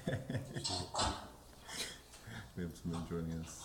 We have someone joining us.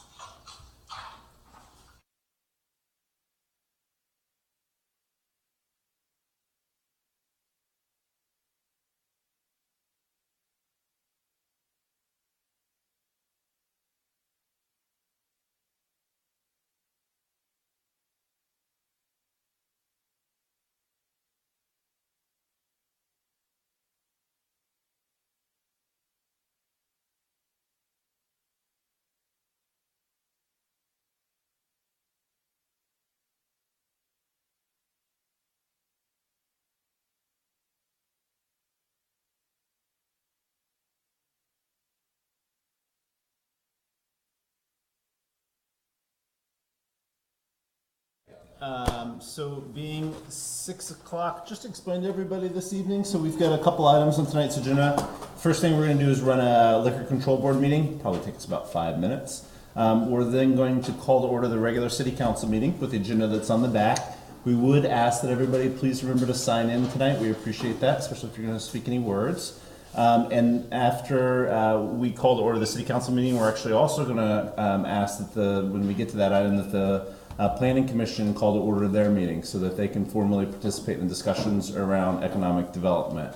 So being 6 o'clock, just to explain to everybody this evening, so we've got a couple items on tonight's agenda. First thing we're going to do is run a liquor control board meeting, probably take us about 5 minutes. We're then going to call to order the regular city council meeting with the agenda that's on the back. We would ask that everybody please remember to sign in tonight. We appreciate that, especially if you're going to speak any words. And after we call to order the city council meeting, we're actually also going to ask that when we get to that item, that the Planning Commission call to order their meeting so that they can formally participate in discussions around economic development,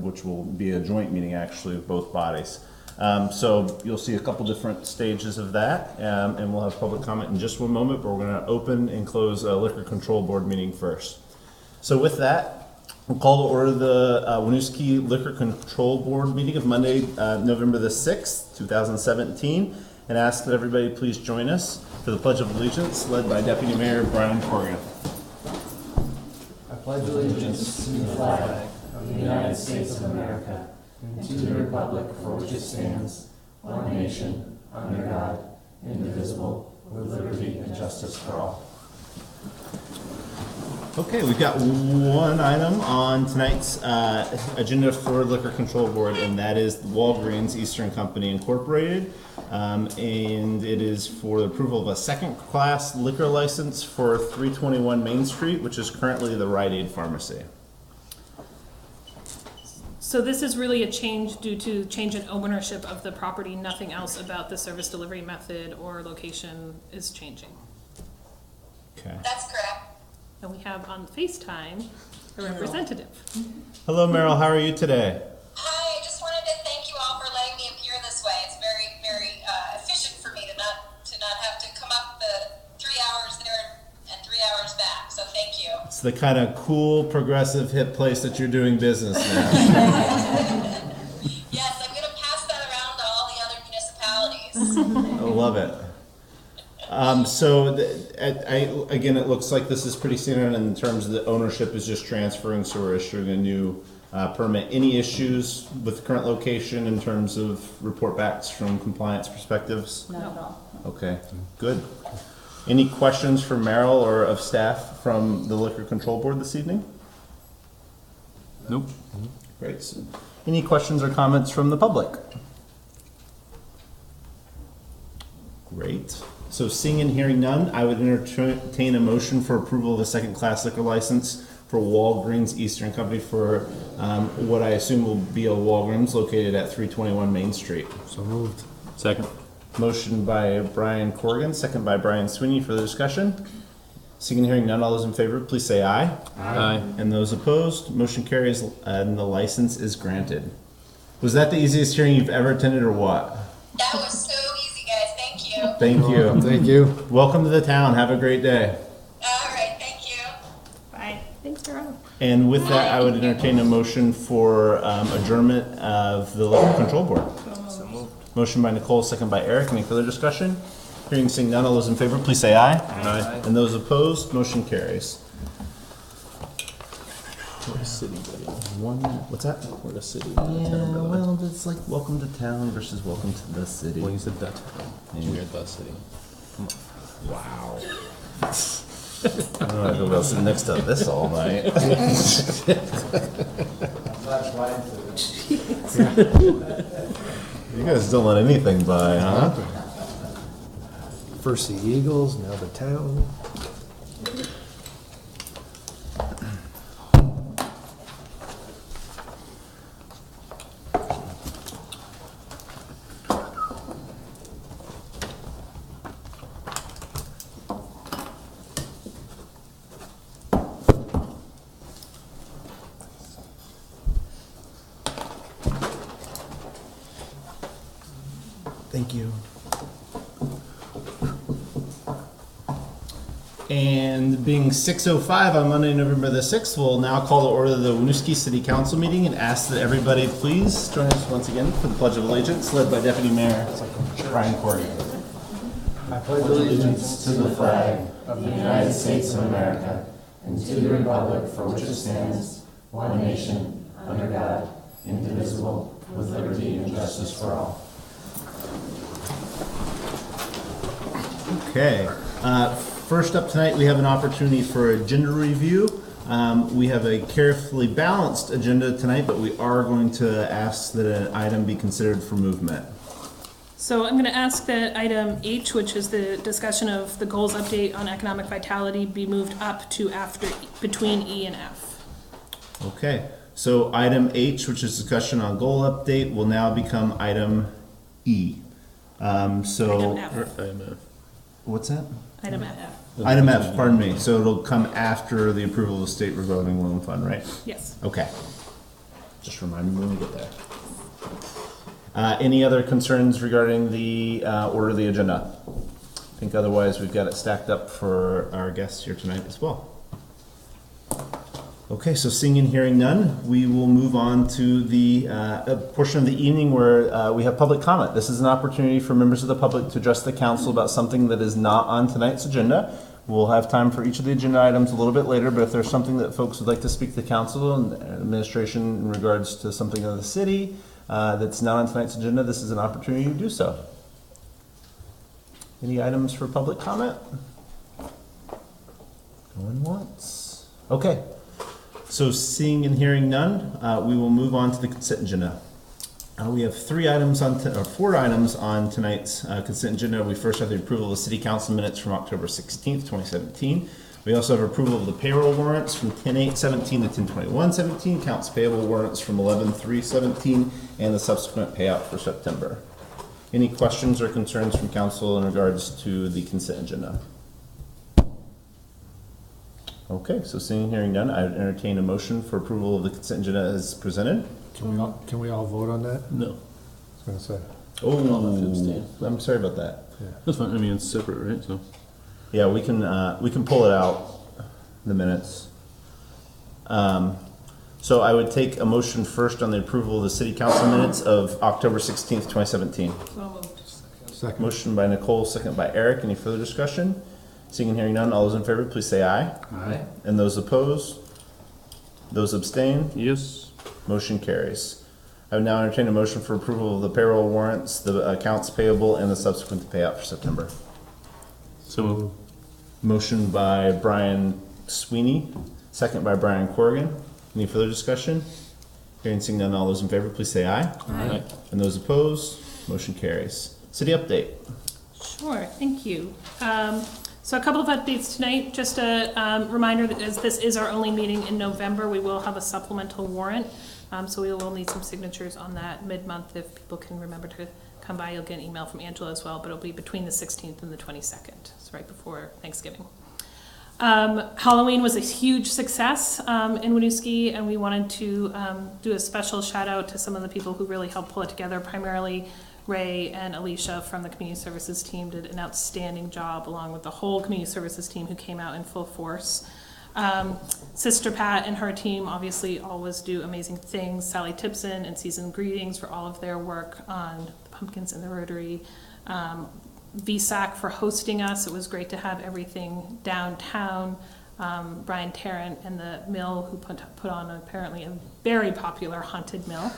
which will be a joint meeting actually of both bodies. So you'll see a couple different stages of that, and we'll have public comment in just one moment, but we're going to open and close a liquor control board meeting first. So with that, we'll call to order the Winooski Liquor Control Board meeting of Monday, November the 6th, 2017, and ask that everybody please join us for the Pledge of Allegiance, led by Deputy Mayor Brian Corrigan. I pledge allegiance to the flag of the United States of America and to the republic for which it stands, one nation, under God, indivisible, with liberty and justice for all. Okay, we've got one item on tonight's agenda for Liquor Control Board, and that is Walgreens Eastern Company Incorporated. And it is for the approval of a second-class liquor license for 321 Main Street, which is currently the Rite Aid Pharmacy. So this is really a change due to change in ownership of the property. Nothing else about the service delivery method or location is changing. Okay. That's correct. And we have on FaceTime a representative. Hello, Meryl. How are you today? Hi, I just wanted to thank you all for letting me appear this way. It's very, very efficient for me to not have to come up the 3 hours there and 3 hours back. So thank you. It's the kind of cool, progressive, hip place that you're doing business now. Yes, I'm going to pass that around to all the other municipalities. I love it. Again, it looks like this is pretty standard in terms of the ownership is just transferring, so we're issuing a new permit. Any issues with the current location in terms of report backs from compliance perspectives? Not at all. Okay, good. Any questions for Meryl or of staff from the Liquor Control Board this evening? Nope. Great. So, any questions or comments from the public? Great. So seeing and hearing none, I would entertain a motion for approval of a second-class liquor license for Walgreens Eastern Company for what I assume will be a Walgreens located at 321 Main Street. So moved. Second. Motion by Brian Corrigan, second by Brian Sweeney for the discussion. Seeing and hearing none, all those in favor, please say aye. Aye. And those opposed, motion carries and the license is granted. Was that the easiest hearing you've ever attended or what? That was so easy, guys. Thank you. Thank you. Thank you. Welcome to the town. Have a great day. All right, thank you. Bye. Thanks, Darrell. And with that, I would entertain a motion for adjournment of the Liquor Control Board. So moved. Motion by Nicole, second by Eric. Any further discussion? Hearing seeing none, all those in favor, please say aye. Aye. And those opposed, motion carries. We're a city, buddy. What's that? We're a city. Yeah, well, it's like welcome to town versus welcome to the city. Well, you said that. Yeah. We're the city. Wow. I don't know if I'll sit next to this all night. You guys don't let anything by, huh? First the Eagles, now the town. Thank you. And being 6:05 on Monday, November the 6th, we'll now call to order the Winooski City Council meeting and ask that everybody please join us once again for the Pledge of Allegiance, led by Deputy Mayor Brian Corrigan. I pledge allegiance to the flag of the United States of America and to the republic for which it stands, one nation, under God, indivisible, with liberty and justice for all. Okay. First up tonight, we have an opportunity for agenda review. We have a carefully balanced agenda tonight, but we are going to ask that an item be considered for movement. So I'm going to ask that item H, which is the discussion of the goals update on economic vitality, be moved up to after between E and F. Okay. So item H, which is discussion on goal update, will now become item E. Item F. What's that? Item F. Item F, pardon me. So it'll come after the approval of the state revolving loan fund, right? Yes. Okay. Just remind me when we get there. Any other concerns regarding the order of the agenda? I think otherwise we've got it stacked up for our guests here tonight as well. Okay, so seeing and hearing none, we will move on to the portion of the evening where we have public comment. This is an opportunity for members of the public to address the council about something that is not on tonight's agenda. We'll have time for each of the agenda items a little bit later, but if there's something that folks would like to speak to the council and administration in regards to something of the city that's not on tonight's agenda, this is an opportunity to do so. Any items for public comment? Going once. Okay. So seeing and hearing none, we will move on to the consent agenda. We have 4 items on tonight's consent agenda. We first have the approval of the city council minutes from October 16th, 2017. We also have approval of the payroll warrants from 10/8/17 to 10/21/17, accounts payable warrants from 11/3/17, and the subsequent payout for September. Any questions or concerns from council in regards to the consent agenda? Okay, so seeing and hearing none, I would entertain a motion for approval of the consent agenda as presented. Can we all vote on that? No. I was gonna say. Oh, I'm sorry about that. That's fine. I mean, it's separate, right? So. Yeah, we can pull it out, the minutes. So I would take a motion first on the approval of the city council minutes of October 16th, 2017. So moved. Second. Motion by Nicole, second by Eric. Any further discussion? Seeing and hearing none, all those in favor, please say aye. Aye. And those opposed? Those abstain? Yes. Motion carries. I would now entertain a motion for approval of the payroll warrants, the accounts payable, and the subsequent payout for September. So moved. Motion by Brian Sweeney, second by Brian Corrigan. Any further discussion? Hearing and seeing none, all those in favor, please say aye. Aye. And those opposed? Motion carries. City update. Sure, thank you. So a couple of updates tonight. Just a reminder that as this is our only meeting in November, we will have a supplemental warrant. So we will need some signatures on that mid-month. If people can remember to come by, you'll get an email from Angela as well, but it'll be between the 16th and the 22nd. It's right before Thanksgiving. Halloween was a huge success in Winooski, and we wanted to do a special shout out to some of the people who really helped pull it together. Primarily Ray and Alicia from the community services team did an outstanding job, along with the whole community services team who came out in full force. Sister Pat and her team obviously always do amazing things. Sally Tipson and Season Greetings for all of their work on the pumpkins in the Rotary. VSAC for hosting us. It was great to have everything downtown. Brian Tarrant and the Mill, who put on apparently a very popular haunted mill.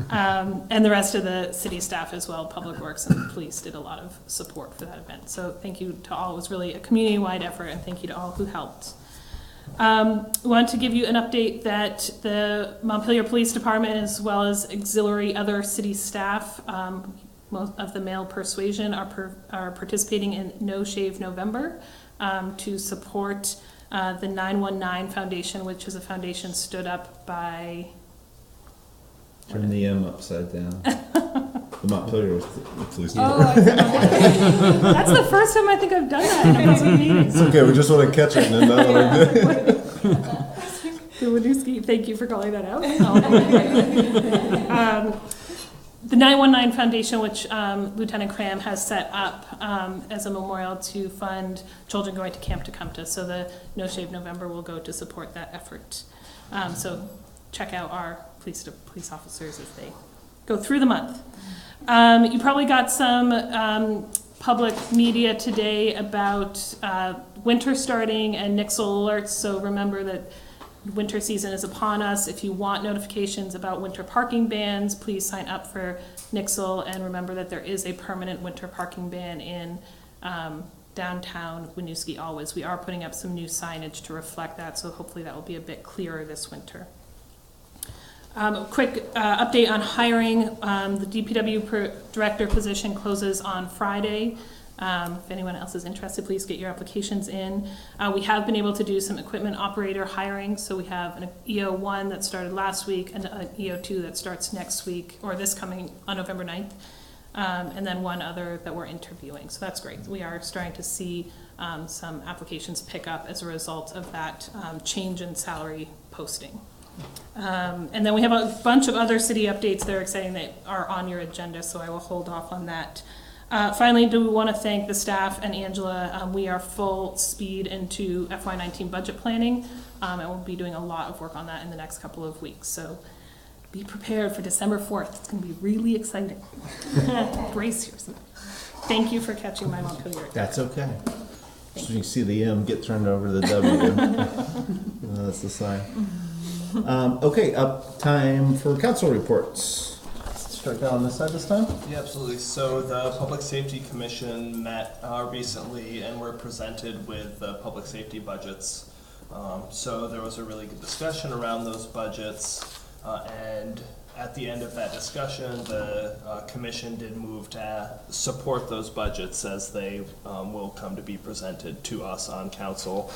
And the rest of the city staff as well, Public Works and the police did a lot of support for that event. So thank you to all. It was really a community-wide effort, and thank you to all who helped. I want to give you an update that the Montpelier Police Department, as well as auxiliary other city staff, most of the male persuasion are participating in No Shave November to support the 919 Foundation, which is a foundation stood up by... Turn the M upside down. The Montpelier Police. Oh, that's the first time I think I've done that in a public meeting. It's okay, we just want to catch it and then not like The Winooski, thank you for calling that out. the 919 Foundation, which Lieutenant Cram has set up as a memorial to fund children going to Camp Tecumseh. So the No Shave November will go to support that effort. So check out our police officers as they go through the month. You probably got some public media today about winter starting and Nixle alerts. So remember that winter season is upon us. If you want notifications about winter parking bans, please sign up for Nixle, and remember that there is a permanent winter parking ban in downtown Winooski always. We are putting up some new signage to reflect that, so hopefully that will be a bit clearer this winter. Quick update on hiring. The DPW director position closes on Friday. If anyone else is interested, please get your applications in. We have been able to do some equipment operator hiring, so we have an EO1 that started last week and an EO2 that starts next week, or this coming on November 9th, and then one other that we're interviewing. So that's great. We are starting to see some applications pick up as a result of that change in salary posting. And then we have a bunch of other city updates that are exciting that are on your agenda, so I will hold off on that. Finally, do we want to thank the staff and Angela. We are full speed into FY19 budget planning, and we'll be doing a lot of work on that in the next couple of weeks. So be prepared for December 4th. It's going to be really exciting. Brace yourself. Thank you for catching my Montpelier. That's okay. So you see the M get turned over to the W. That's the sign. Okay, time for council reports. Start down on this side this time? Yeah, absolutely. So the Public Safety Commission met recently and were presented with the public safety budgets. So there was a really good discussion around those budgets, and at the end of that discussion, the commission did move to support those budgets as they will come to be presented to us on council.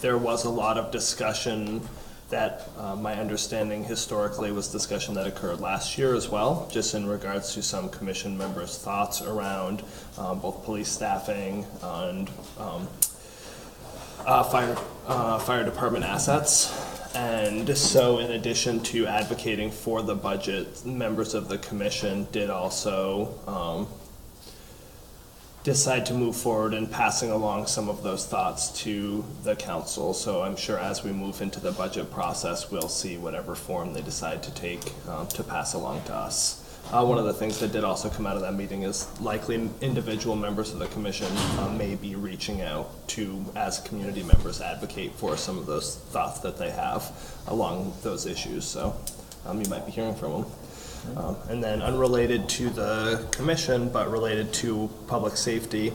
There was a lot of discussion that my understanding historically was discussion that occurred last year as well, just in regards to some commission members' thoughts around both police staffing and fire department assets. And so in addition to advocating for the budget, members of the commission did also decide to move forward in passing along some of those thoughts to the council. So I'm sure as we move into the budget process, we'll see whatever form they decide to take to pass along to us. One of the things that did also come out of that meeting is likely individual members of the commission may be reaching out to, as community members, advocate for some of those thoughts that they have along those issues. So you might be hearing from them. And then unrelated to the commission, but related to public safety,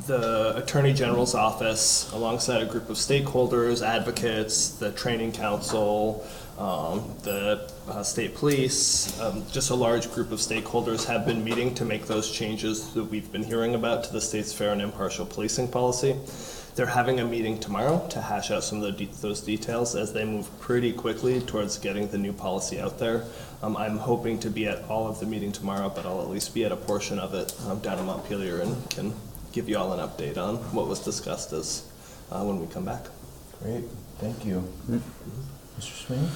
the Attorney General's office, alongside a group of stakeholders, advocates, the training council, the state police, just a large group of stakeholders have been meeting to make those changes that we've been hearing about to the state's fair and impartial policing policy. They're having a meeting tomorrow to hash out some of those details as they move pretty quickly towards getting the new policy out there. I'm hoping to be at all of the meeting tomorrow, but I'll at least be at a portion of it down in Montpelier and can give you all an update on what was discussed as when we come back. Great, thank you. Mr. Sweeney?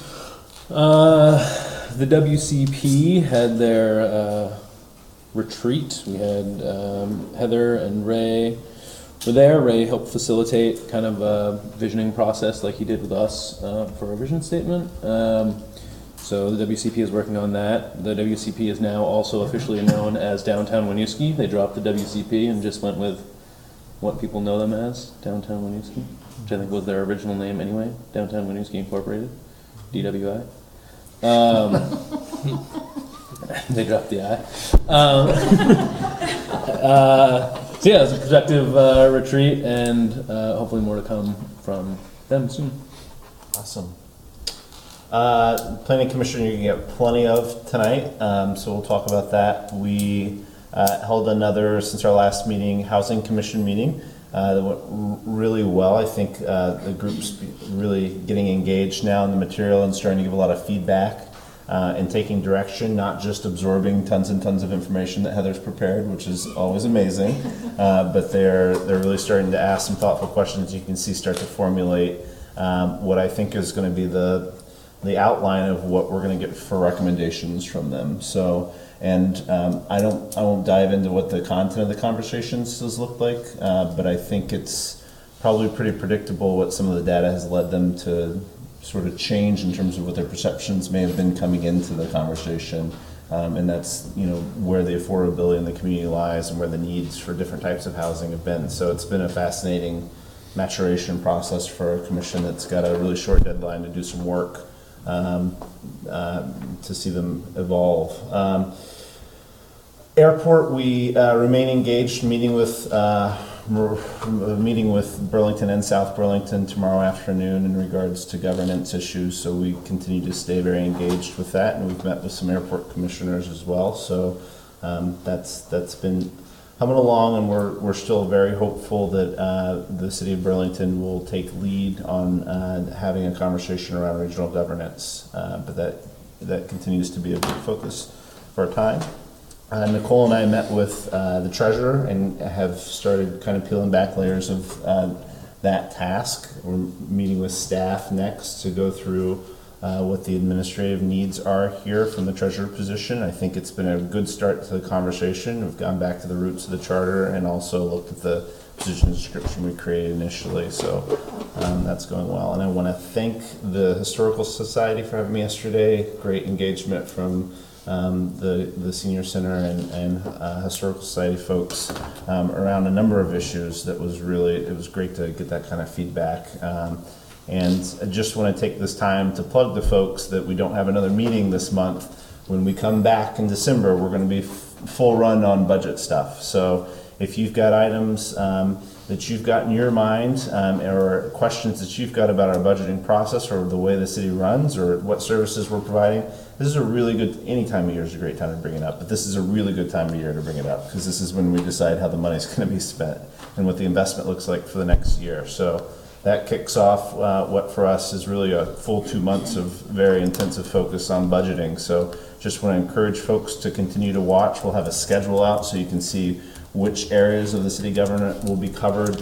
The WCP had their retreat. We had Heather and Ray were there. Ray helped facilitate kind of a visioning process like he did with us for a vision statement. So the WCP is working on that. The WCP is now also officially known as Downtown Winooski. They dropped the WCP and just went with what people know them as, Downtown Winooski, which I think was their original name anyway, Downtown Winooski Incorporated, DWI. They dropped the I. So yeah, it was a productive retreat, and hopefully more to come from them soon. Awesome. Planning Commission you're going to get plenty of tonight, so we'll talk about that. We held another, since our last meeting, Housing Commission meeting that went really well. I think the group's really getting engaged now in the material and starting to give a lot of feedback and taking direction, not just absorbing tons and tons of information that Heather's prepared, which is always amazing, but they're really starting to ask some thoughtful questions. You can see start to formulate what I think is going to be the the outline of what we're going to get for recommendations from them. So, and I won't dive into what the content of the conversations has looked like, but I think it's probably pretty predictable what some of the data has led them to sort of change in terms of what their perceptions may have been coming into the conversation. And that's, you know, where the affordability in the community lies and where the needs for different types of housing have been. So it's been a fascinating maturation process for a commission that's got a really short deadline to do some work to see them evolve. Airport, we remain engaged, meeting with Burlington and South Burlington tomorrow afternoon in regards to governance issues. So we continue to stay very engaged with that, and we've met with some airport commissioners as well. So that's been coming along, and we're still very hopeful that the city of Burlington will take lead on having a conversation around regional governance. But that continues to be a big focus for our time. Nicole and I met with the treasurer and have started kind of peeling back layers of that task. We're meeting with staff next to go through what the administrative needs are here from the treasurer position. I think it's been a good start to the conversation. We've gone back to the roots of the charter and also looked at the position description we created initially. So that's going well. And I want to thank the Historical Society for having me yesterday. Great engagement from the Senior Center and Historical Society folks around a number of issues. It was great to get that kind of feedback. And I just want to take this time to plug the folks that we don't have another meeting this month. When we come back in December, we're going to be full run on budget stuff. So if you've got items that you've got in your mind or questions that you've got about our budgeting process or the way the city runs or what services we're providing, this is a really good, any time of year is a great time to bring it up, but this is a really good time of year to bring it up because this is when we decide how the money's going to be spent and what the investment looks like for the next year. So that kicks off what for us is really a full 2 months of very intensive focus on budgeting. So just want to encourage folks to continue to watch. We'll have a schedule out so you can see which areas of the city government will be covered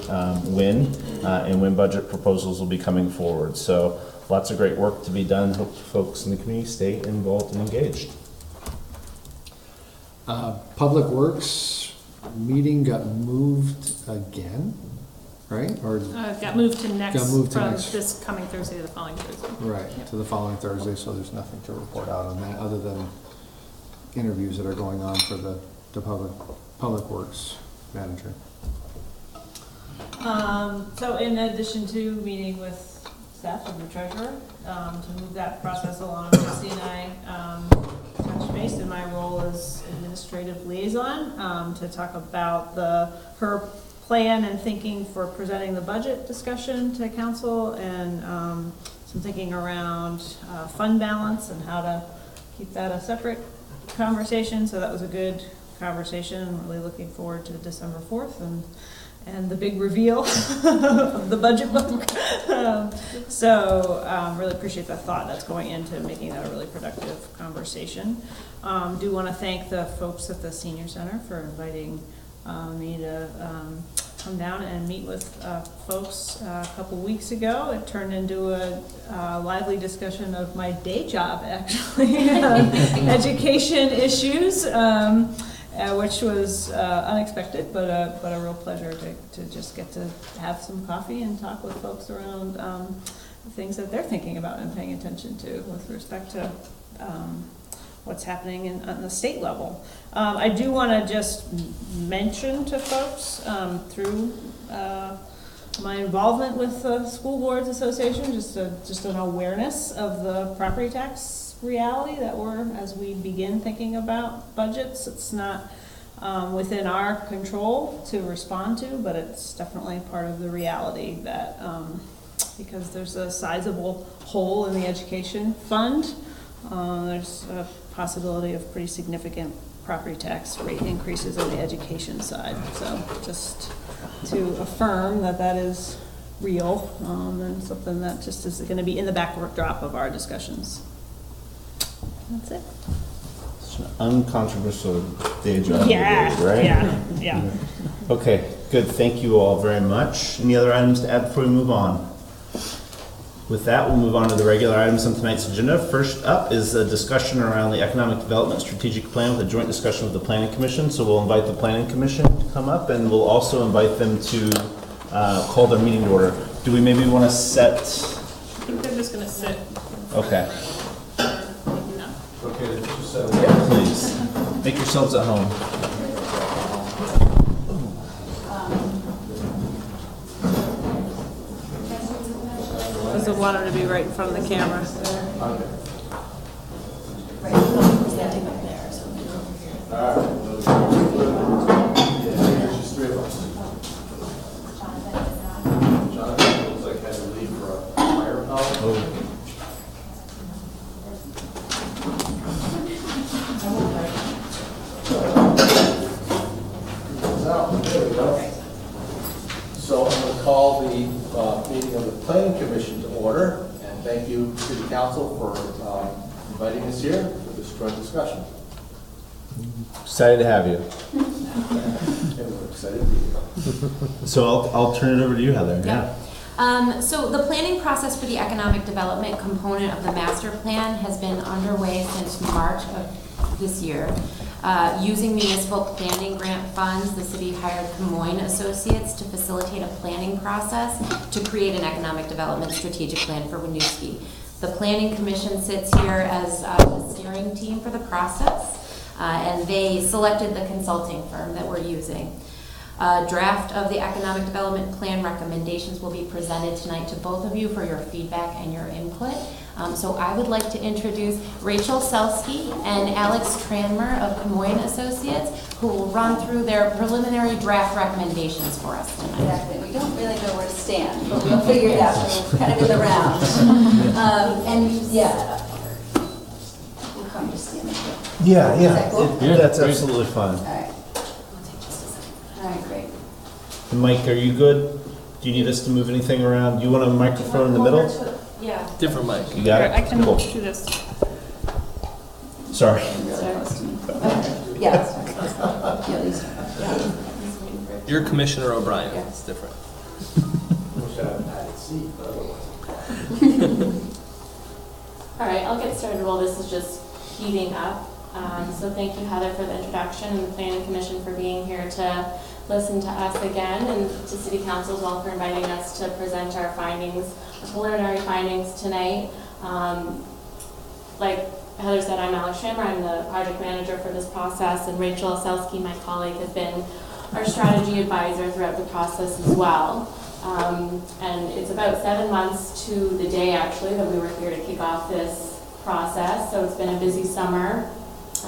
when and when budget proposals will be coming forward. So lots of great work to be done. Hope folks in the community stay involved and engaged. Public Works meeting got moved again, right? Or Got moved to next, Got moved to from next. this coming Thursday to the following Thursday. right, to the following Thursday, so there's nothing to report out on that other than interviews that are going on for the public Works manager. So in addition to meeting with staff and the treasurer, to move that process along, Jesse and I touched base in my role as administrative liaison to talk about her plan and thinking for presenting the budget discussion to council and some thinking around fund balance and how to keep that a separate conversation. So that was a good conversation. I'm really looking forward to December 4th and the big reveal of the budget book. Really appreciate the thought that's going into making that a really productive conversation. Do want to thank the folks at the Senior Center for inviting me to come down and meet with folks a couple weeks ago. It turned into a lively discussion of my day job, actually, education issues. Which was unexpected, but a real pleasure to just get to have some coffee and talk with folks around the things that they're thinking about and paying attention to with respect to what's happening on the state level. I do want to just mention to folks through my involvement with the School Boards Association, just an awareness of the property tax reality that as we begin thinking about budgets. It's not within our control to respond to, but it's definitely part of the reality that because there's a sizable hole in the education fund, there's a possibility of pretty significant property tax rate increases on the education side. So just to affirm that is real and something that just is going to be in the backdrop of our discussions. That's it. It's an uncontroversial day job, Yeah, right? yeah. Okay, good. Thank you all very much. Any other items to add before we move on? With that, we'll move on to the regular items on tonight's agenda. First up is a discussion around the Economic Development Strategic Plan with a joint discussion with the Planning Commission. So we'll invite the Planning Commission to come up, and we'll also invite them to call their meeting to order. Do we maybe want to set? I think they're just gonna sit. Okay. Maybe not. Okay, just set Yeah, please. Make yourselves at home. Doesn't want him to be right in front of the camera. So I'm going to call the meeting of the Planning Commission to order, and thank you to the council for inviting us here for this joint discussion. Excited to have you. And we're excited to be here. So I'll turn it over to you, Heather. So the planning process for the economic development component of the master plan has been underway since March of this year. Using municipal planning grant funds, the city hired Camoin Associates to facilitate a planning process to create an economic development strategic plan for Winooski. The Planning Commission sits here as the steering team for the process, and they selected the consulting firm that we're using. A draft of the economic development plan recommendations will be presented tonight to both of you for your feedback and your input. So I would like to introduce Rachel Selsky and Alex Tranmer of Camoin Associates, who will run through their preliminary draft recommendations for us tonight. Exactly. We don't really know where to stand, but we'll figure it out. We're kind of in the round. And yeah, we'll come to stand here. Yeah, Is that cool? That's absolutely fine. All right. All right, great. And Mike, are you good? Do you need us to move anything around? Do you want a microphone in the middle? Yeah. Different mic. You got it? I can Cool. do this. Sorry. Okay. Yeah. Sorry. Yeah, Lisa. Yeah. You're Commissioner O'Brien. It's different. Wish I had a seat, but otherwise. All right, I'll get started while this is just heating up. So thank you, Heather, for the introduction, and the Planning Commission for being here to listen to us again, and to City Council as well for inviting us to present our findings, our preliminary findings tonight. Like Heather said, I'm Alex Schimmer. I'm the project manager for this process, and Rachel Selsky, my colleague, has been our strategy advisor throughout the process as well. And it's about 7 months to the day, actually, that we were here to kick off this process. So it's been a busy summer.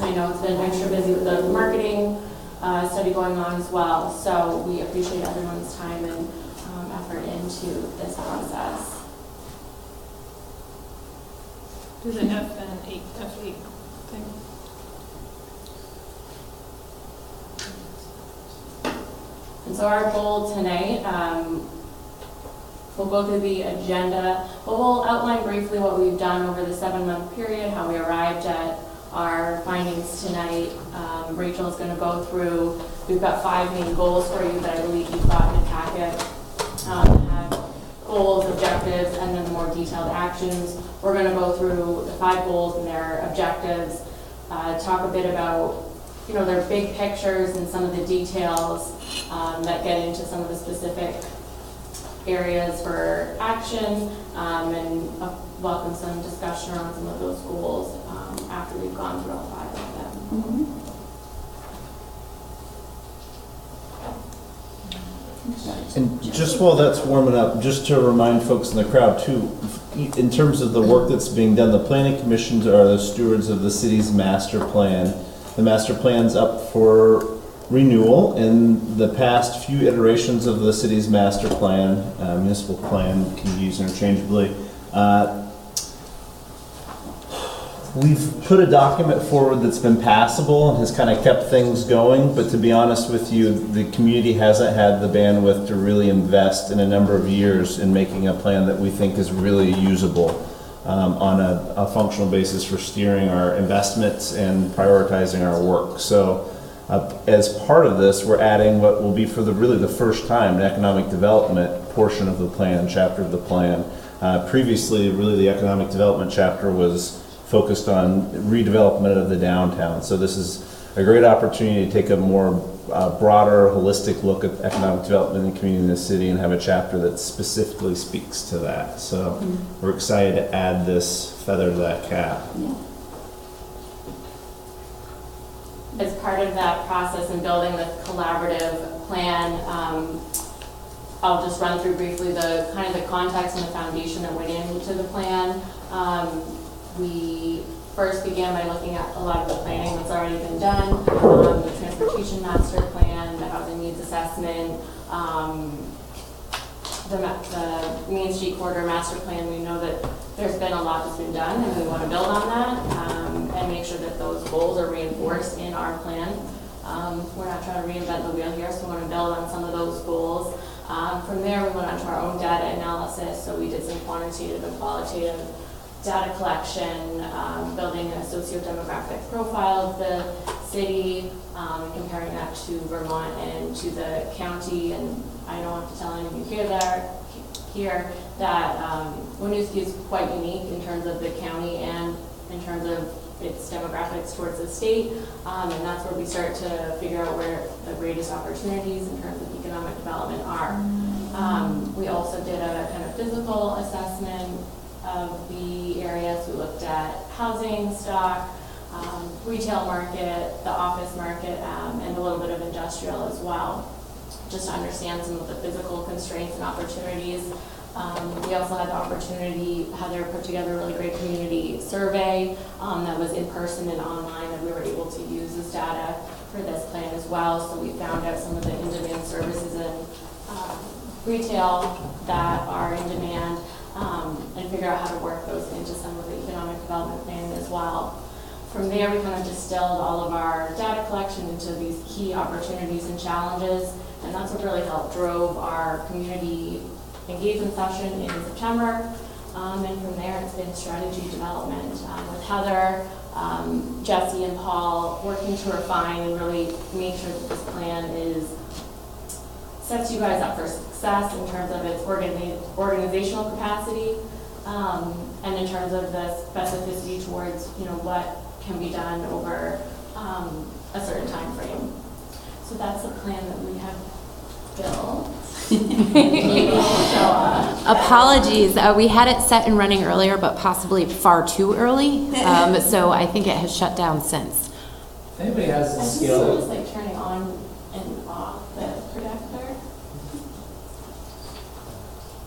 I know it's been extra busy with the marketing study going on as well. So we appreciate everyone's time and effort into this process. Do the F and F8 thing. And so our goal tonight, we'll go through the agenda, but we'll outline briefly what we've done over the 7-month period, how we arrived at our findings tonight. Rachel is going to go through, we've got 5 main goals for you that I believe you've got in the packet. Have goals, objectives, and then the more detailed actions. We're going to go through the 5 goals and their objectives, talk a bit about their big pictures and some of the details that get into some of the specific areas for action, and welcome some discussion around some of those goals after we've gone through all 5 of them. Mm-hmm. And just while that's warming up, just to remind folks in the crowd too, in terms of the work that's being done, the planning commissions are the stewards of the city's master plan. The master plan's up for renewal. In the past few iterations of the city's master plan, municipal plan can be used interchangeably. We've put a document forward that's been passable and has kind of kept things going, but to be honest with you, the community hasn't had the bandwidth to really invest in a number of years in making a plan that we think is really usable on a functional basis for steering our investments and prioritizing our work. So as part of this, we're adding what will be for really the first time an economic development portion of the plan, chapter of the plan. Previously, really the economic development chapter was focused on redevelopment of the downtown. So this is a great opportunity to take a more broader, holistic look at economic development and community in the city and have a chapter that specifically speaks to that. So we're excited to add this feather to that cap. As part of that process and building the collaborative plan, I'll just run through briefly the kind of the context and the foundation that went into the plan. We first began by looking at a lot of the planning that's already been done, the transportation master plan, the housing needs assessment, the Main Street corridor master plan. We know that there's been a lot that's been done, and we want to build on that and make sure that those goals are reinforced in our plan. We're not trying to reinvent the wheel here, so we want to build on some of those goals. From there, we went on to our own data analysis, so we did some quantitative and qualitative data collection, building a socio-demographic profile of the city, comparing that to Vermont and to the county. And I don't have to tell any of you here that Winooski is quite unique in terms of the county and in terms of its demographics towards the state, and that's where we start to figure out where the greatest opportunities in terms of economic development are. We also did a kind of physical assessment of the areas. We looked at housing stock, retail market, the office market, and a little bit of industrial as well, just to understand some of the physical constraints and opportunities. We also had the opportunity, Heather put together a really great community survey that was in person and online, and we were able to use this data for this plan as well. So we found out some of the in-demand services and retail that are in demand, and figure out how to work those into some of the economic development planning as well. From there, we kind of distilled all of our data collection into these key opportunities and challenges, and that's what really helped drove our community engagement session in September. And from there, it's been strategy development with Heather, Jesse, and Paul working to refine and really make sure that this plan sets you guys up for success in terms of its organizational capacity, and in terms of the specificity towards what can be done over a certain time frame. So that's the plan that we have built. Apologies, we had it set and running earlier, but possibly far too early. So I think it has shut down since. If anybody has the I think skill, so, just like turning on and off the projector.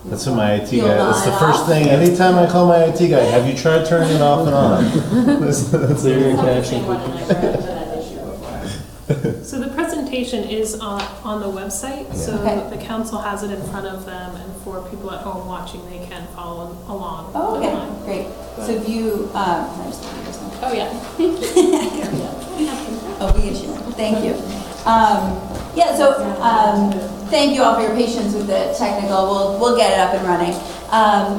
That's what my IT guy, that's the first thing, anytime I call my IT guy, have you tried turning it off and on? That's Clear connection. So the presentation is on the website, so Okay. the council has it in front of them, and for people at home watching, they can follow along. Oh, okay, online. great. So if you, can I just look at this one? Oh, yeah. Oh, we issue. Thank you. Yeah, so thank you all for your patience with the technical. We'll get it up and running.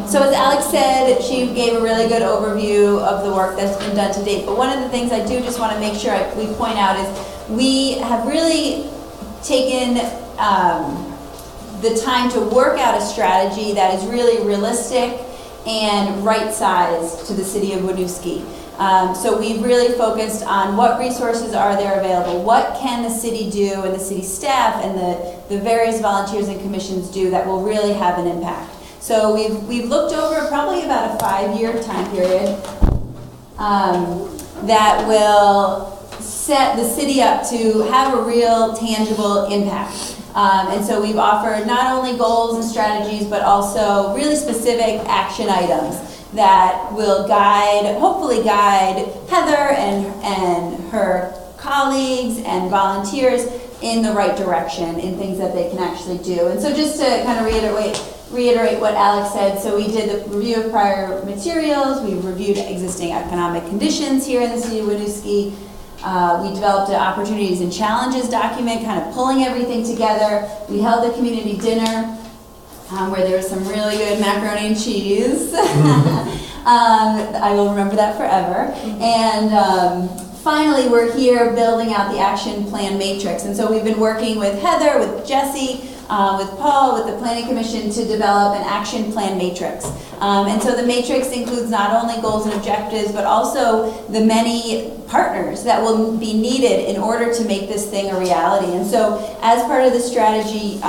So as Alex said, she gave a really good overview of the work that's been done to date. But one of the things I do just want to make sure we point out is we have really taken the time to work out a strategy that is really realistic and right-sized to the city of Winooski. So we've really focused on what resources are there available, what can the city do and the city staff and the various volunteers and commissions do that will really have an impact. So we've looked over probably about a 5-year time period that will set the city up to have a real tangible impact. And so we've offered not only goals and strategies, but also really specific action items that will hopefully guide Heather and her colleagues and volunteers in the right direction in things that they can actually do. And so just to kind of reiterate what Alex said, so we did the review of prior materials, we reviewed existing economic conditions here in the city of Winooski. We developed an opportunities and challenges document, kind of pulling everything together. We held a community dinner where there was some really good macaroni and cheese. I will remember that forever. And finally, we're here building out the action plan matrix. And so we've been working with Heather, with Jesse, with Paul, with the Planning Commission to develop an action plan matrix. And so the matrix includes not only goals and objectives, but also the many partners that will be needed in order to make this thing a reality. And so as part of the strategy,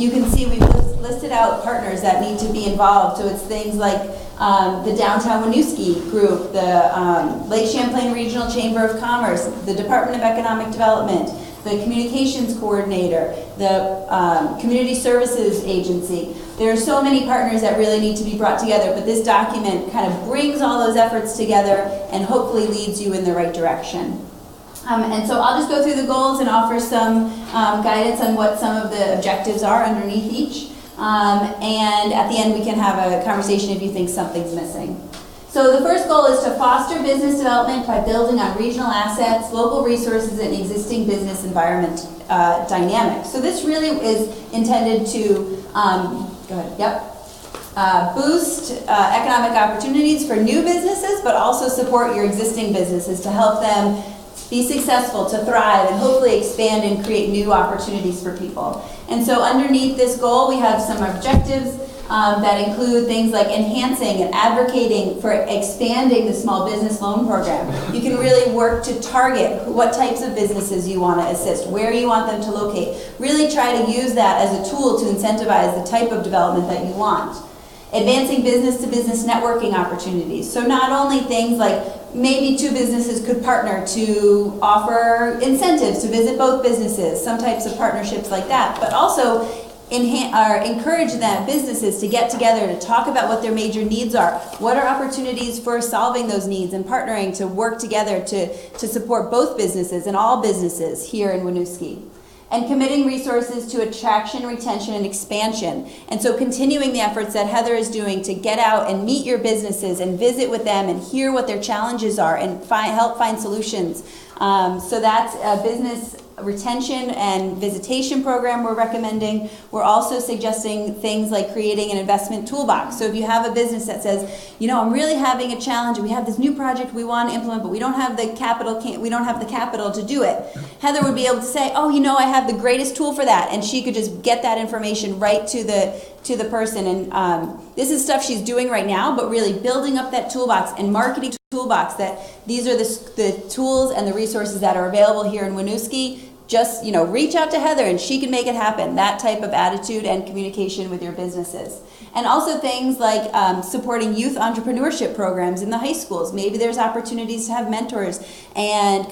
you can see we've listed out partners that need to be involved. So it's things like the Downtown Winooski Group, the Lake Champlain Regional Chamber of Commerce, the Department of Economic Development, the Communications Coordinator, the Community Services Agency. There are so many partners that really need to be brought together, but this document kind of brings all those efforts together and hopefully leads you in the right direction. And so I'll just go through the goals and offer some guidance on what some of the objectives are underneath each. And at the end we can have a conversation if you think something's missing. So the first goal is to foster business development by building on regional assets, local resources, and existing business environment dynamics. So this really is intended to, go ahead, yep. Boost economic opportunities for new businesses, but also support your existing businesses to help them be successful, to thrive, and hopefully expand and create new opportunities for people. And so underneath this goal, we have some objectives that include things like enhancing and advocating for expanding the small business loan program. You can really work to target what types of businesses you want to assist, where you want them to locate. Really try to use that as a tool to incentivize the type of development that you want. Advancing business-to-business networking opportunities. So not only things like maybe two businesses could partner to offer incentives to visit both businesses, some types of partnerships like that, but also encourage them, businesses, to get together to talk about what their major needs are. What are opportunities for solving those needs and partnering to work together to support both businesses and all businesses here in Winooski. And committing resources to attraction, retention, and expansion. And so continuing the efforts that Heather is doing to get out and meet your businesses and visit with them and hear what their challenges are and help find solutions. So that's a business retention and visitation program we're recommending. We're also suggesting things like creating an investment toolbox. So if you have a business that says, you know, I'm really having a challenge, we have this new project we want to implement, but we don't have the capital to do it. Heather would be able to say, oh, you know, I have the greatest tool for that, and she could just get that information right to the person. And this is stuff she's doing right now, but really building up that toolbox and marketing toolbox, that these are the tools and the resources that are available here in Winooski. Just, you know, reach out to Heather and she can make it happen. That type of attitude and communication with your businesses. And also things like supporting youth entrepreneurship programs in the high schools. Maybe there's opportunities to have mentors and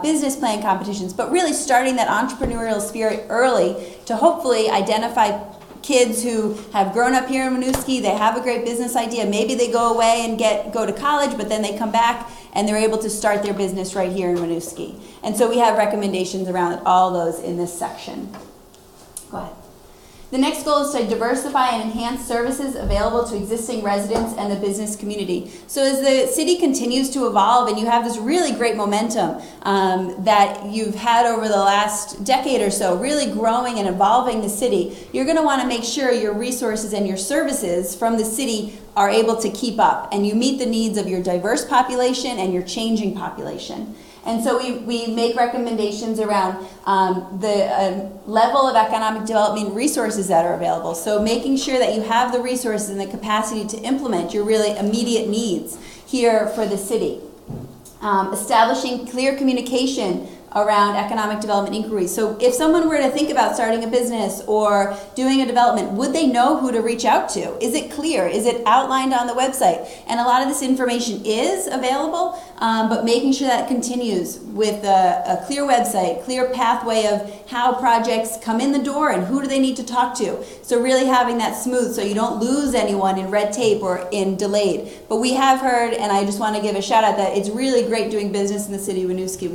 business plan competitions, but really starting that entrepreneurial spirit early to hopefully identify kids who have grown up here in Winooski, they have a great business idea. Maybe they go away and go to college, but then they come back and they're able to start their business right here in Winooski. And so we have recommendations around all those in this section. Go ahead. The next goal is to diversify and enhance services available to existing residents and the business community. So as the city continues to evolve and you have this really great momentum that you've had over the last decade or so, really growing and evolving the city, you're going to want to make sure your resources and your services from the city are able to keep up and you meet the needs of your diverse population and your changing population. And so we make recommendations around the level of economic development resources that are available. So making sure that you have the resources and the capacity to implement your really immediate needs here for the city. Establishing clear communication around economic development inquiries. So if someone were to think about starting a business or doing a development, would they know who to reach out to? Is it clear? Is it outlined on the website? And a lot of this information is available, but making sure that continues with a clear website, clear pathway of how projects come in the door and who do they need to talk to. So really having that smooth so you don't lose anyone in red tape or in delayed. But we have heard, and I just want to give a shout out, that it's really great doing business in the city of Winooski.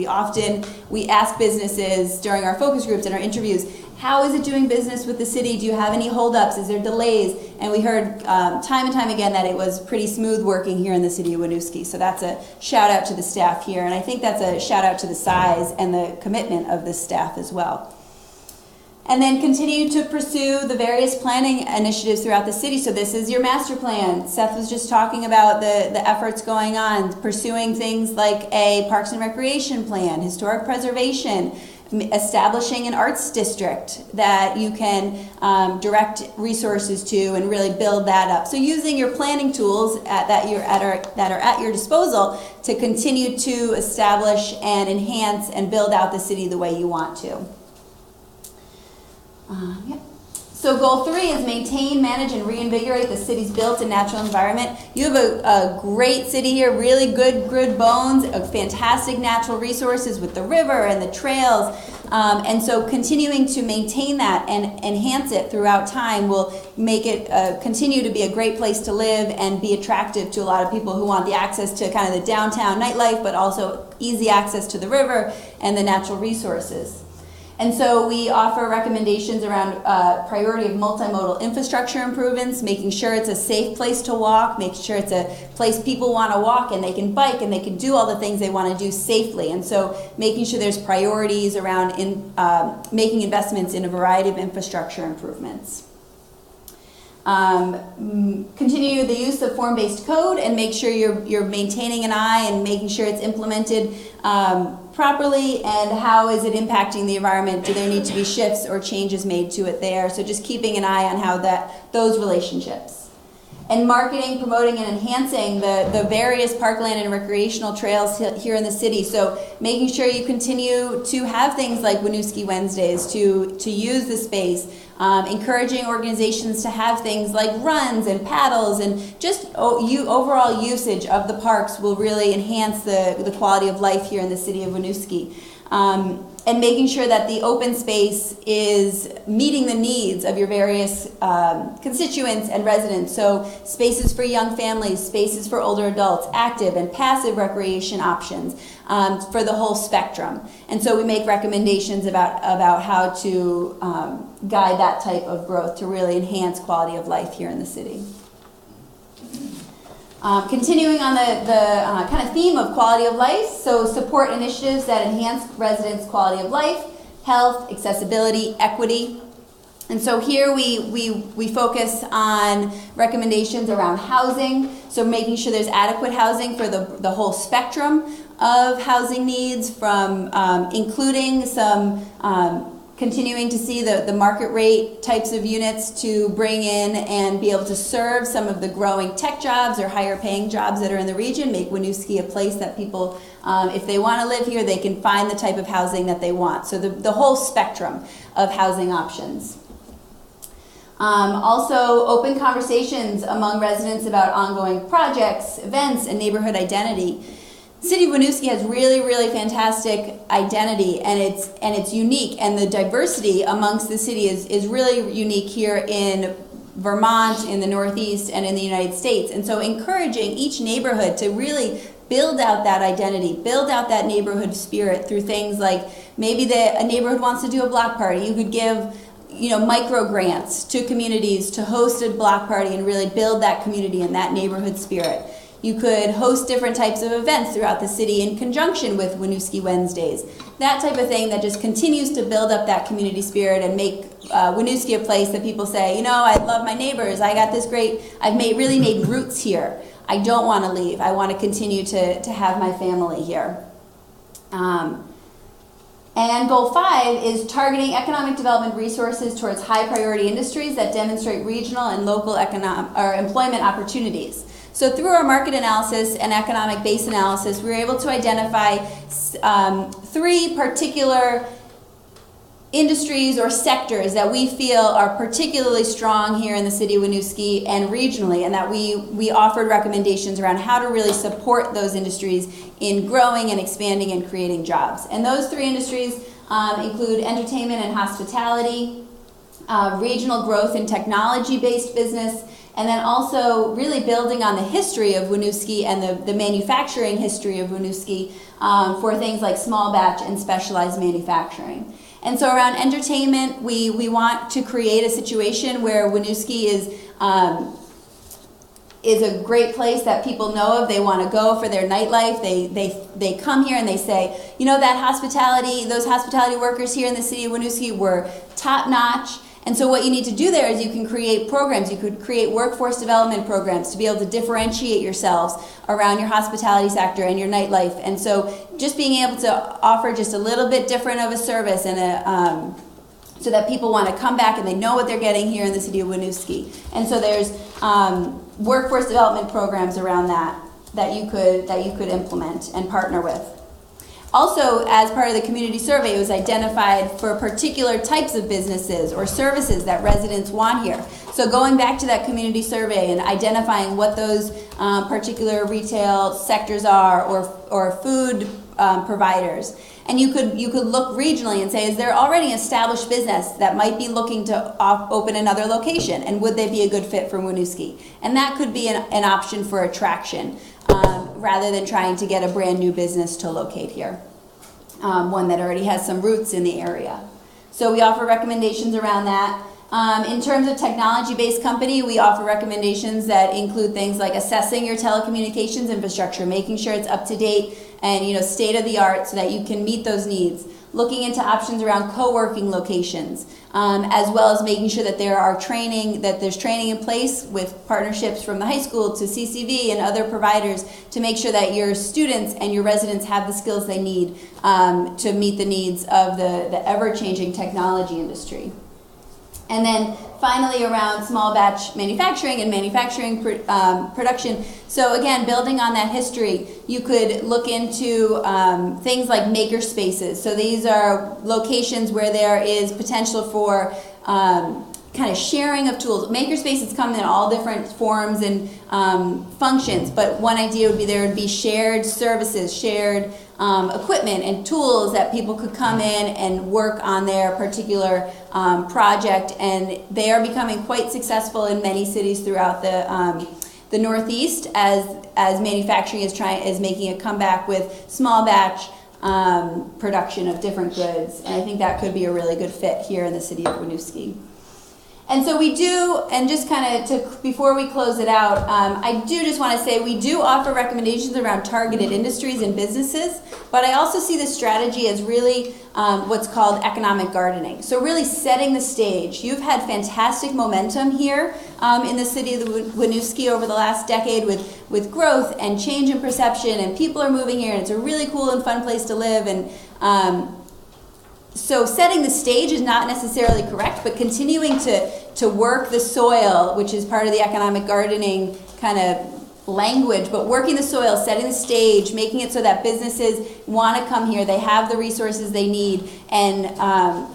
We ask businesses during our focus groups and our interviews, how is it doing business with the city? Do you have any holdups? Is there delays? And we heard time and time again that it was pretty smooth working here in the city of Winooski. So that's a shout out to the staff here. And I think that's a shout out to the size and the commitment of the staff as well. And then continue to pursue the various planning initiatives throughout the city. So this is your master plan. Seth was just talking about the efforts going on, pursuing things like a Parks and Recreation plan, historic preservation, establishing an arts district that you can direct resources to and really build that up. So using your planning tools that are at your disposal to continue to establish and enhance and build out the city the way you want to. Yep. So goal 3 is maintain, manage, and reinvigorate the city's built and natural environment. You have a great city here, really good bones, fantastic natural resources with the river and the trails. And so continuing to maintain that and enhance it throughout time will make it continue to be a great place to live and be attractive to a lot of people who want the access to kind of the downtown nightlife, but also easy access to the river and the natural resources. And so we offer recommendations around priority of multimodal infrastructure improvements, making sure it's a safe place to walk, making sure it's a place people want to walk and they can bike and they can do all the things they want to do safely. And so making sure there's priorities around making investments in a variety of infrastructure improvements. Continue the use of form-based code and make sure you're maintaining an eye and making sure it's implemented properly, and how is it impacting the environment? Do there need to be shifts or changes made to it there? So just keeping an eye on how those relationships. And marketing, promoting, and enhancing the various parkland and recreational trails here in the city. So making sure you continue to have things like Winooski Wednesdays, to use the space, encouraging organizations to have things like runs and paddles, and just overall usage of the parks will really enhance the quality of life here in the city of Winooski. And making sure that the open space is meeting the needs of your various constituents and residents. So spaces for young families, spaces for older adults, active and passive recreation options for the whole spectrum. And so we make recommendations about how to guide that type of growth to really enhance quality of life here in the city. Continuing on the kind of theme of quality of life, so support initiatives that enhance residents' quality of life, health, accessibility, equity. And so here we focus on recommendations around housing, so making sure there's adequate housing for the whole spectrum of housing needs, from including some continuing to see the market rate types of units to bring in and be able to serve some of the growing tech jobs or higher paying jobs that are in the region, make Winooski a place that people, if they want to live here, they can find the type of housing that they want. So the whole spectrum of housing options. Also, open conversations among residents about ongoing projects, events, and neighborhood identity. The city of Winooski has really fantastic identity, and it's unique, and the diversity amongst the city is really unique here in Vermont, in the Northeast, and in the United States. And so encouraging each neighborhood to really build out that identity, build out that neighborhood spirit through things like maybe a neighborhood wants to do a block party. You could give micro grants to communities to host a block party and really build that community and that neighborhood spirit. You could host different types of events throughout the city in conjunction with Winooski Wednesdays. That type of thing that just continues to build up that community spirit and make Winooski a place that people say, I love my neighbors. I got this great, I've really made roots here. I don't want to leave. I want to continue to have my family here. And goal 5 is targeting economic development resources towards high priority industries that demonstrate regional and local employment opportunities. So through our market analysis and economic base analysis, we were able to identify 3 particular industries or sectors that we feel are particularly strong here in the city of Winooski and regionally, and that we offered recommendations around how to really support those industries in growing and expanding and creating jobs. And those 3 industries include entertainment and hospitality, regional growth and technology-based business, and then also really building on the history of Winooski and the manufacturing history of Winooski for things like small batch and specialized manufacturing. And so around entertainment, we want to create a situation where Winooski is a great place that people know of. They want to go for their nightlife. They come here and they say, you know, those hospitality workers here in the city of Winooski were top notch. And so what you need to do there is you can create programs. You could create workforce development programs to be able to differentiate yourselves around your hospitality sector and your nightlife. And so just being able to offer just a little bit different of a service and so that people want to come back and they know what they're getting here in the city of Winooski. And so there's workforce development programs around that you could implement and partner with. Also, as part of the community survey, it was identified for particular types of businesses or services that residents want here. So going back to that community survey and identifying what those particular retail sectors are or food providers. And you could look regionally and say, is there already an established business that might be looking to open another location? And would they be a good fit for Winooski? And that could be an option for attraction rather than trying to get a brand new business to locate here. One that already has some roots in the area. So we offer recommendations around that. In terms of technology-based company, we offer recommendations that include things like assessing your telecommunications infrastructure, making sure it's up to date and state-of-the-art so that you can meet those needs. Looking into options around co-working locations, as well as making sure that there's training in place with partnerships from the high school to CCV and other providers to make sure that your students and your residents have the skills they need to meet the needs of the ever-changing technology industry. And then finally around small batch manufacturing and manufacturing production. So again, building on that history, you could look into things like maker spaces. So these are locations where there is potential for kind of sharing of tools. Maker spaces come in all different forms and functions, but one idea would be there would be shared services, shared equipment and tools that people could come in and work on their particular project, and they are becoming quite successful in many cities throughout the Northeast as manufacturing is making a comeback with small batch production of different goods, and I think that could be a really good fit here in the city of Winooski. And so we do, and just kind of before we close it out, I do just want to say we do offer recommendations around targeted industries and businesses, but I also see this strategy as really what's called economic gardening. So really setting the stage. You've had fantastic momentum here in the city of Winooski over the last decade with growth and change in perception, and people are moving here, and it's a really cool and fun place to live. And so setting the stage is not necessarily correct, but continuing to work the soil, which is part of the economic gardening kind of language, but working the soil, setting the stage, making it so that businesses want to come here, they have the resources they need, and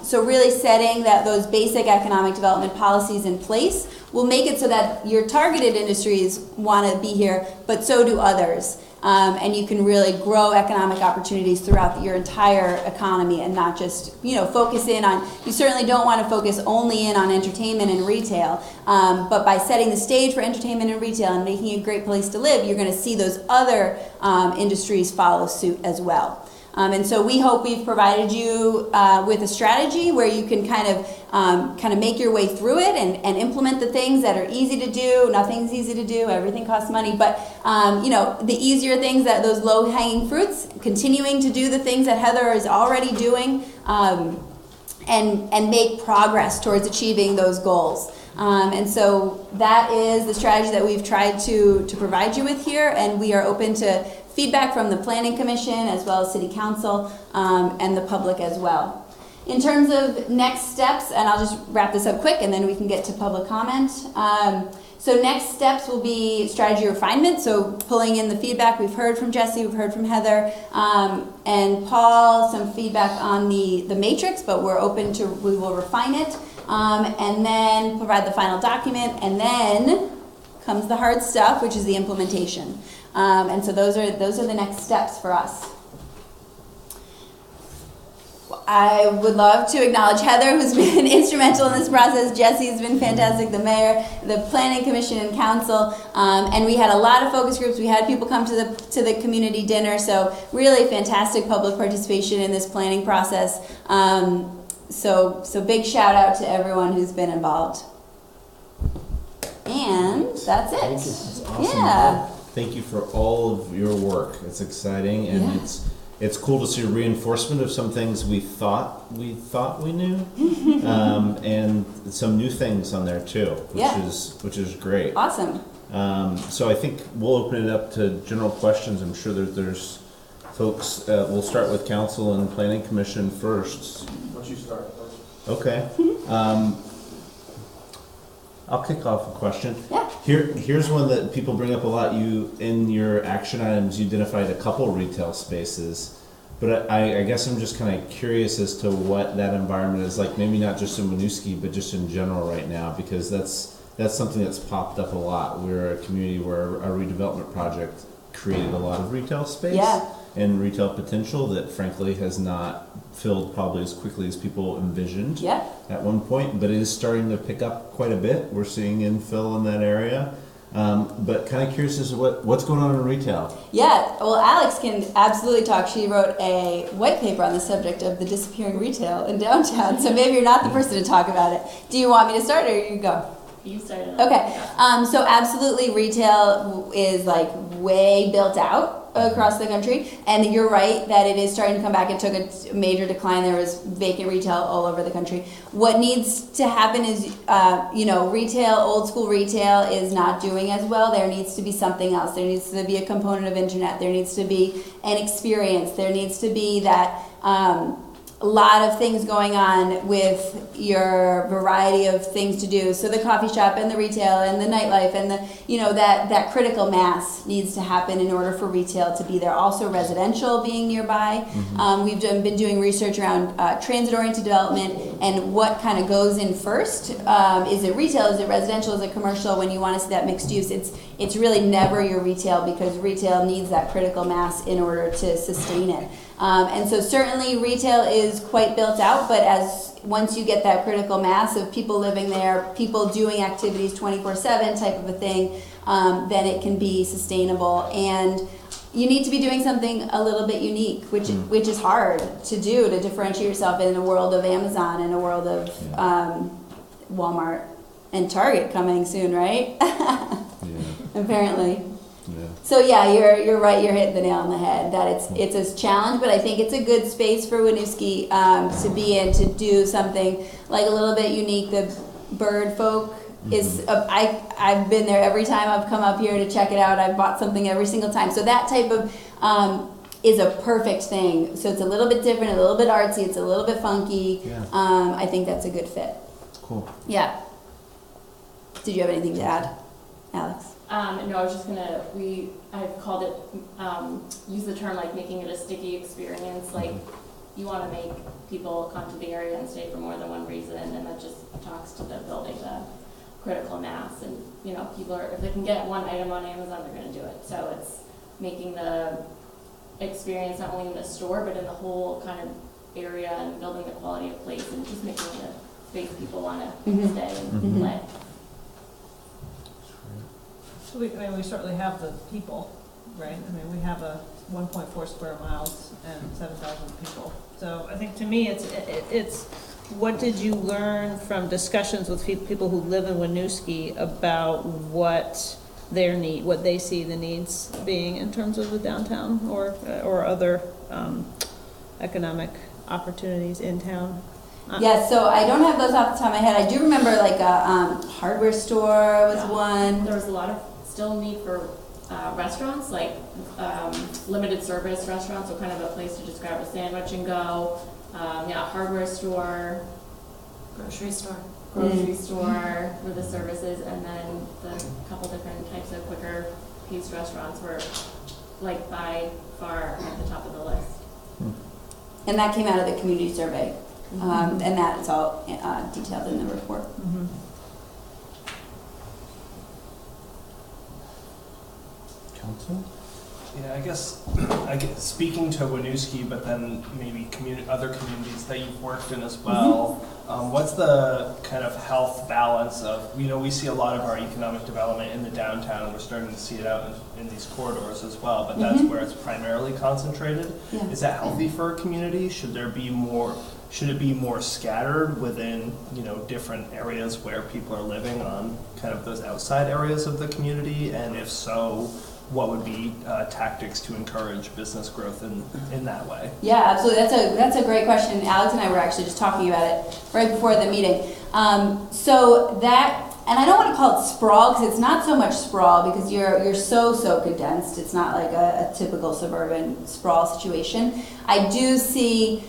so really setting those basic economic development policies in place will make it so that your targeted industries want to be here, but so do others. And you can really grow economic opportunities throughout your entire economy and not just, focus in on, you certainly don't want to focus only in on entertainment and retail, but by setting the stage for entertainment and retail and making it a great place to live, you're going to see those other industries follow suit as well. And so we hope we've provided you with a strategy where you can kind of make your way through it and implement the things that are easy to do. Nothing's easy to do. Everything costs money. But, the easier things, those low-hanging fruits, continuing to do the things that Heather is already doing and make progress towards achieving those goals. And so that is the strategy that we've tried to provide you with here, and we are open to feedback from the Planning Commission as well as City Council and the public as well. In terms of next steps, and I'll just wrap this up quick and then we can get to public comment. So next steps will be strategy refinement, so pulling in the feedback we've heard from Jesse, we've heard from Heather, and Paul, some feedback on the matrix, but we will refine it, and then provide the final document, and then comes the hard stuff, which is the implementation. And so those are the next steps for us. I would love to acknowledge Heather, who's been instrumental in this process. Jesse's been fantastic, the mayor, the Planning Commission and Council, and we had a lot of focus groups. We had people come to the community dinner, so really fantastic public participation in this planning process. So big shout out to everyone who's been involved. And that's it. That's awesome. Yeah. Thank you for all of your work. It's exciting, and Yeah. it's cool to see a reinforcement of some things we thought we knew, and some new things on there too, which is great. Awesome. So I think we'll open it up to general questions. I'm sure that there's folks. We'll start with council and planning commission first. Once you start first. Okay. I'll kick off a question. Yeah. Here's one that people bring up a lot. You, in your action items, you identified a couple retail spaces, but I guess I'm just kind of curious as to what that environment is like. Maybe not just in Winooski, but just in general right now, because that's something that's popped up a lot. We're a community where our redevelopment project created a lot of retail space. Yeah. And retail potential that frankly has not filled probably as quickly as people envisioned Yeah. at one point, but it is starting to pick up quite a bit. We're seeing infill in that area. But kind of curious as to what's going on in retail. Yeah, well, Alex can absolutely talk. She wrote a white paper on the subject of the disappearing retail in downtown, so maybe you're not the person to talk about it. Do you want me to start, or you go? You started. Okay, so absolutely retail is like way built out across the country, and you're right that it is starting to come back. It took a major decline. There was vacant retail all over the country. What needs to happen is, retail, old school retail is not doing as well. There needs to be something else. There needs to be a component of internet. There needs to be an experience. There needs to be that a lot of things going on with your variety of things to do. So the coffee shop and the retail and the nightlife and that critical mass needs to happen in order for retail to be there. Also residential being nearby. We've been doing research around transit-oriented development and what kind of goes in first. Is it retail? Is it residential? Is it commercial? When you want to see that mixed use, it's really never your retail, because retail needs that critical mass in order to sustain it. And so certainly retail is quite built out, but once you get that critical mass of people living there, people doing activities 24/7 type of a thing, then it can be sustainable. And you need to be doing something a little bit unique, which is hard to do, to differentiate yourself in a world of Amazon and a world of Walmart and Target coming soon, right? Apparently. Yeah. So yeah, you're right. You're hitting the nail on the head. That it's a challenge, but I think it's a good space for Winooski to be in, to do something like a little bit unique. The bird folk is I've been there every time I've come up here to check it out. I've bought something every single time. So that type of is a perfect thing. So it's a little bit different, a little bit artsy. It's a little bit funky. Yeah. I think that's a good fit. Cool. Yeah. Did you have anything to add, Alex? No, I was just I've called it, use the term like making it a sticky experience. Like you want to make people come to the area and stay for more than one reason, and that just talks to the building the critical mass. And people if they can get one item on Amazon, they're going to do it. So it's making the experience not only in the store, but in the whole kind of area, and building the quality of place, and just making the space people want to stay and play. So we certainly have the people, right? We have a 1.4 square miles and 7,000 people. So I think to me, it's what did you learn from discussions with people who live in Winooski about what they see the needs being in terms of the downtown or other economic opportunities in town? Yeah, so I don't have those off the top of my head. I do remember like a hardware store was one. There was a lot of still need for restaurants, like limited service restaurants, so kind of a place to just grab a sandwich and go. Hardware store, Grocery store. store for the services, and then the couple different types of quicker paced restaurants were like by far at the top of the list. And that came out of the community survey. And that is all detailed in the report. Council? Yeah, I guess speaking to Winooski, but then maybe other communities that you've worked in as well. What's the kind of health balance of, we see a lot of our economic development in the downtown, and we're starting to see it out in these corridors as well, but that's where it's primarily concentrated. Yeah. Is that healthy for a community? Should there be more should it be more scattered within, different areas where people are living on kind of those outside areas of the community? And if so, what would be tactics to encourage business growth in that way? Yeah, absolutely. That's a great question. Alex and I were actually just talking about it right before the meeting. So that, and I don't want to call it sprawl because it's not so much sprawl because you're so condensed. It's not like a typical suburban sprawl situation. I do see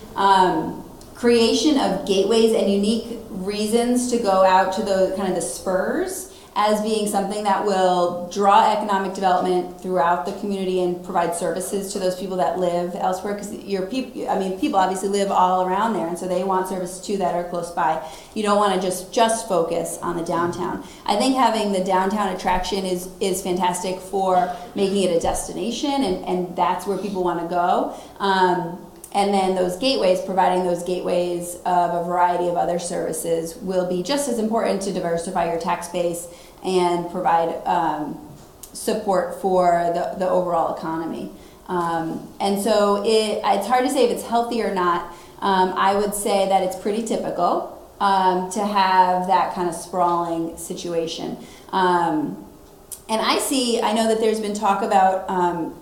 creation of gateways and unique reasons to go out to those kind of the spurs as being something that will draw economic development throughout the community and provide services to those people that live elsewhere. Because people obviously live all around there, and so they want services too that are close by. You don't want to just focus on the downtown. I think having the downtown attraction is fantastic for making it a destination, and that's where people want to go. And then those gateways, providing those gateways of a variety of other services will be just as important to diversify your tax base and provide support for the overall economy. And so it's hard to say if it's healthy or not. I would say that it's pretty typical to have that kind of sprawling situation. And I know that there's been talk about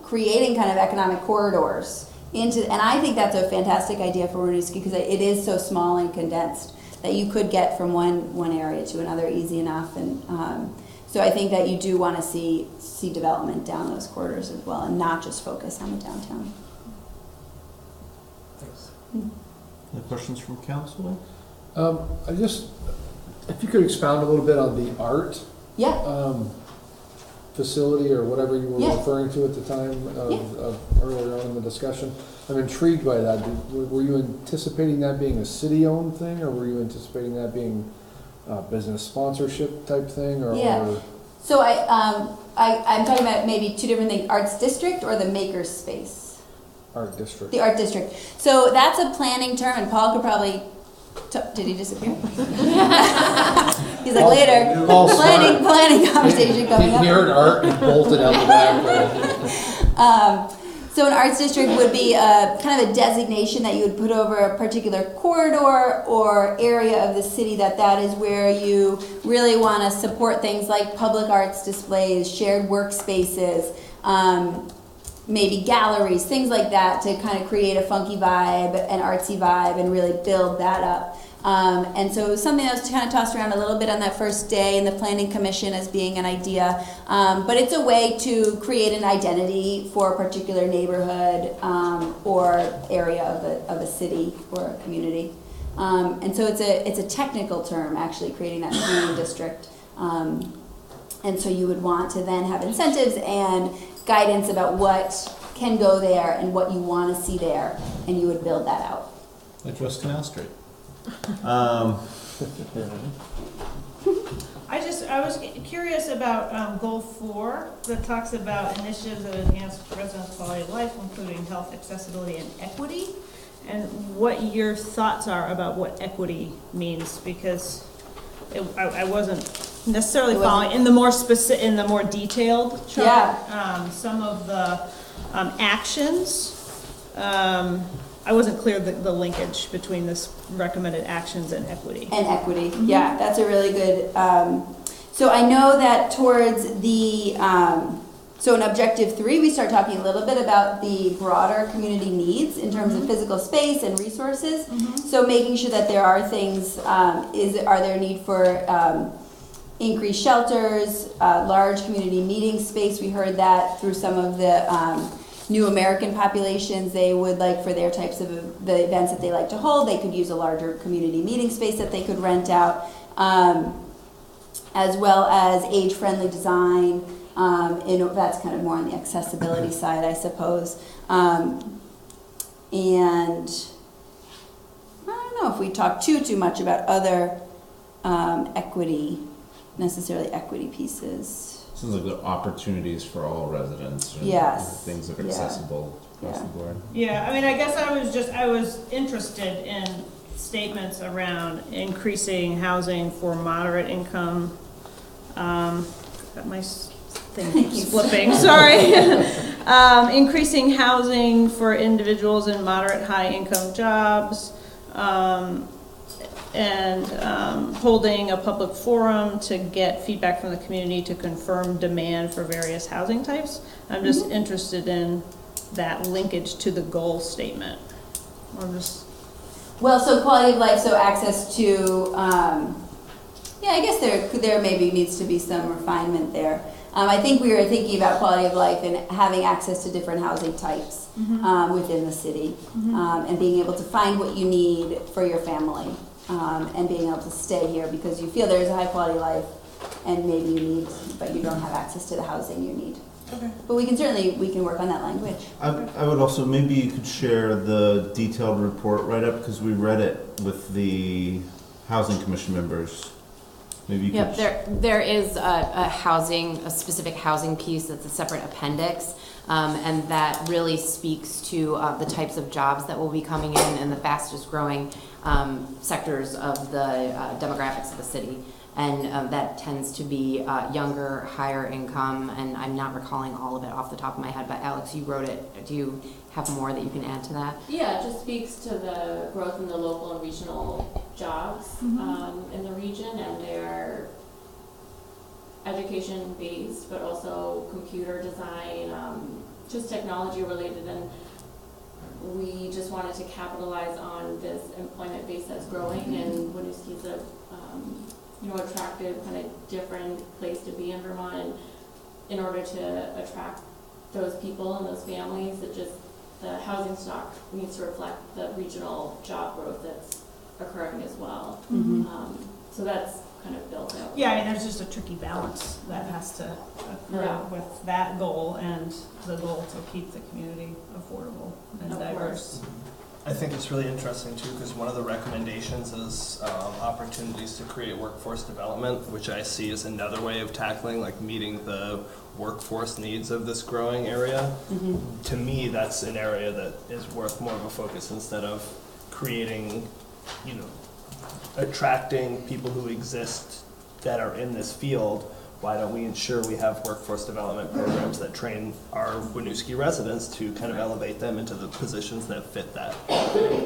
creating kind of economic corridors and I think that's a fantastic idea for Winooski because it is so small and condensed that you could get from one area to another easy enough. And so I think that you do want to see development down those corridors as well and not just focus on the downtown. Thanks. Any questions from council? If you could expound a little bit on the art facility or whatever you were referring to at the time of earlier on in the discussion. I'm intrigued by that. Were you anticipating that being a city-owned thing, or were you anticipating that being a business sponsorship type thing? So I'm talking about maybe two different things: Arts District or the Maker Space. Art District. The Art District. So that's a planning term, and Paul could probably. Did he disappear? He's like, later. Planning conversation coming up. He heard art and bolted out the back. So an arts district would be a kind of a designation that you would put over a particular corridor or area of the city that is where you really want to support things like public arts displays, shared workspaces, maybe galleries, things like that to kind of create a funky vibe, an artsy vibe, and really build that up. And so it was something that was kind of tossed around a little bit on that first day in the Planning Commission as being an idea. But it's a way to create an identity for a particular neighborhood or area of a city or a community. And so it's a technical term, actually, creating that planning district. And so you would want to then have incentives and guidance about what can go there and what you want to see there, and you would build that out. Like West Canal Street. I was curious about goal 4 that talks about initiatives that enhance residents' quality of life, including health, accessibility, and equity, and what your thoughts are about what equity means, because I wasn't necessarily following in the more specific, in the more detailed chart. Yeah. Some of the actions. I wasn't clear the linkage between this recommended actions and equity. And equity, yeah, that's a really good. So I know that towards the, so in objective 3, we start talking a little bit about the broader community needs in terms of physical space and resources. So making sure that there are things, are there need for increased shelters, large community meeting space. We heard that through some of the New American populations. They would like for their types of the events that they like to hold, they could use a larger community meeting space that they could rent out, as well as age-friendly design. That's kind of more on the accessibility side, I suppose. And I don't know if we talk too much about other necessarily equity pieces. Sounds like the opportunities for all residents. And Yes. things that are accessible across the board. Yeah, I mean, I guess I was interested in statements around increasing housing for moderate income. Got my thing keeps flipping, sorry. Increasing housing for individuals in moderate high income jobs. holding a public forum to get feedback from the community to confirm demand for various housing types. I'm just interested in that linkage to the goal statement. Well, so quality of life, so access to, yeah, I guess there maybe needs to be some refinement there. I think we were thinking about quality of life and having access to different housing types within the city, and being able to find what you need for your family, and being able to stay here because you feel there's a high quality life, and maybe you need, but you don't have access to the housing you need. Okay. But we can work on that language. I would also, maybe you could share the detailed report write-up, because we read it with the Housing Commission members. Maybe you Yep, could. there is a specific housing piece that's a separate appendix, and that really speaks to the types of jobs that will be coming in and the fastest growing sectors of the demographics of the city. And that tends to be younger, higher income, and I'm not recalling all of it off the top of my head, but Alex, you wrote it. Do you have more that you can add to that? Yeah, it just speaks to the growth in the local and regional jobs in the region, and they're education-based, but also computer design, just technology related. And we just wanted to capitalize on this employment base that's growing, and Winooski is a attractive, kind of different place to be in Vermont. And in order to attract those people and those families, the housing stock needs to reflect the regional job growth that's occurring as well. So that's kind of built out. Yeah, I mean, there's just a tricky balance that has to occur with that goal and the goal to keep the community affordable and diverse. I think it's really interesting too, because one of the recommendations is opportunities to create workforce development, which I see as another way of tackling, like meeting the workforce needs of this growing area. To me, that's an area that is worth more of a focus instead of creating, attracting people who exist that are in this field. Why don't we ensure we have workforce development programs that train our Winooski residents to kind of elevate them into the positions that fit that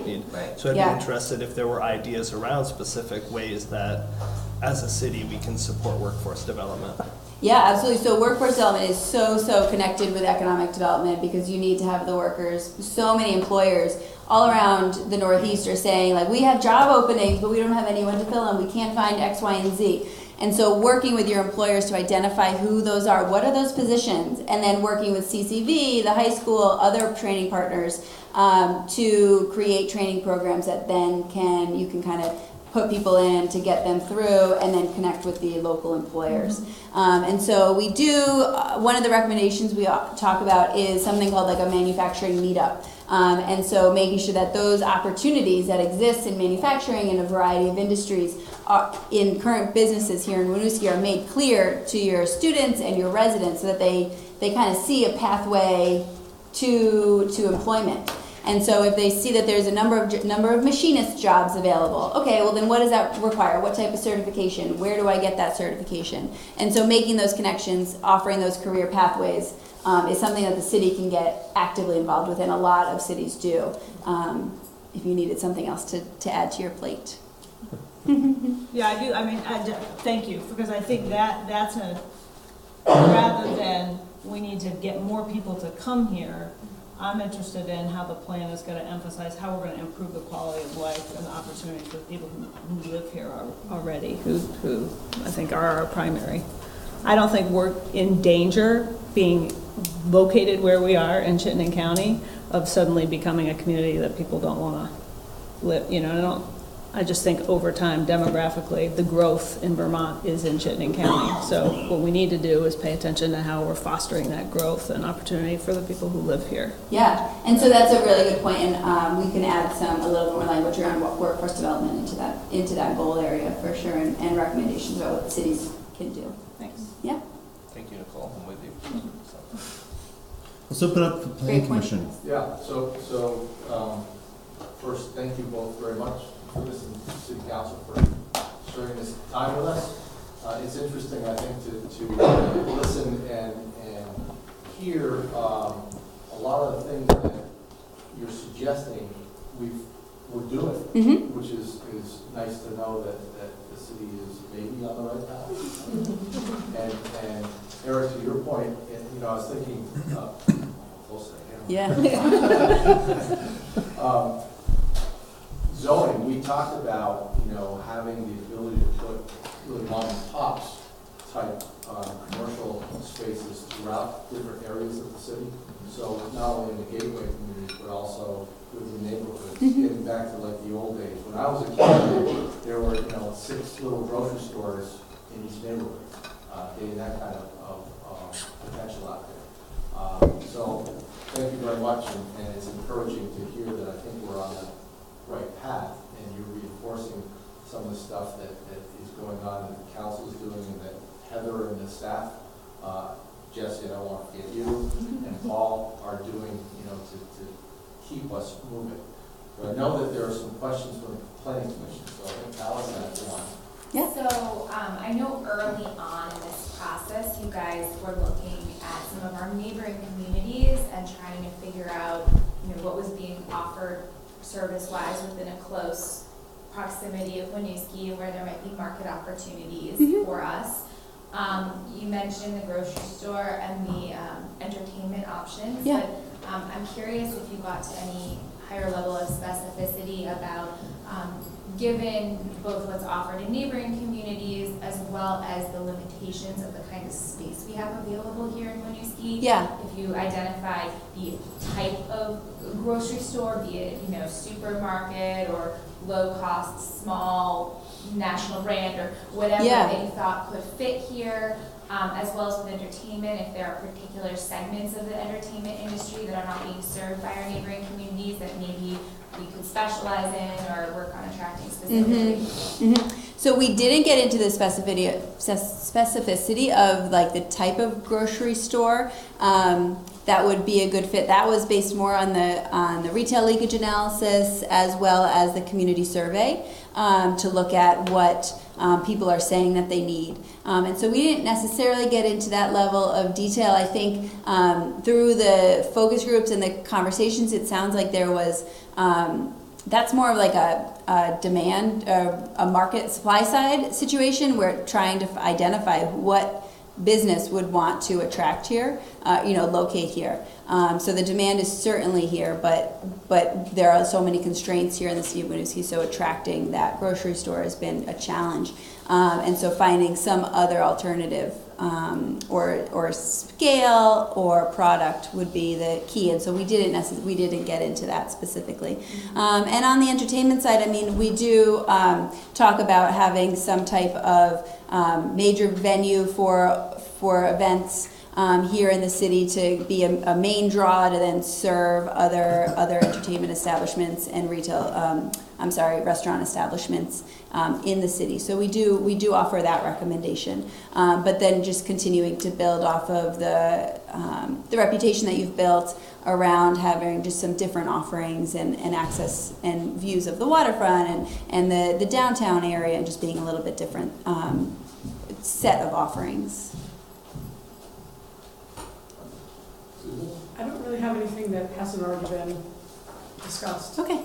need? Right. So I'd be interested if there were ideas around specific ways that, as a city, we can support workforce development. Yeah, absolutely. So workforce development is so connected with economic development, because you need to have the workers. So many employers all around the Northeast are saying, like, we have job openings, but we don't have anyone to fill them. We can't find X, Y, and Z. And so working with your employers to identify who those are, what are those positions, and then working with CCV, the high school, other training partners, to create training programs that then you can kind of put people in to get them through, and then connect with the local employers. And so we do, one of the recommendations we talk about is something called like a manufacturing meetup. And so making sure that those opportunities that exist in manufacturing in a variety of industries in current businesses here in Winooski are made clear to your students and your residents, so that they kind of see a pathway to employment. And so if they see that there's a number of machinist jobs available, okay, well then what does that require? What type of certification? Where do I get that certification? And so making those connections, offering those career pathways, is something that the city can get actively involved with, and a lot of cities do, if you needed something else to add to your plate. Yeah, I do. I mean, thank you, because I think that's rather than we need to get more people to come here, I'm interested in how the plan is going to emphasize how we're going to improve the quality of life and the opportunities for the people who live here already, who I think are our primary. I don't think we're in danger being located where we are in Chittenden County of suddenly becoming a community that people don't want to live. I just think over time, demographically, the growth in Vermont is in Chittenden County. So what we need to do is pay attention to how we're fostering that growth and opportunity for the people who live here. Yeah, and so that's a really good point, and we can add a little more language around what workforce development into that goal area for sure, and recommendations about what cities can do. Thanks. Yeah. Thank you, Nicole. I'm with you. Let's open up the planning commission. Yeah, so first, thank you both very much for this, and City Council for sharing this time with us. It's interesting, I think, to listen and hear a lot of the things that you're suggesting we've we're doing, Mm-hmm. which is nice to know that the city is maybe on the right path. And Eric, to your point, and, I was thinking, close to the camera. Yeah. Zoning, we talked about, having the ability to put really mom and pops type commercial spaces throughout different areas of the city. So not only in the gateway communities, but also within neighborhoods, getting back to like the old days. When I was a kid, there were, 6 little grocery stores in each neighborhood, getting that kind of potential out there. So thank you very much, and it's encouraging to hear that I think we're on the right path, and you're reinforcing some of the stuff that is going on that the council is doing, and that Heather and the staff, Jesse, I don't want to forget you, and Paul are doing, to keep us moving. But I know that there are some questions from the planning commission, so I think Alice has one. Yeah. So I know early on in this process, you guys were looking at some of our neighboring communities and trying to figure out, what was being offered service-wise within a close proximity of Winooski and where there might be market opportunities for us. You mentioned the grocery store and the entertainment options, Yeah. but I'm curious if you got to any higher level of specificity about given both what's offered in neighboring communities as well as the limitations of the kind of space we have available here in Winooski. Yeah. If you identify the type of grocery store, be it, supermarket or low-cost, small, national brand or whatever that you thought could fit here, as well as with entertainment, if there are particular segments of the entertainment industry that are not being served by our neighboring communities that maybe we could specialize in or work on attracting specifically. So we didn't get into the specificity of like the type of grocery store that would be a good fit. That was based more on the retail leakage analysis as well as the community survey to look at what people are saying that they need. And so we didn't necessarily get into that level of detail. I think through the focus groups and the conversations, it sounds like there was, that's more of like a demand, a market supply side situation. We're trying to identify what business would want to attract here, locate here. So the demand is certainly here, but there are so many constraints here in the city of Winooski, so attracting that grocery store has been a challenge. And so finding some other alternative or scale or product would be the key. And so we didn't get into that specifically. And on the entertainment side, we do talk about having some type of major venue for events here in the city to be a main draw to then serve other entertainment establishments and restaurant establishments in the city. So we do offer that recommendation, but then just continuing to build off of the reputation that you've built around having just some different offerings and access and views of the waterfront and the downtown area, and just being a little bit different set of offerings. I don't really have anything that hasn't already been discussed. Okay.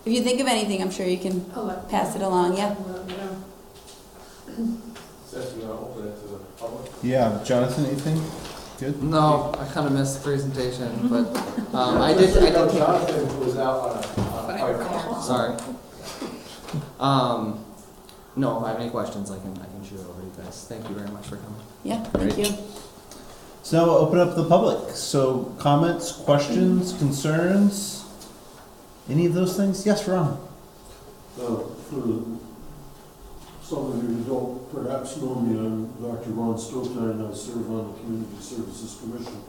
If you think of anything, I'm sure you can pass it along. Yeah. Seth, you want to open it to the public? Yeah, Jonathan, anything? Good? No, I kind of missed the presentation, but I Just did. so you know, Jonathan was out on a fire. Sorry. No, if I have any questions, I can shoot over to you guys. Thank you very much for coming. Yeah. Thank you. So now we'll open up the public. So comments, questions, concerns, any of those things? Yes, Ron. For some of you who don't perhaps know me, I'm Dr. Ron Stokes, and I serve on the Community Services Commission.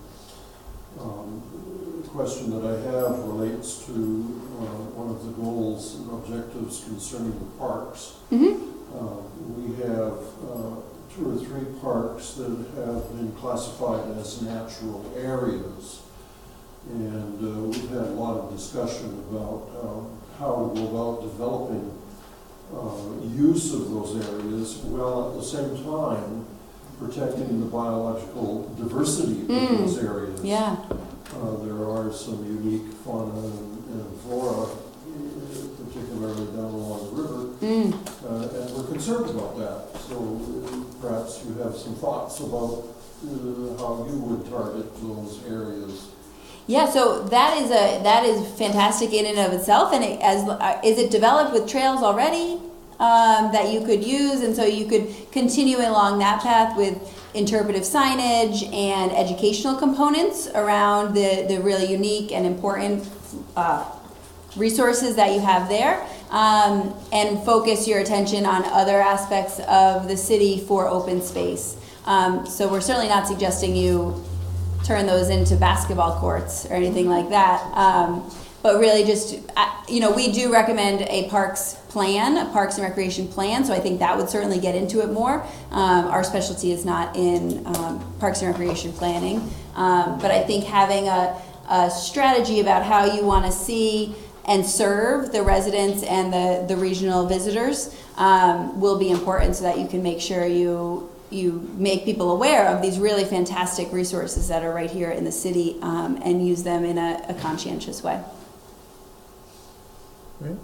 The question that I have relates to one of the goals and objectives concerning the parks. We have 2 or 3 parks that have been classified as natural areas, and we've had a lot of discussion about how to go about developing use of those areas, while at the same time protecting the biological diversity of those areas. Yeah. There are some unique fauna and flora, particularly down along the river. And we're concerned about that. So perhaps you have some thoughts about how you would target those areas. Yeah, so that is fantastic in and of itself. And is it developed with trails already that you could use, and so you could continue along that path with interpretive signage and educational components around the really unique and important resources that you have there, and focus your attention on other aspects of the city for open space. So we're certainly not suggesting you turn those into basketball courts or anything like that. But really just, we do recommend a parks and recreation plan, so I think that would certainly get into it more. Our specialty is not in parks and recreation planning, but I think having a strategy about how you want to see and serve the residents and the regional visitors will be important, so that you can make sure you make people aware of these really fantastic resources that are right here in the city, and use them in a conscientious way. Great.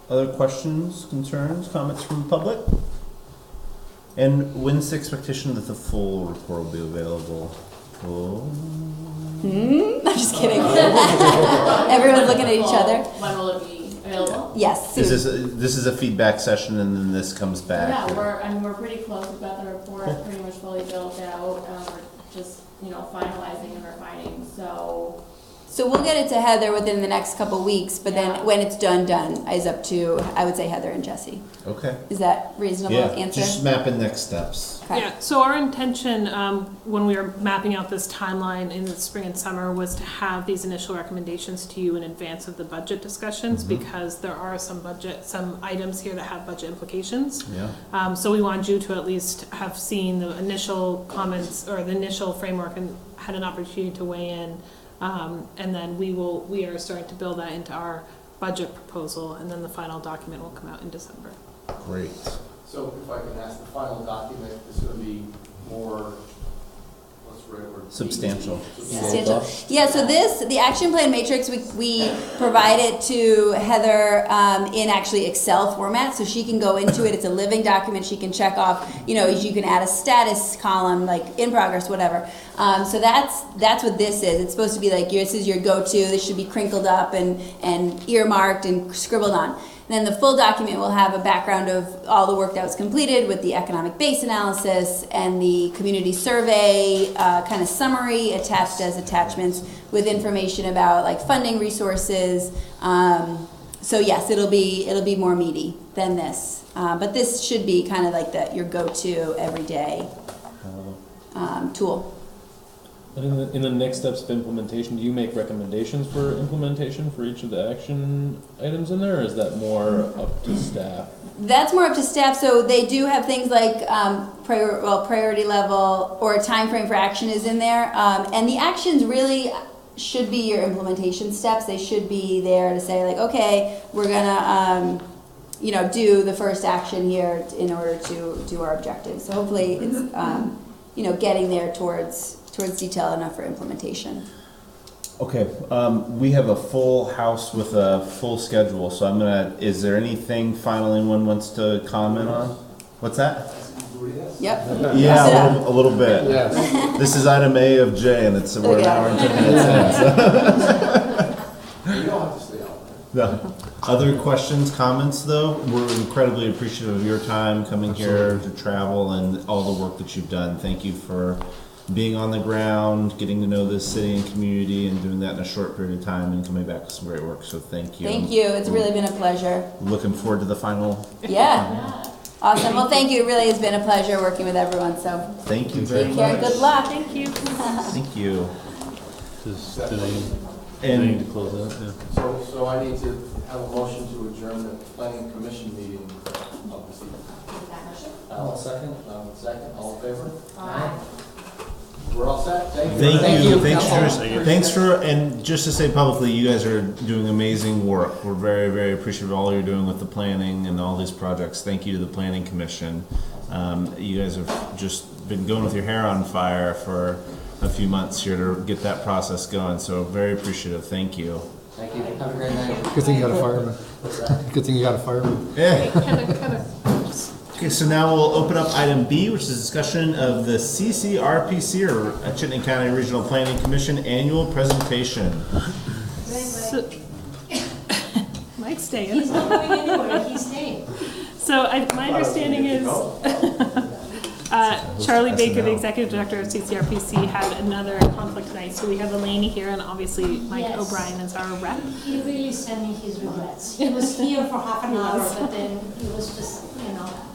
Other questions, concerns, comments from the public? And when's the expectation that the full report will be available? I'm just kidding. Everyone's looking at each other. When will it be available? Yes. Is this is a feedback session, and then this comes back? Yeah, we're pretty close. We've got the report pretty much fully built out. We're just finalizing and refining. So we'll get it to Heather within the next couple weeks, but then when it's done is up to, I would say, Heather and Jesse. Okay. Is that reasonable answer? Just mapping next steps. Okay. Yeah, so our intention, when we were mapping out this timeline in the spring and summer, was to have these initial recommendations to you in advance of the budget discussions, because there are some items here that have budget implications. Yeah. So we wanted you to at least have seen the initial comments or the initial framework and had an opportunity to weigh in. And then we are starting to build that into our budget proposal, and then the final document will come out in December. Great. So if I can ask, the final document is going to be more, what's the right word? Substantial. Yeah, so the action plan matrix, we provide it to Heather in actually Excel format, so she can go into it. It's a living document. She can check off, you can add a status column, like in progress, whatever. So that's what this is. It's supposed to be like, this is your go-to. This should be crinkled up and earmarked and scribbled on. And then the full document will have a background of all the work that was completed with the economic base analysis and the community survey kind of summary attached as attachments with information about like funding resources. So yes, it'll be more meaty than this. But this should be kind of like your go-to everyday tool. But in the next steps of implementation, do you make recommendations for implementation for each of the action items in there, or is that more up to staff? That's more up to staff. So they do have things like priority level or a time frame for action is in there. And the actions really should be your implementation steps. They should be there to say like, okay, we're gonna do the first action here in order to do our objectives. So hopefully it's getting there towards detail enough for implementation. Okay, we have a full house with a full schedule, so is there anything final anyone wants to comment on? What's that? Yep. Yeah, a little bit. Yes. This is item A of J, and we're an hour and 10 minutes in. You don't have to stay out. No. Other questions, comments, though? We're incredibly appreciative of your time coming here to travel and all the work that you've done. Thank you for being on the ground, getting to know this city and community, and doing that in a short period of time, and coming back with some great work. So thank you. Thank you. It's really been a pleasure. Looking forward to the final. Yeah. Awesome. Well, thank you. It really has been a pleasure working with everyone. So thank you very much. Take care. Good luck. Thank you. Thank you. And to close out. Yeah. So I need to have a motion to adjourn the planning commission meeting of this evening. I'll second. Second. All in favor? Aye. We're all set. Thank you. Thanks for, and just to say publicly, you guys are doing amazing work. We're very, very appreciative of all you're doing with the planning and all these projects. Thank you to the Planning Commission. You guys have just been going with your hair on fire for a few months here to get that process going. So very appreciative. Thank you. Thank you. Have a great night. Good thing you got a fireman. Good thing you got a fireman. Yeah. Okay, so now we'll open up item B, which is discussion of the CCRPC, or Chittenden County Regional Planning Commission Annual Presentation. So, Mike's staying. He's not going anywhere, he's staying. So my understanding is Charlie Baker, the Executive Director of CCRPC, had another conflict tonight. So we have Elaine here, and obviously Mike Yes. O'Brien is our rep. He really sent me his regrets. He was here for half an hour, but then he was just,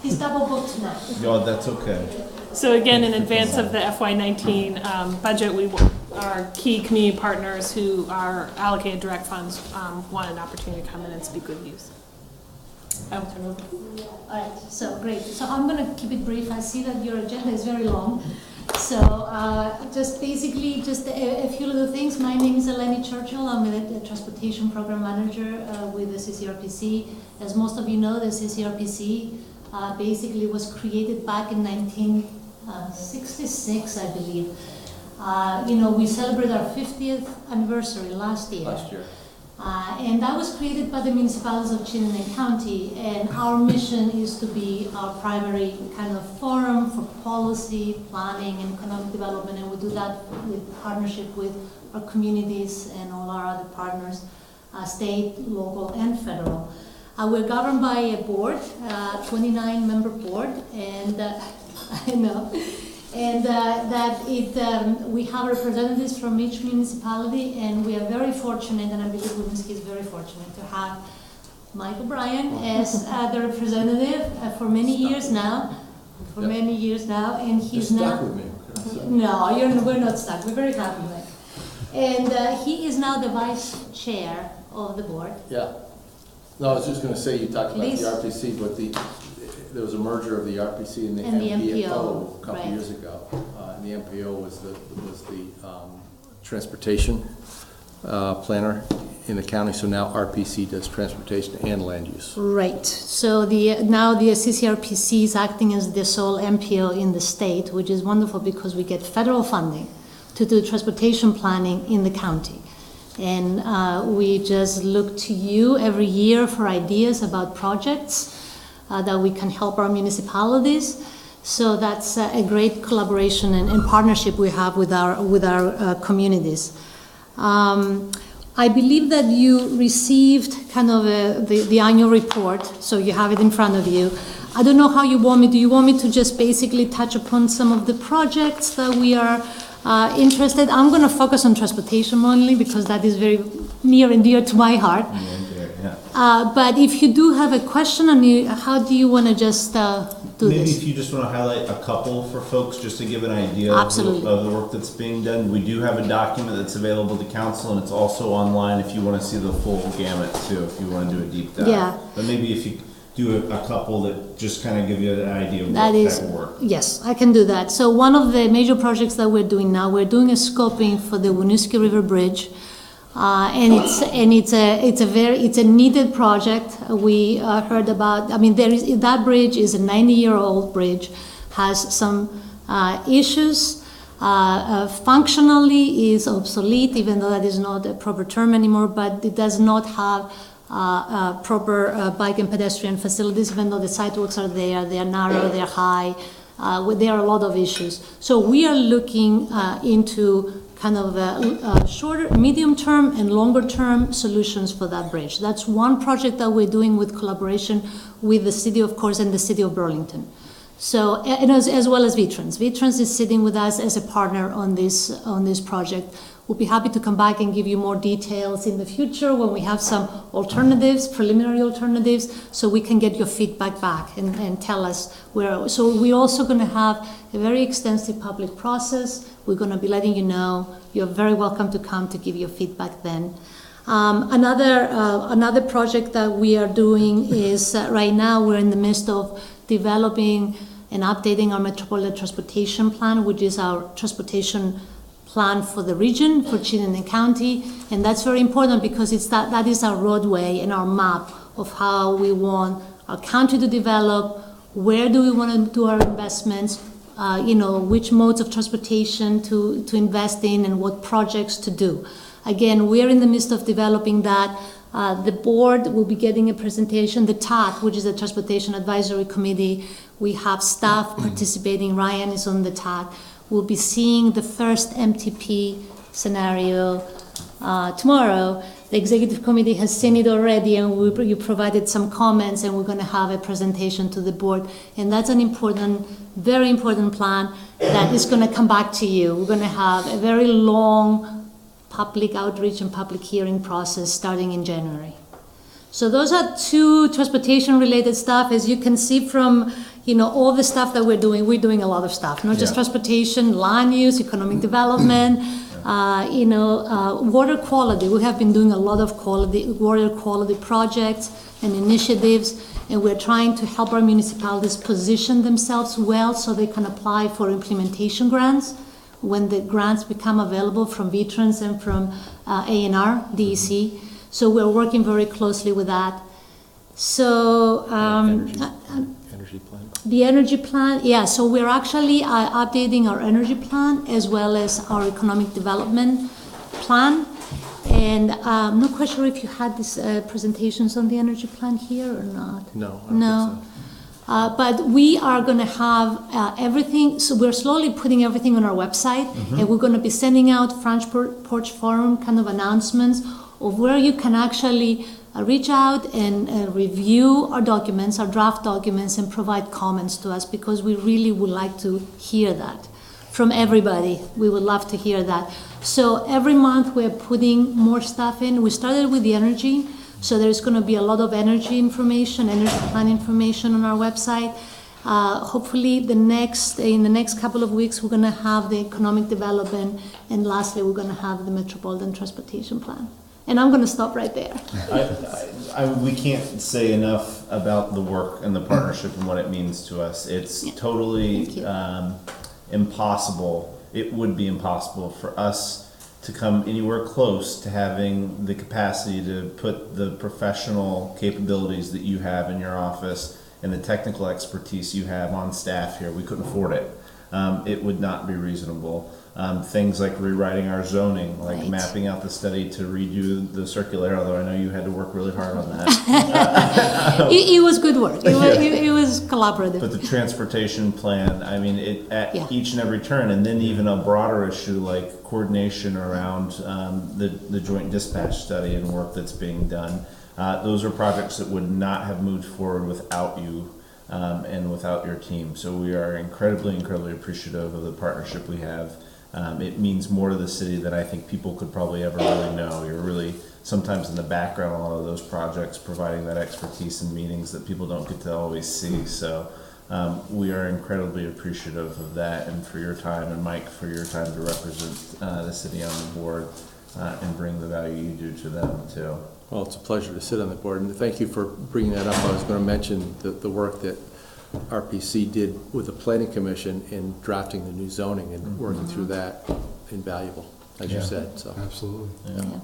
he's double booked tonight. Oh, that's okay. So again, in advance of the FY19 budget, our key community partners who are allocated direct funds want an opportunity to come in and speak with you. All right, so great. So I'm going to keep it brief. I see that your agenda is very long. So just basically, just a few little things. My name is Eleni Churchill. I'm a transportation program manager with the CCRPC. As most of you know, the CCRPC basically was created back in 1966, I believe. We celebrated our 50th anniversary last year. And that was created by the municipalities of Chittenden County, and our mission is to be our primary kind of forum for policy, planning, and economic development, and we do that with partnership with our communities and all our other partners, state, local, and federal. We're governed by a board, 29-member board, and I know. And we have representatives from each municipality, and we are very fortunate, and I believe Winooski is very fortunate to have Mike O'Brien as the representative for many years now. And he's now. Stuck with me. No, we're not stuck. We're very happy, Mike. And he is now the vice chair of the board. Yeah. No, I was just going to say, you talked about Please. the RPC, but there was a merger of the RPC and the MPO a couple right. years ago. And the MPO was the transportation planner in the county. So now RPC does transportation and land use. Right. So now the CCRPC is acting as the sole MPO in the state, which is wonderful because we get federal funding to do transportation planning in the county. And we just look to you every year for ideas about projects that we can help our municipalities. So that's a great collaboration and partnership we have with our communities. I believe that you received kind of the annual report, so you have it in front of you. I don't know how you want me. Do you want me to just basically touch upon some of the projects that we are interested? I'm going to focus on transportation only because that is very near and dear to my heart. But if you do have a question, how do you want to just do Maybe this? if you just want to highlight a couple for folks, just to give an idea Absolutely. of the work that's being done. We do have a document that's available to council, and it's also online if you want to see the full gamut too, if you want to do a deep dive. Yeah. But maybe if you do a couple that just kind of give you an idea of That what is, type of work. yes, I can do that. So one of the major projects that we're doing now, we're doing a scoping for the Winooski River Bridge. And it's a needed project. We heard about. I mean, that bridge is a 90-year-old bridge, has some issues. Functionally is obsolete, even though that is not a proper term anymore. But it does not have proper bike and pedestrian facilities, even though the sidewalks are there. They are narrow. They are high. There are a lot of issues. So we are looking into kind of shorter, medium-term and longer-term solutions for that bridge. That's one project that we're doing with collaboration with the city, of course, and the city of Burlington. So, and as well as V-Trans. V-Trans is sitting with us as a partner on this project. We'll be happy to come back and give you more details in the future when we have some alternatives, preliminary alternatives, so we can get your feedback back and tell us where. So we're also going to have a very extensive public process. We're going to be letting you know. You're very welcome to come to give your feedback then. Another project that we are doing is right now we're in the midst of developing and updating our Metropolitan Transportation Plan, which is our transportation plan for the region, for Chittenden County, and that's very important because that is our roadway and our map of how we want our county to develop, where do we want to do our investments, which modes of transportation to invest in and what projects to do. Again, we're in the midst of developing that. The board will be getting a presentation, the TAC, which is the Transportation Advisory Committee. We have staff participating. Ryan is on the TAC. We'll be seeing the first MTP scenario tomorrow. The executive committee has seen it already, and you provided some comments, and we're going to have a presentation to the board. And that's an important, very important plan that is going to come back to you. We're going to have a very long public outreach and public hearing process starting in January. So those are two transportation-related stuff. As you can see from, all the stuff that we're doing a lot of stuff, not just transportation, land use, economic development, water quality. We have been doing a lot of water quality projects and initiatives, and we're trying to help our municipalities position themselves well so they can apply for implementation grants when the grants become available from VTrans and from A&R, DEC. So we're working very closely with that. So Energy plan. the energy plan, yeah, so we're actually updating our energy plan as well as our economic development plan. And I'm not quite sure if you had these presentations on the energy plan here or not. No, I don't think so. But we are going to have everything, so we're slowly putting everything on our website, and we're going to be sending out Front Porch Forum kind of announcements of where you can actually reach out and review our documents, our draft documents, and provide comments to us, because we really would like to hear that from everybody. We would love to hear that. So every month we're putting more stuff in. We started with the energy, so there's going to be a lot of energy information, energy plan information on our website. Hopefully in the next couple of weeks we're going to have the economic development, and lastly we're going to have the metropolitan transportation plan. And I'm going to stop right there. We can't say enough about the work and the partnership and what it means to us. It's totally impossible. It would be impossible for us to come anywhere close to having the capacity to put the professional capabilities that you have in your office and the technical expertise you have on staff here. We couldn't afford it. It would not be reasonable. Things like rewriting our zoning, like mapping out the study to redo the circular, although I know you had to work really hard on that. It was good work. It was collaborative. But the transportation plan, I mean, at each and every turn, and then even a broader issue like coordination around the joint dispatch study and work that's being done. Those are projects that would not have moved forward without you and without your team. So we are incredibly appreciative of the partnership we have. It means more to the city than I think people could probably ever really know. You're really sometimes in the background on a lot of those projects, providing that expertise in meetings that people don't get to always see. So we are incredibly appreciative of that, and for your time, and Mike, for your time to represent the city on the board and bring the value you do to them too. Well, it's a pleasure to sit on the board, and thank you for bringing that up. I was going to mention the work that RPC did with the Planning Commission in drafting the new zoning and working through that. Invaluable, as you said. So absolutely. Yeah.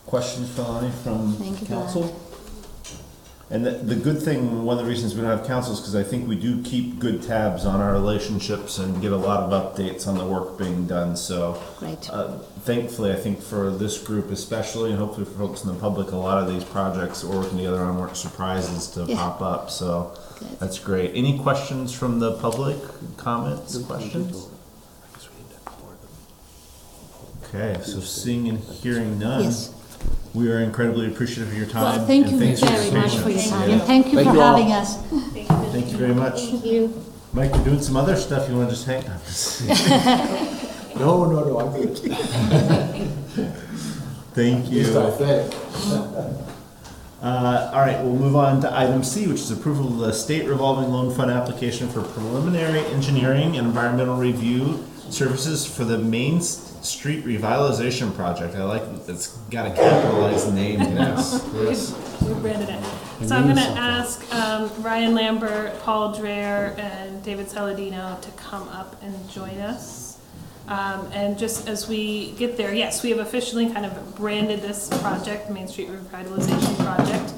Questions, Felani, from council? And the good thing, one of the reasons we don't have council is because I think we do keep good tabs on our relationships and get a lot of updates on the work being done. So thankfully, I think for this group especially, and hopefully for folks in the public, a lot of these projects that we're working together on weren't surprises to pop up. So that's great. Any questions from the public? Comments, questions? Okay, so seeing and hearing none. Yes. We are incredibly appreciative of your time. Well, thank you very much for your time, and thank you for having us. Thank you very much. Thank you. Mike, you're doing some other stuff. You want to just hang on? No, I'm good. Thank you. All right, we'll move on to item C, which is approval of the state revolving loan fund application for preliminary engineering and environmental review services for the Main Street Revitalization Project. I like it's got a capitalized name. Yes. We branded it. So I'm going to ask Ryan Lambert, Paul Dreher, and David Saladino to come up and join us. And just as we get there, yes, we have officially kind of branded this project, Main Street Revitalization Project.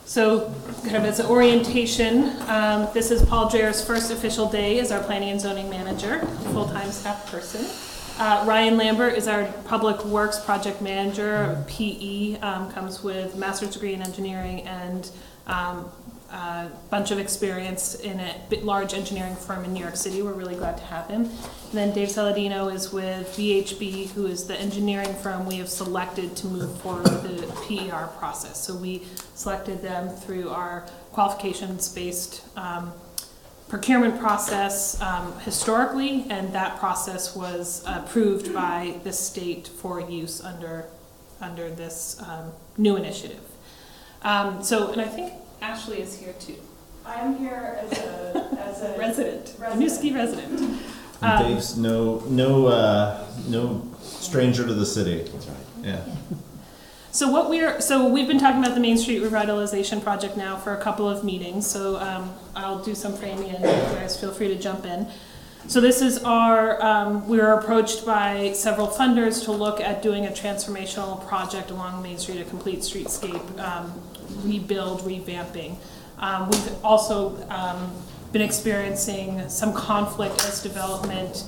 So kind of as an orientation, this is Paul Dreher's first official day as our planning and zoning manager, full-time staff person. Ryan Lambert is our Public Works Project Manager, PE, comes with master's degree in engineering and a bunch of experience in a large engineering firm in New York City. We're really glad to have him. And then Dave Saladino is with VHB, who is the engineering firm we have selected to move forward with the PER process. So we selected them through our qualifications-based procurement process historically, and that process was approved by the state for use under this new initiative. And I think Ashley is here too. I'm here as a resident, Winooski resident. And Dave's no stranger to the city. That's right. Yeah. So we've been talking about the Main Street Revitalization Project now for a couple of meetings. So I'll do some framing, and you guys feel free to jump in. So this is we were approached by several funders to look at doing a transformational project along Main Street, a complete streetscape rebuild, revamping. We've also been experiencing some conflict as development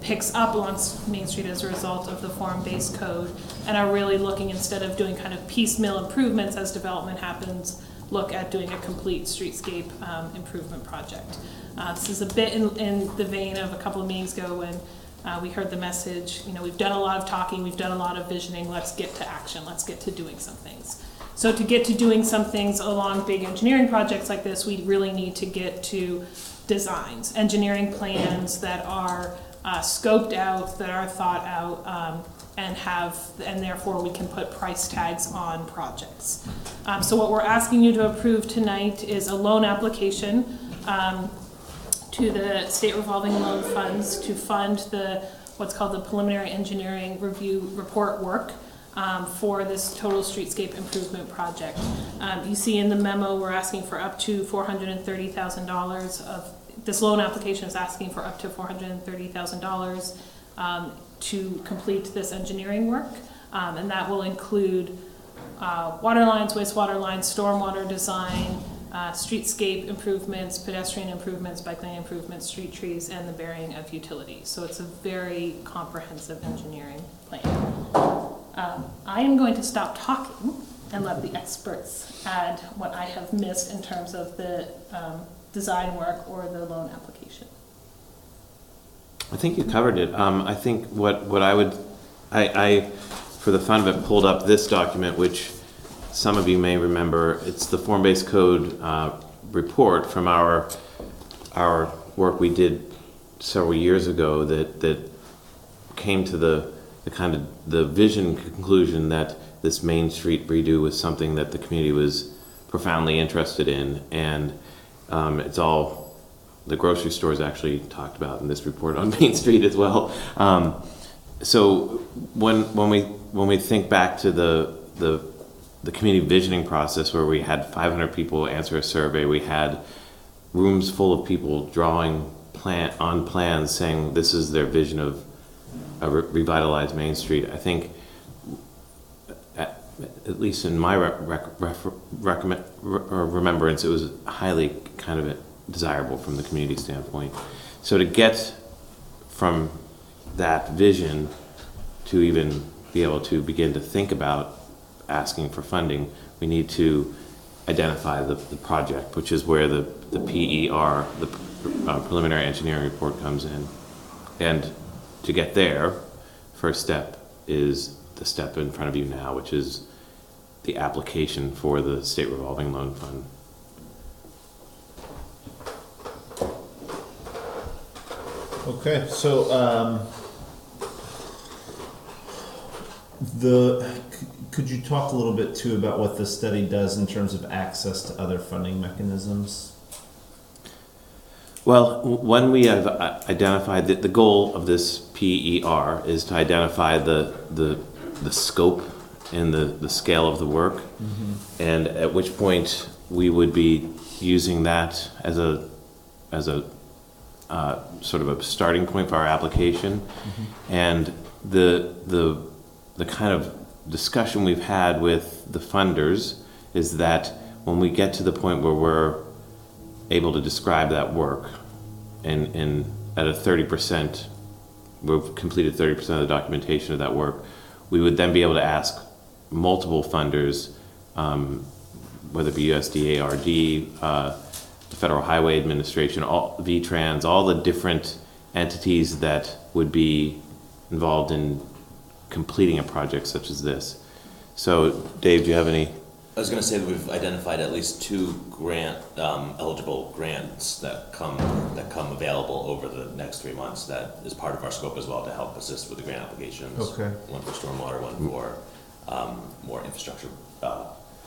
picks up along Main Street as a result of the form-based code, and are really looking, instead of doing kind of piecemeal improvements as development happens, look at doing a complete streetscape improvement project. This is a bit in the vein of a couple of meetings ago when we heard the message, we've done a lot of talking, we've done a lot of visioning, let's get to action, let's get to doing some things. So to get to doing some things along big engineering projects like this, we really need to get to designs, engineering plans that are scoped out, that are thought out, and therefore we can put price tags on projects. So what we're asking you to approve tonight is a loan application to the state revolving loan funds to fund what's called the preliminary engineering review report work for this total streetscape improvement project. You see in the memo, we're asking for up to $430,000 of, this loan application is asking for up to $430,000 to complete this engineering work. And that will include water lines, wastewater lines, stormwater design, streetscape improvements, pedestrian improvements, bike lane improvements, street trees, and the burying of utilities. So it's a very comprehensive engineering plan. I am going to stop talking and let the experts add what I have missed in terms of the design work or the loan application. I think you covered it. I think what I for the fun of it, pulled up this document, which some of you may remember. It's the form-based code report from our work we did several years ago that came to the kind of the vision conclusion that this Main Street redo was something that the community was profoundly interested in, and it's all the grocery stores actually talked about in this report on Main Street as well. So when we think back to the community visioning process, where we had 500 people answer a survey, we had rooms full of people drawing on plans saying this is their vision of a revitalized Main Street. I think, at least in my remembrance, it was highly kind of desirable from the community standpoint. So to get from that vision to even be able to begin to think about asking for funding, we need to identify the project, which is where the PER, the preliminary engineering report, comes in. And to get there, first step is the step in front of you now, which is the application for the State Revolving Loan Fund. Okay, so could you talk a little bit too about what the study does in terms of access to other funding mechanisms? Well, when we have identified that the goal of this PER is to identify the scope and the scale of the work, and at which point we would be using that as a sort of a starting point for our application, and the kind of discussion we've had with the funders is that when we get to the point where we're able to describe that work and at a 30% we've completed 30% of the documentation of that work, we would then be able to ask multiple funders, whether it be USDA, RD, the Federal Highway Administration, all VTrans, all the different entities that would be involved in completing a project such as this. So, Dave, do you have any? I was going to say that we've identified at least 2 eligible grants that come available over the next 3 months. That is part of our scope as well to help assist with the grant applications. Okay. One for stormwater, one for more infrastructure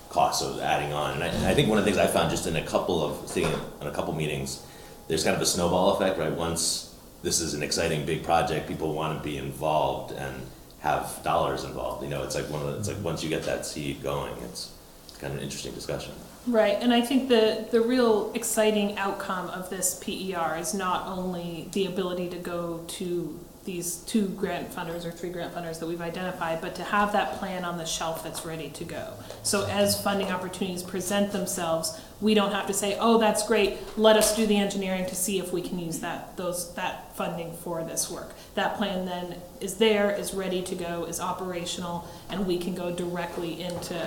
costs. So adding on, and I think one of the things I found just in a couple meetings, there's kind of a snowball effect, right? Once this is an exciting big project, people want to be involved and have dollars involved. You know, it's like once you get that seed going, it's kind of an interesting discussion. Right, and I think the real exciting outcome of this PER is not only the ability to go to these 2 grant funders or 3 grant funders that we've identified, but to have that plan on the shelf that's ready to go. So as funding opportunities present themselves, we don't have to say, oh, that's great, let us do the engineering to see if we can use that funding for this work. That plan then is there, is ready to go, is operational, and we can go directly into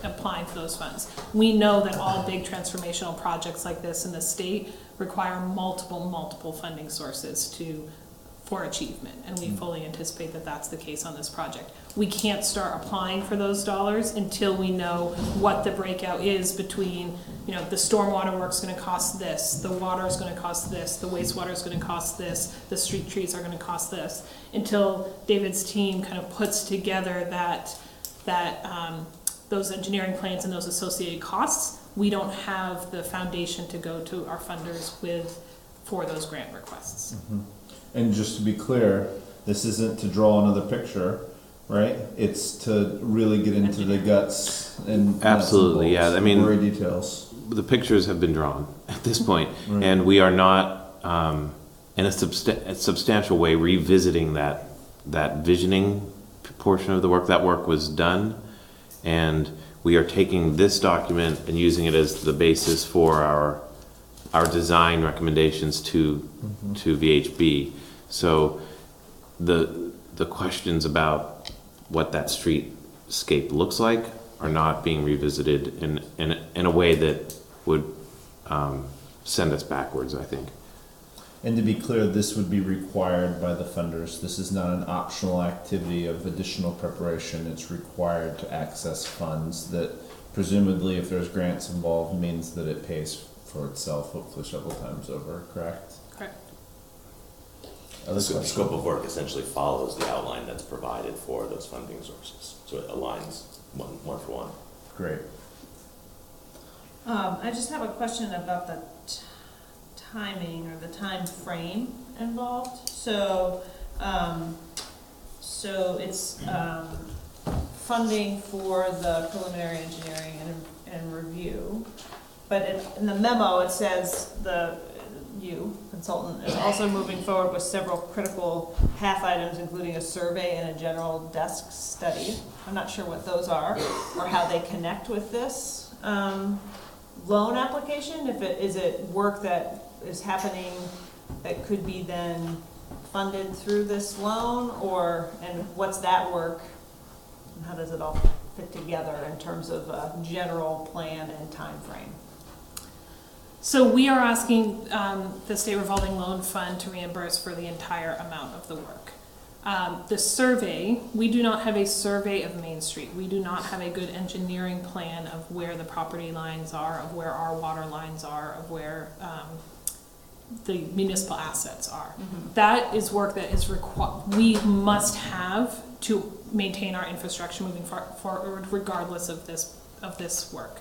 applying for those funds. We know that all big transformational projects like this in the state require multiple funding sources for achievement, and we fully anticipate that that's the case on this project. We can't start applying for those dollars until we know what the breakout is between, you know, the stormwater work's going to cost this, the water is going to cost this, the wastewater is going to cost this, the street trees are going to cost this, until David's team kind of puts together those engineering plans and those associated costs. We don't have the foundation to go to our funders for those grant requests. Mm-hmm. And just to be clear, this isn't to draw another picture, right? It's to really get into the guts and absolutely, yeah. I mean, gory details. The pictures have been drawn at this point, right. And we are not, in a substantial way, revisiting that visioning portion of the work. That work was done, and we are taking this document and using it as the basis for our design recommendations to VHB. So the questions about what that streetscape looks like are not being revisited in a way that would send us backwards, I think. And to be clear, this would be required by the funders. This is not an optional activity of additional preparation. It's required to access funds that presumably, if there's grants involved, means that it pays for itself, hopefully several times over, correct? Correct. The scope of work essentially follows the outline that's provided for those funding sources. So it aligns one for one. Great. I just have a question about the timing or the time frame involved. So it's funding for the preliminary engineering and review. But in the memo, it says consultant is also moving forward with several critical path items, including a survey and a general desk study. I'm not sure what those are or how they connect with this loan application. Is it work that is happening that could be then funded through this loan, and what's that work and how does it all fit together in terms of a general plan and time frame? So we are asking the State Revolving Loan Fund to reimburse for the entire amount of the work. The survey, we do not have a survey of Main Street. We do not have a good engineering plan of where the property lines are, of where our water lines are, of where the municipal assets are. Mm-hmm. That is work that is we must have to maintain our infrastructure moving forward, regardless of this work.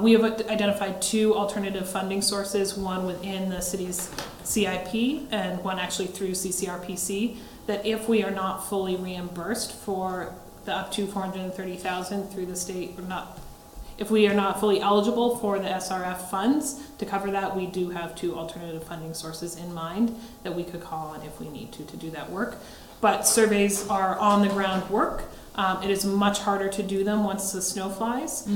We have identified 2 alternative funding sources, one within the city's CIP and one actually through CCRPC, that if we are not fully reimbursed for the up to $430,000 through the state, if we are not fully eligible for the SRF funds to cover that, we do have 2 alternative funding sources in mind that we could call on if we need to do that work. But surveys are on the ground work. It is much harder to do them once the snow flies.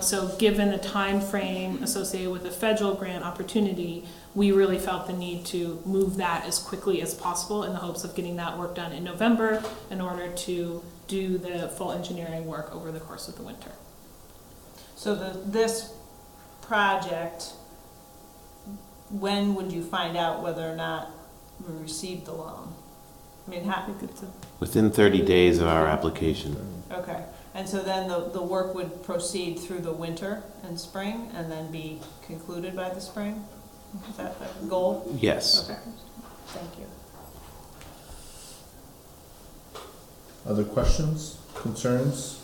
So given the time frame associated with the federal grant opportunity, we really felt the need to move that as quickly as possible in the hopes of getting that work done in November in order to do the full engineering work over the course of the winter. So this project, when would you find out whether or not we received the loan? I mean, Within 30 days of our application. okay. And so then the work would proceed through the winter and spring and then be concluded by the spring? Is that the goal? Yes. Okay. Thank you. Other questions, concerns,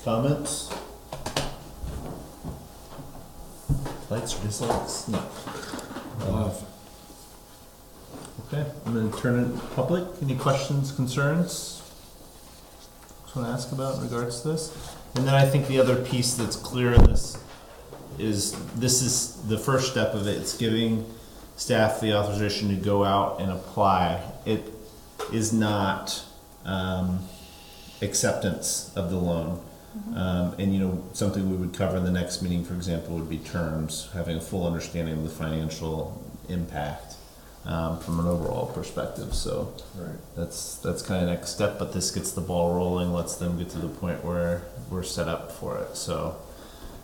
comments? Likes or dislikes? No. Okay, I'm going to turn it public. Any questions, concerns? Just want to ask about in regards to this? And then I think the other piece that's clear in this is the first step of it. It's giving staff the authorization to go out and apply. It is not acceptance of the loan. And something we would cover in the next meeting, for example, would be terms, having a full understanding of the financial impact from an overall perspective. So that's kind of next step, but this gets the ball rolling, lets them get to the point where we're set up for it. So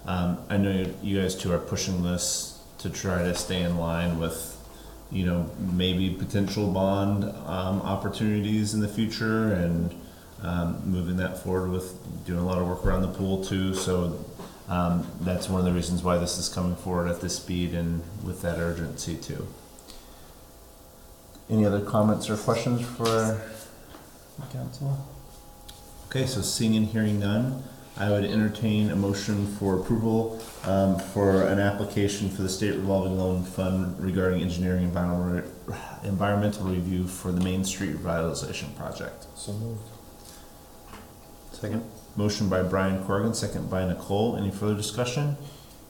I know you guys two are pushing this to try to stay in line with maybe potential bond opportunities in the future, and moving that forward with doing a lot of work around the pool too. So that's one of the reasons why this is coming forward at this speed and with that urgency too. Any other comments or questions for the council? Okay, so seeing and hearing none, I would entertain a motion for approval for an application for the State Revolving Loan Fund regarding engineering environmental review for the Main Street Revitalization Project. So moved. Second. Motion by Brian Corrigan, second by Nicole. Any further discussion?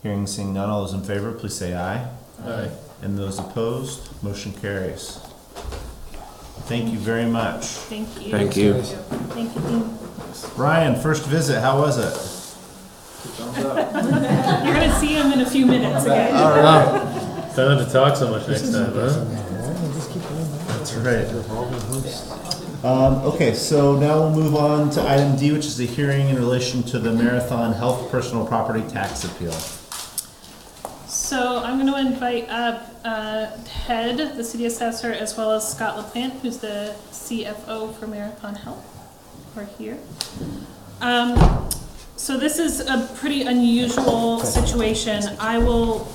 Hearing, seeing none, all those in favor, please say aye. Aye. And those opposed, motion carries. Thank you very much. Thank you. Thank you. Thank you. Brian, first visit, how was it? You're going to see him in a few minutes again. All right. Don't have to talk so much next time, huh? That's right. Okay, so now we'll move on to item D, which is a hearing in relation to the Marathon Health Personal Property Tax Appeal. So I'm going to invite up Ted, the city assessor, as well as Scott LaPlante, who's the CFO for Marathon Health. We're here. So this is a pretty unusual situation. I will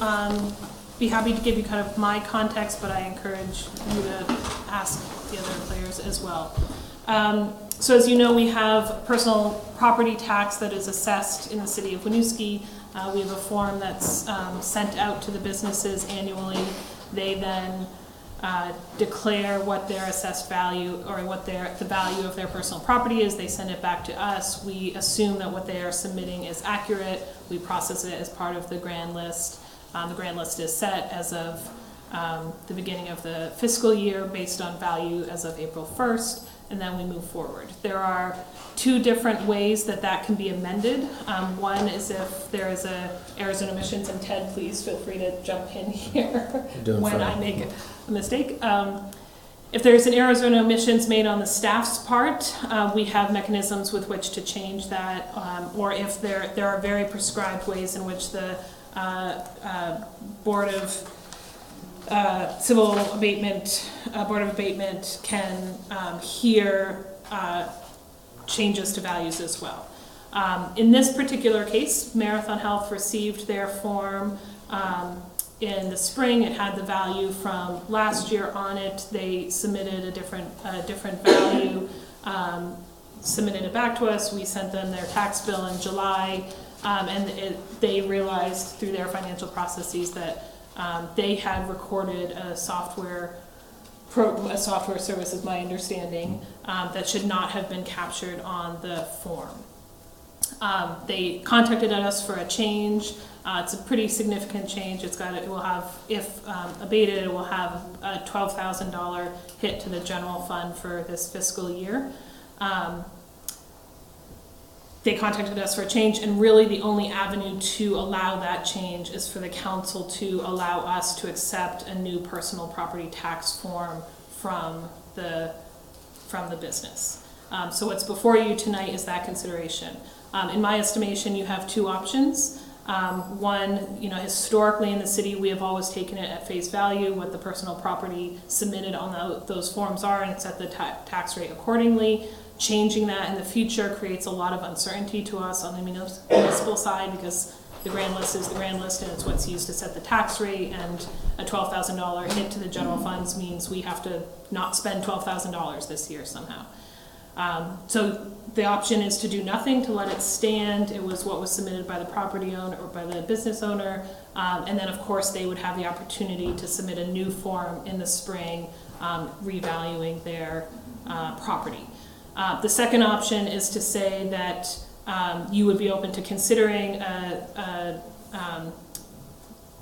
be happy to give you kind of my context, but I encourage you to ask the other players as well. So as you know, we have personal property tax that is assessed in the city of Winooski. We have a form that's sent out to the businesses annually. They then declare what their assessed value or what the value of their personal property is. They send it back to us. We assume that what they are submitting is accurate. We process it as part of the grand list. The grand list is set as of the beginning of the fiscal year based on value as of April 1st, and then we move forward. There are two different ways that can be amended. One is if there is a errors and omissions, and Ted, please feel free to jump in here when I make a mistake. If there's an errors and omissions made on the staff's part, we have mechanisms with which to change that, or if there are very prescribed ways in which the Board of Civil Abatement, Board of Abatement can hear changes to values as well. In this particular case, Marathon Health received their form in the spring. It had the value from last year on it. They submitted a different value, submitted it back to us. We sent them their tax bill in July, and they realized through their financial processes that they had recorded a software service, is my understanding, that should not have been captured on the form. They contacted us for a change. It's a pretty significant change. It will have, if abated, it will have a $12,000 hit to the general fund for this fiscal year. They contacted us for a change, and really the only avenue to allow that change is for the council to allow us to accept a new personal property tax form from the business. So what's before you tonight is that consideration. In my estimation, you have two options. One, historically in the city, we have always taken it at face value, what the personal property submitted on those forms are, and set the tax rate accordingly. Changing that in the future creates a lot of uncertainty to us on the municipal side, because the grand list is the grand list and it's what's used to set the tax rate, and a $12,000 hit to the general funds means we have to not spend $12,000 this year somehow. So the option is to do nothing, to let it stand. It was what was submitted by the property owner or by the business owner. And then of course they would have the opportunity to submit a new form in the spring, revaluing their property. The second option is to say that you would be open to considering a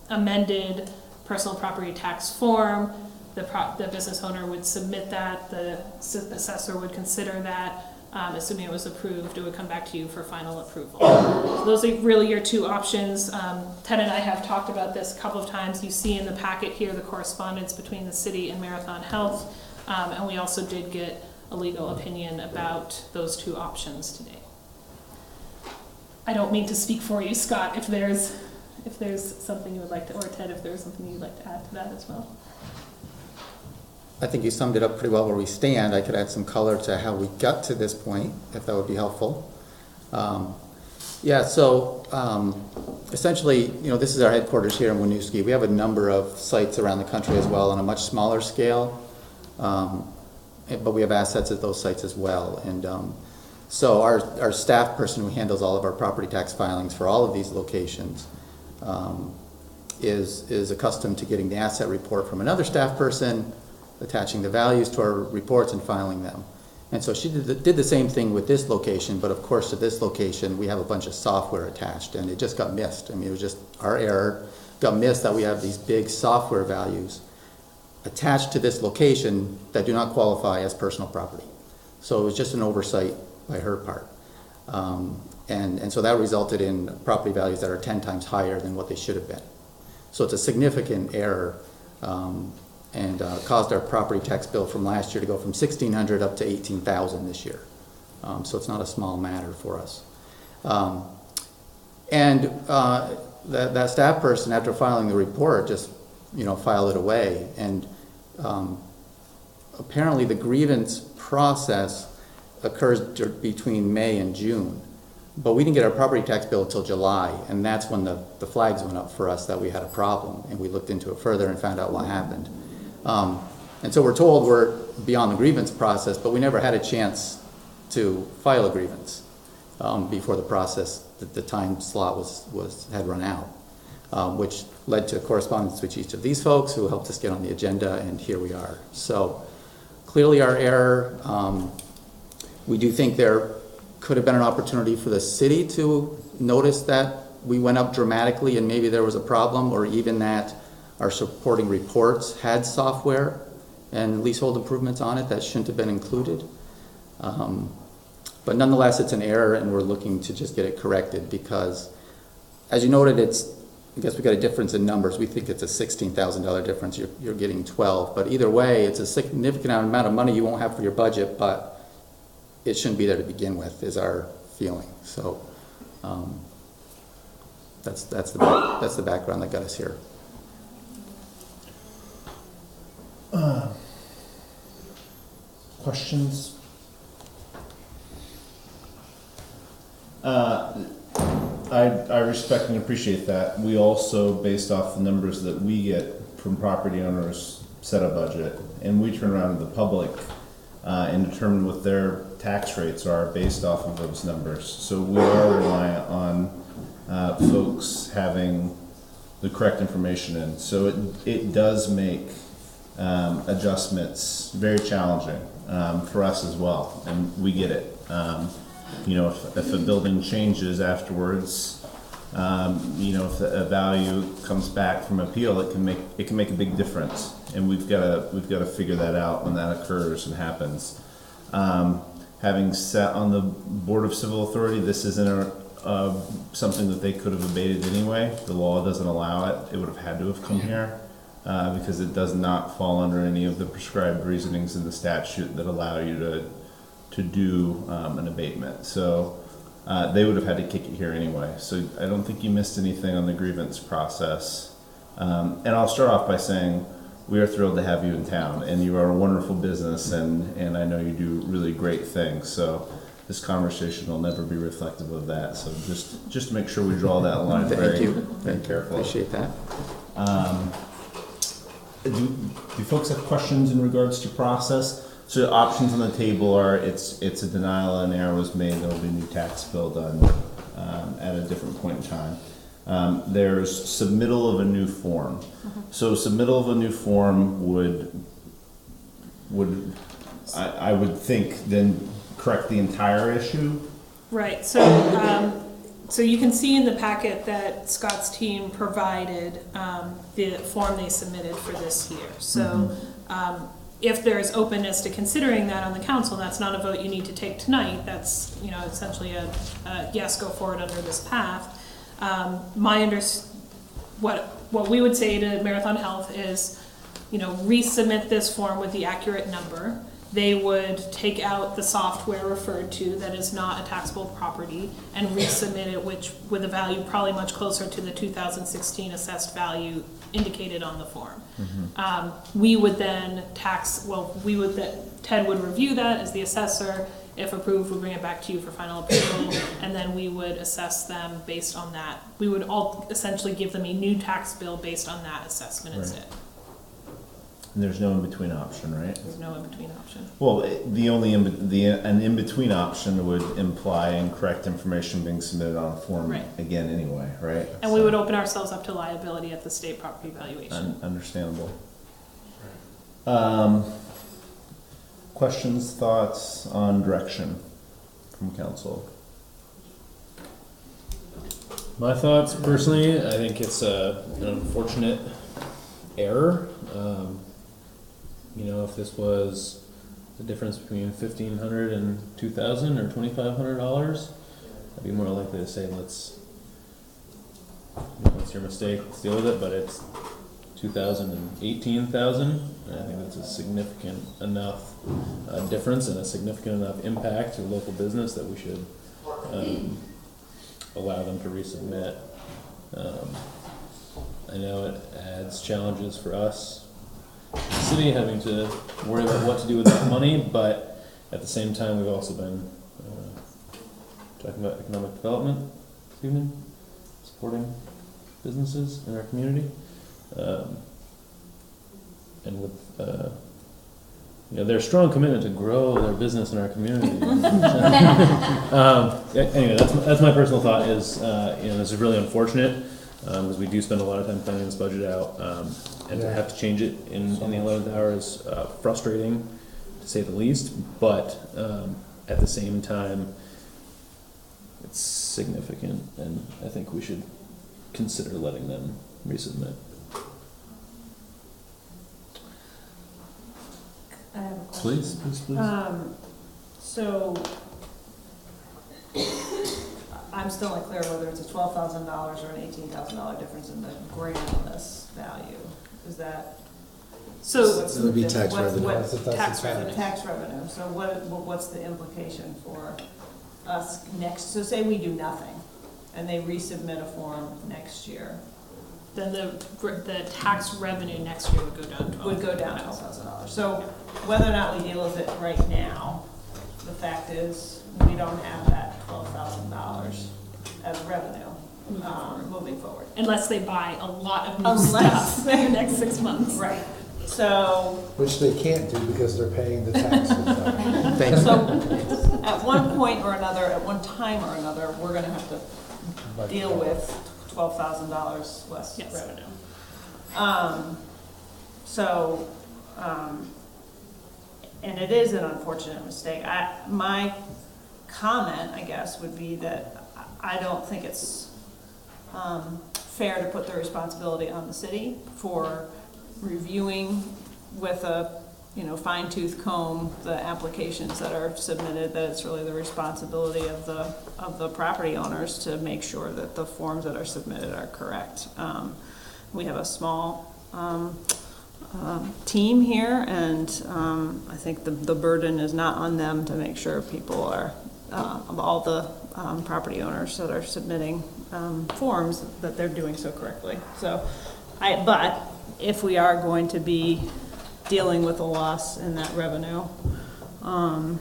amended personal property tax form. The business owner would submit that, the assessor would consider that, assuming it was approved, it would come back to you for final approval. So those are really your two options. Ted and I have talked about this a couple of times. You see in the packet here the correspondence between the city and Marathon Health, and we also did get a legal opinion about those two options today. I don't mean to speak for you, Scott, if there's something you would like to, or Ted, if there's something you'd like to add to that as well. I think you summed it up pretty well where we stand. I could add some color to how we got to this point, if that would be helpful. Essentially, this is our headquarters here in Winooski. We have a number of sites around the country as well on a much smaller scale, but we have assets at those sites as well. And so our staff person who handles all of our property tax filings for all of these locations is accustomed to getting the asset report from another staff person, attaching the values to our reports and filing them. And so she did the same thing with this location, but of course to this location we have a bunch of software attached, and it just got missed. I mean, it was just our error, got missed that we have these big software values attached to this location that do not qualify as personal property. So it was just an oversight by her part. And so that resulted in property values that are 10 times higher than what they should have been. So it's a significant error, and caused our property tax bill from last year to go from $1,600 up to $18,000 this year. So it's not a small matter for us. That staff person, after filing the report, just filed it away. And apparently the grievance process occurs between May and June. But we didn't get our property tax bill until July, and that's when the flags went up for us that we had a problem, and we looked into it further and found out what happened. And so we're told we're beyond the grievance process, but we never had a chance to file a grievance before the process, the time slot had run out, which led to correspondence with each of these folks who helped us get on the agenda, and here we are. So clearly our error. We do think there could have been an opportunity for the city to notice that we went up dramatically and maybe there was a problem, or even that our supporting reports had software and leasehold improvements on it that shouldn't have been included. But nonetheless, it's an error, and we're looking to just get it corrected because, as you noted, I guess we got a difference in numbers. We think it's a $16,000 difference. You're getting 12, but either way, it's a significant amount of money you won't have for your budget, but it shouldn't be there to begin with, is our feeling. So that's the background that got us here. Questions? I respect and appreciate that. We also, based off the numbers that we get from property owners, set a budget, and we turn around to the public and determine what their tax rates are based off of those numbers. So we are reliant on folks having the correct information in. So it does make adjustments very challenging for us as well, and we get it. If a building changes afterwards, if a value comes back from appeal, it can make a big difference, and we've got to figure that out when that occurs and happens. having sat on the Board of Civil Authority, this isn't something that they could have abated anyway. The law doesn't allow it. It would have had to have come here because it does not fall under any of the prescribed reasonings in the statute that allow you to do an abatement. So they would have had to kick it here anyway. So I don't think you missed anything on the grievance process. And I'll start off by saying we are thrilled to have you in town, and you are a wonderful business, and I know you do really great things. So this conversation will never be reflective of that. So just to make sure we draw that line very carefully. Appreciate that. Do folks have questions in regards to process? So the options on the table are it's a denial, an error was made, there will be a new tax bill done at a different point in time. There's submittal of a new form. So submittal of a new form would I would think then correct the entire issue. Right, so you can see in the packet that Scott's team provided the form they submitted for this year. So if there's openness to considering that on the council, that's not a vote you need to take tonight. That's, you know, essentially a yes, go forward under this path. What we would say to Marathon Health is, you know, resubmit this form with the accurate number. They would take out the software referred to that is not a taxable property and resubmit it, which with a value probably much closer to the 2016 assessed value indicated on the form. We would then Ted would review that as the assessor. If approved, we'll bring it back to you for final approval, and then we would assess them based on that. We would all essentially give them a new tax bill based on that assessment instead. And there's no in-between option, right? There's no in-between option. Well, an in-between option would imply incorrect information being submitted on a form again anyway, right? And we would open ourselves up to liability at the state property valuation. Understandable. Questions, thoughts on direction from council? My thoughts personally, I think it's an unfortunate error. You know, if this was the difference between $1,500 and $2,000 or $2,500, I'd be more likely to say, it's your mistake, let's deal with it. But it's $2,000 and $18,000, and I think that's a significant enough difference and a significant enough impact to local business that we should allow them to resubmit. I know it adds challenges for us, the city, having to worry about what to do with that money, but at the same time, we've also been talking about economic development this evening, supporting businesses in our community. And with their strong commitment to grow their business in our community. Anyway, that's my personal thought. Is this is really unfortunate because we do spend a lot of time planning this budget out, and to have to change it in the 11th hour is frustrating, to say the least. But at the same time, it's significant, and I think we should consider letting them resubmit. I have a question. Please. So, I'm still not clear whether it's a $12,000 or an $18,000 difference in the grant on this value. Is that? So what's it would be tax revenue. Tax revenue. Tax revenue. So what's the implication for us next? So say we do nothing, and they resubmit a form next year. Then the tax revenue next year would go down $12,000. So whether or not we deal with it right now, the fact is we don't have that $12,000 as revenue moving forward. Unless they buy a lot of new stuff in the next 6 months. Right. So. Which they can't do because they're paying the taxes. So at one point or another, at one time or another, we're going to have to deal with $12,000 less revenue. And it is an unfortunate mistake. My comment, I guess, would be that I don't think it's fair to put the responsibility on the city for reviewing with a fine tooth comb the applications that are submitted, that it's really the responsibility of the property owners to make sure that the forms that are submitted are correct. We have a small team here, and I think the burden is not on them to make sure people are, of all the property owners that are submitting forms, that they're doing so correctly. But if we are going to be dealing with a loss in that revenue, and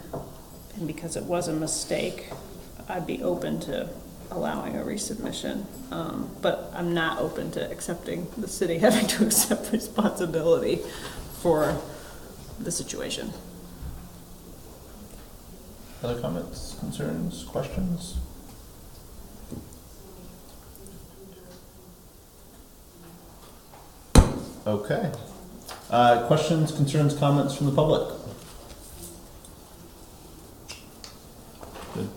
because it was a mistake, I'd be open to allowing a resubmission. But I'm not open to accepting the city having to accept responsibility for the situation. Other comments, concerns, questions? Okay. Questions, concerns, comments from the public? Good.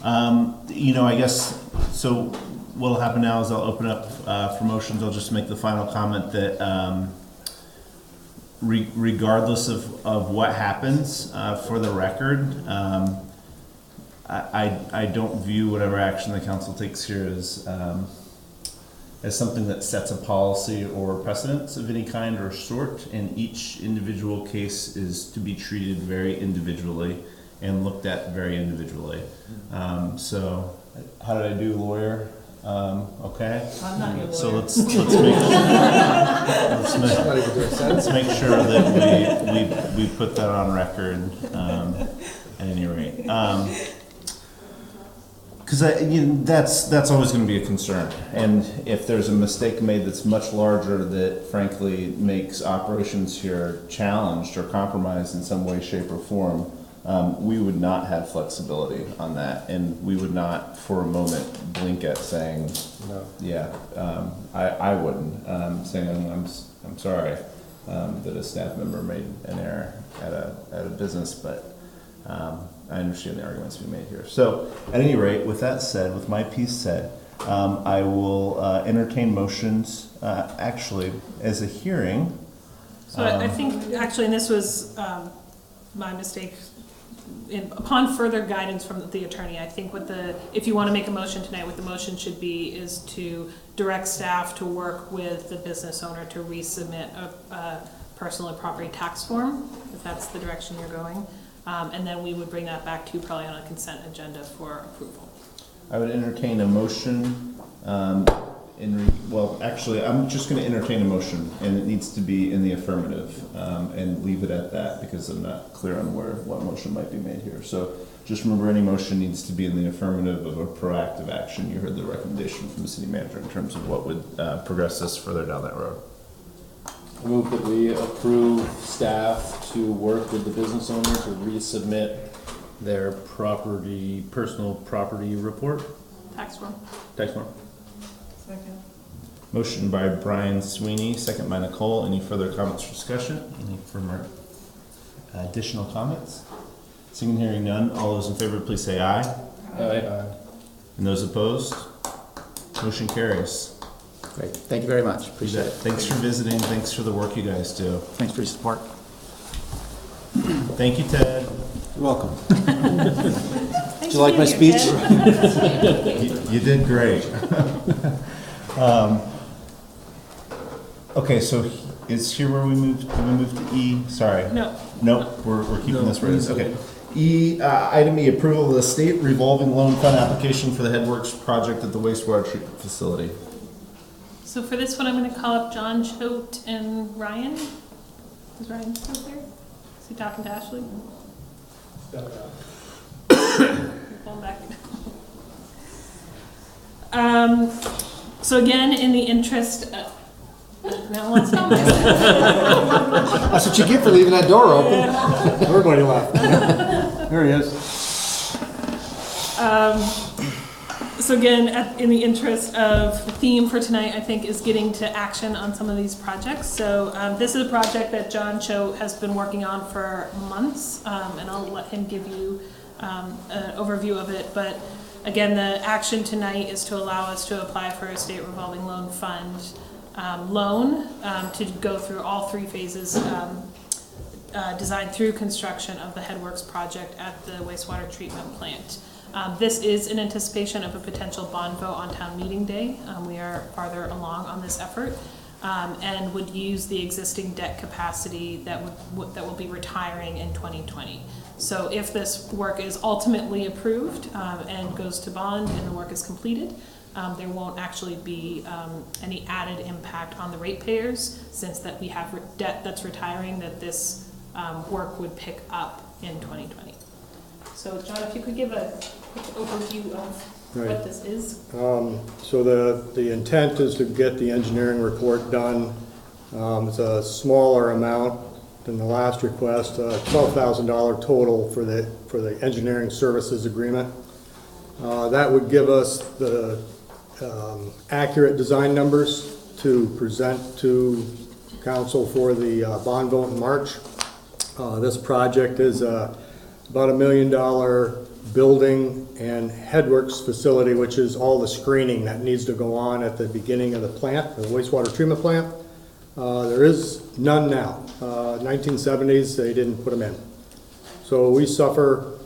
I guess, so what'll happen now is I'll open up for motions. I'll just make the final comment that regardless of what happens, for the record, I don't view whatever action the council takes here as something that sets a policy or precedence of any kind or sort, and each individual case is to be treated very individually and looked at very individually. So, how did I do, lawyer? Okay. I'm not your lawyer. So let's make sure that we put that on record at any rate. Because that's always going to be a concern, and if there's a mistake made that's much larger that frankly makes operations here challenged or compromised in some way, shape, or form, we would not have flexibility on that, and we would not for a moment blink at saying, No. yeah, I wouldn't, saying I'm sorry that a staff member made an error at a business, but I understand the arguments we made here. So, at any rate, with that said, with my piece said, I will entertain motions, actually, as a hearing. So I think, actually, and this was my mistake, upon further guidance from the attorney, I think if you want to make a motion tonight, what the motion should be is to direct staff to work with the business owner to resubmit a personal and property tax form, if that's the direction you're going. And then we would bring that back to you probably on a consent agenda for approval. I would entertain a motion, well, actually, I'm just going to entertain a motion, and it needs to be in the affirmative, and leave it at that, because I'm not clear on what motion might be made here. So just remember, any motion needs to be in the affirmative of a proactive action. You heard the recommendation from the city manager in terms of what would progress us further down that road. I move that we approve staff to work with the business owner to resubmit their personal property report. Tax form. Tax form. Second. Motion by Brian Sweeney, second by Nicole. Any further comments or discussion? Any further additional comments? Seeing and hearing none, all those in favor please say aye. Aye. And those opposed? Motion carries. Great, thank you very much, appreciate it. Thanks for visiting, thanks for the work you guys do. Thanks for your support. Thank you, Ted. You're welcome. Did you like my speech? You did great. Okay, so is here where we moved? Did we move to E? Sorry. No. Nope, we're keeping this where it is. Okay. E, item E, approval of the state revolving loan fund application for the Headworks project at the wastewater treatment facility. So for this one, I'm going to call up John Choate and Ryan. Is Ryan still there? Is he talking to Ashley? Going back. So again, in the interest of, That's what you get for leaving that door open. Everybody left. There he is. So again, in the interest of the theme for tonight, I think, is getting to action on some of these projects. So this is a project that John Choate has been working on for months, and I'll let him give you an overview of it. But again, the action tonight is to allow us to apply for a state revolving loan fund loan to go through all three phases. design through construction of the Headworks project at the wastewater treatment plant. This is in anticipation of a potential bond vote on town meeting day. We are farther along on this effort, and would use the existing debt capacity that will be retiring in 2020. So if this work is ultimately approved and goes to bond and the work is completed, there won't actually be any added impact on the ratepayers, since that we have debt that's retiring that this work would pick up in 2020. So John, if you could give a quick overview of what this is. So the intent is to get the engineering report done. It's a smaller amount than the last request, $12,000 total for the engineering services agreement. That would give us the accurate design numbers to present to council for the bond vote in March. This project is about $1 million building and headworks facility, which is all the screening that needs to go on at the beginning of the plant, the wastewater treatment plant. There is none now. 1970s, they didn't put them in. So we suffer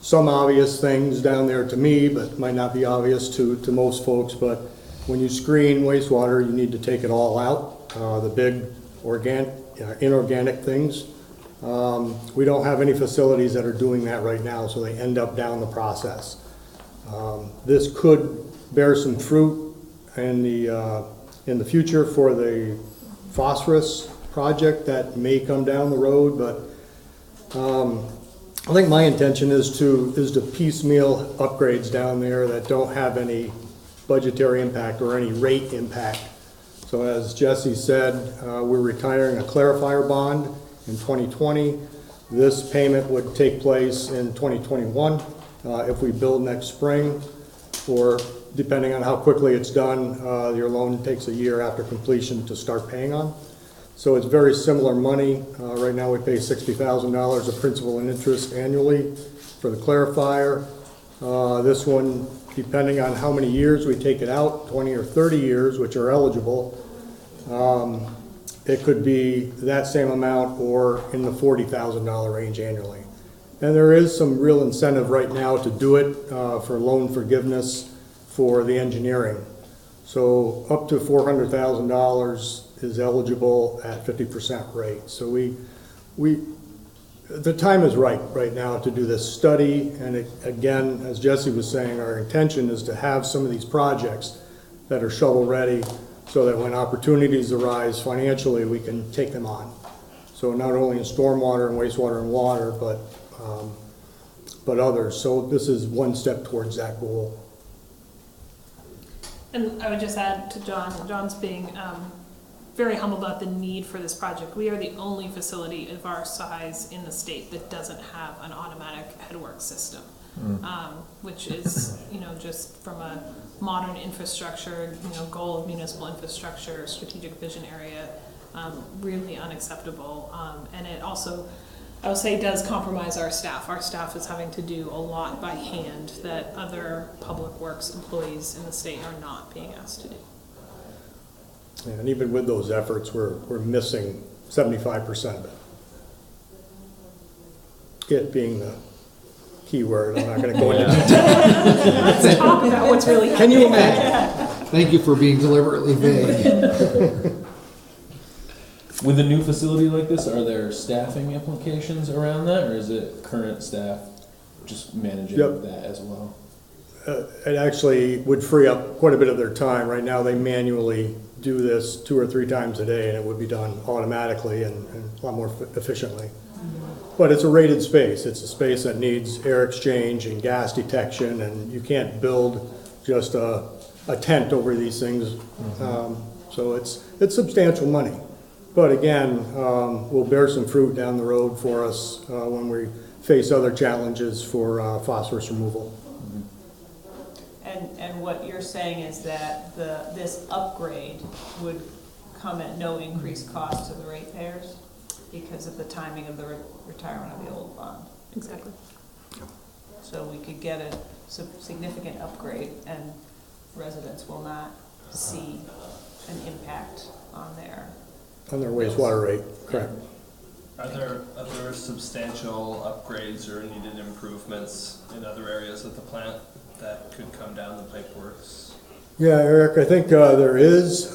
some obvious things down there to me, but might not be obvious to most folks. But when you screen wastewater, you need to take it all out, the big inorganic things. We don't have any facilities that are doing that right now, so they end up down the process. This could bear some fruit in the future for the phosphorus project that may come down the road, but I think my intention is to piecemeal upgrades down there that don't have any budgetary impact or any rate impact. So as Jesse said, we're retiring a clarifier bond in 2020. This payment would take place in 2021 if we build next spring, or depending on how quickly it's done, your loan takes a year after completion to start paying on. So it's very similar money. Right now we pay $60,000 of principal and interest annually for the clarifier. This one, depending on how many years we take it out, 20 or 30 years, which are eligible, it could be that same amount or in the $40,000 range annually. And there is some real incentive right now to do it for loan forgiveness for the engineering. So up to $400,000 is eligible at 50% rate. So the time is right now to do this study. And again, as Jesse was saying, our intention is to have some of these projects that are shovel ready, so that when opportunities arise financially, we can take them on. So not only in stormwater and wastewater and water, but others. So this is one step towards that goal. And I would just add to John's being very humble about the need for this project. We are the only facility of our size in the state that doesn't have an automatic headwork system, which is, just from a modern infrastructure, goal of municipal infrastructure, strategic vision area, really unacceptable. And it also, I would say, does compromise our staff. Our staff is having to do a lot by hand that other public works employees in the state are not being asked to do. And even with those efforts, we're missing 75% of it. It being the key word, I'm not going to go into detail. Let's talk about what's really Can you imagine? Thank you for being deliberately vague. With a new facility like this, are there staffing implications around that, or is it current staff just managing that as well? It actually would free up quite a bit of their time. Right now, they manually do this 2 or 3 times a day, and it would be done automatically and a lot more efficiently. But it's a rated space. It's a space that needs air exchange and gas detection, and you can't build just a tent over these things. So it's substantial money. But again, will bear some fruit down the road for us when we face other challenges for phosphorus removal. And what you're saying is that this upgrade would come at no increased cost to the ratepayers because of the timing of the retirement of the old bond. Exactly. So we could get a significant upgrade and residents will not see an impact on their wastewater rate, correct. Are there other substantial upgrades or needed improvements in other areas of the plant that could come down the pipe works? Yeah, Eric, I think there is.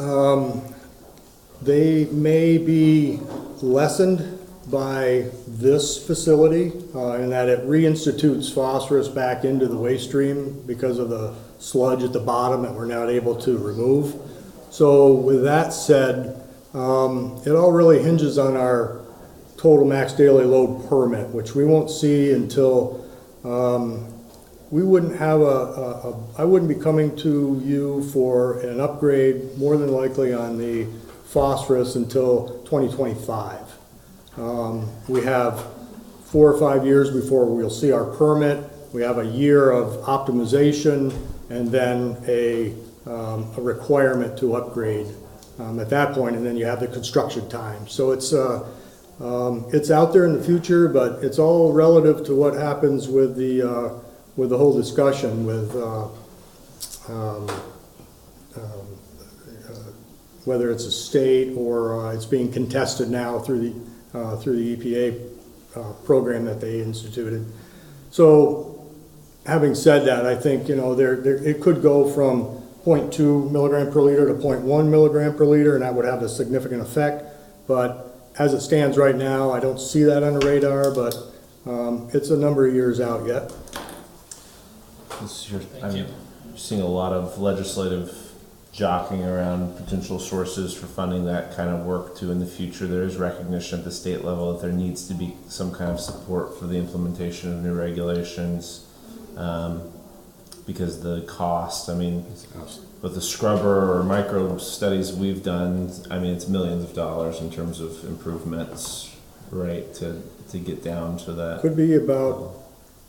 They may be lessened by this facility in that it reinstitutes phosphorus back into the waste stream because of the sludge at the bottom that we're not able to remove. So with that said, it all really hinges on our total max daily load permit, which we won't see until we wouldn't have I wouldn't be coming to you for an upgrade more than likely on the phosphorus until 2025. We have 4 or 5 years before we'll see our permit. We have a year of optimization and then a requirement to upgrade at that point, and then you have the construction time. So it's out there in the future, but it's all relative to what happens with the whole discussion with whether it's a state or it's being contested now through the EPA program that they instituted. So, having said that, I think it could go from 0.2 milligram per liter to 0.1 milligram per liter, and that would have a significant effect. But as it stands right now, I don't see that on the radar, but it's a number of years out yet. I'm seeing a lot of legislative jockeying around potential sources for funding that kind of work too in the future. There is recognition at the state level that there needs to be some kind of support for the implementation of new regulations because the cost, with the scrubber or micro studies we've done, it's millions of dollars in terms of improvements, right, to get down to that. Could be about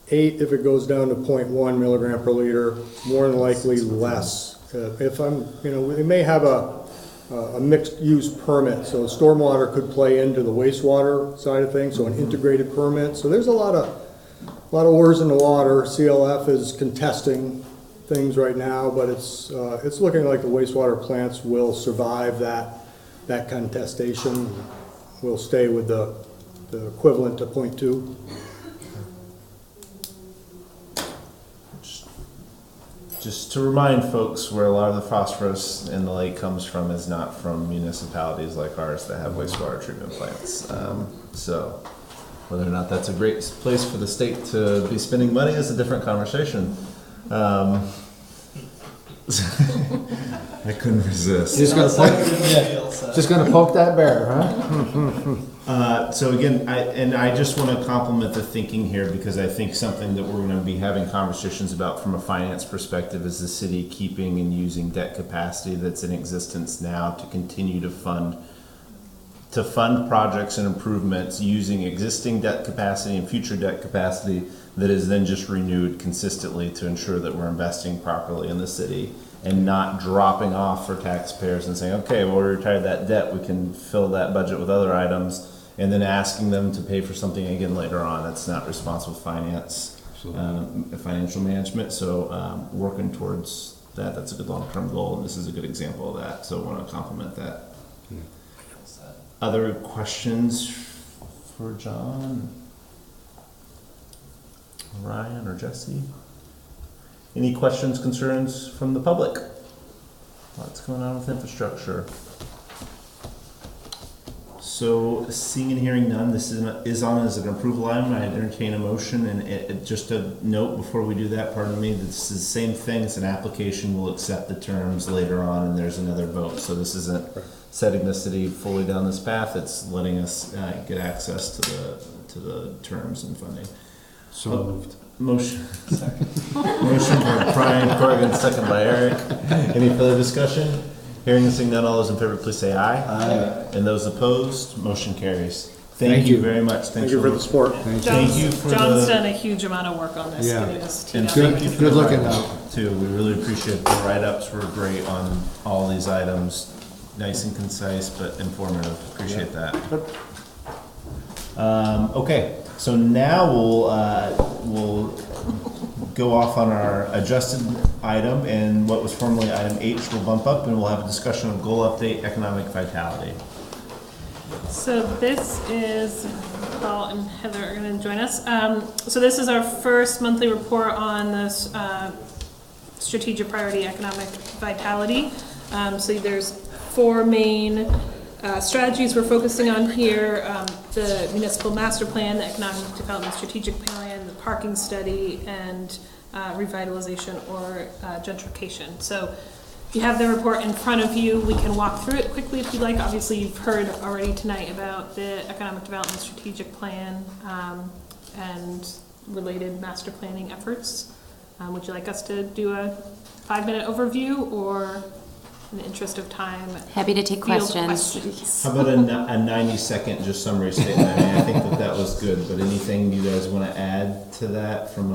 8 if it goes down to 0.1 milligram per liter, more than likely less. We may have a mixed use permit, so stormwater could play into the wastewater side of things, so an integrated permit. So there's a lot of oars in the water. CLF is contesting things right now, but it's looking like the wastewater plants will survive that contestation. We'll stay with the equivalent to 0.2. Just to remind folks where a lot of the phosphorus in the lake comes from is not from municipalities like ours that have wastewater treatment plants. So whether or not that's a great place for the state to be spending money is a different conversation. I couldn't resist. Just gonna poke that bear, huh? So again, I just want to compliment the thinking here because I think something that we're going to be having conversations about from a finance perspective is the city keeping and using debt capacity that's in existence now to continue to fund projects and improvements using existing debt capacity and future debt capacity that is then just renewed consistently to ensure that we're investing properly in the city and not dropping off for taxpayers and saying, okay, well, we retired that debt, we can fill that budget with other items, and then asking them to pay for something again later on. That's not responsible finance, financial management. So working towards that, that's a good long-term goal, and this is a good example of that. So I want to compliment that. Yeah. Other questions for John, Ryan, or Jesse? Any questions, concerns from the public? What's going on with infrastructure? So, seeing and hearing none, this is on as an approval item. I entertain a motion, and just a note before we do that, pardon me, this is the same thing. It's an application. We'll accept the terms later on, and there's another vote. So this isn't setting the city fully down this path. It's letting us get access to the terms and funding. So moved. Motion. Motion by Brian Corrigan, second by Eric. Any further discussion? Hearing and seeing none, all those in favor, please say aye. Aye. And those opposed, motion carries. Thank you very much. Thank you for the support. Thank you for John's done a huge amount of work on this. Yeah. Getting this And teed up. thank you for the write-up too. We really appreciate the write-ups. Were great on all these items. Nice and concise, but informative. Appreciate that. Okay, so now we'll go off on our adjusted item, and what was formerly item H will bump up, and we'll have a discussion of goal update, economic vitality. So this is, Paul and Heather are going to join us. So this is our first monthly report on this strategic priority economic vitality. So there's 4 main strategies we're focusing on here. The municipal master plan, the economic development strategic plan, the parking study, and revitalization or gentrification. So you have the report in front of you. We can walk through it quickly if you'd like. Obviously, you've heard already tonight about the economic development strategic plan and related master planning efforts. Would you like us to do a 5-minute overview, or in the interest of time? Happy to take questions. How about a 90-second just summary statement? I mean, I think that was good, but anything you guys want to add to that from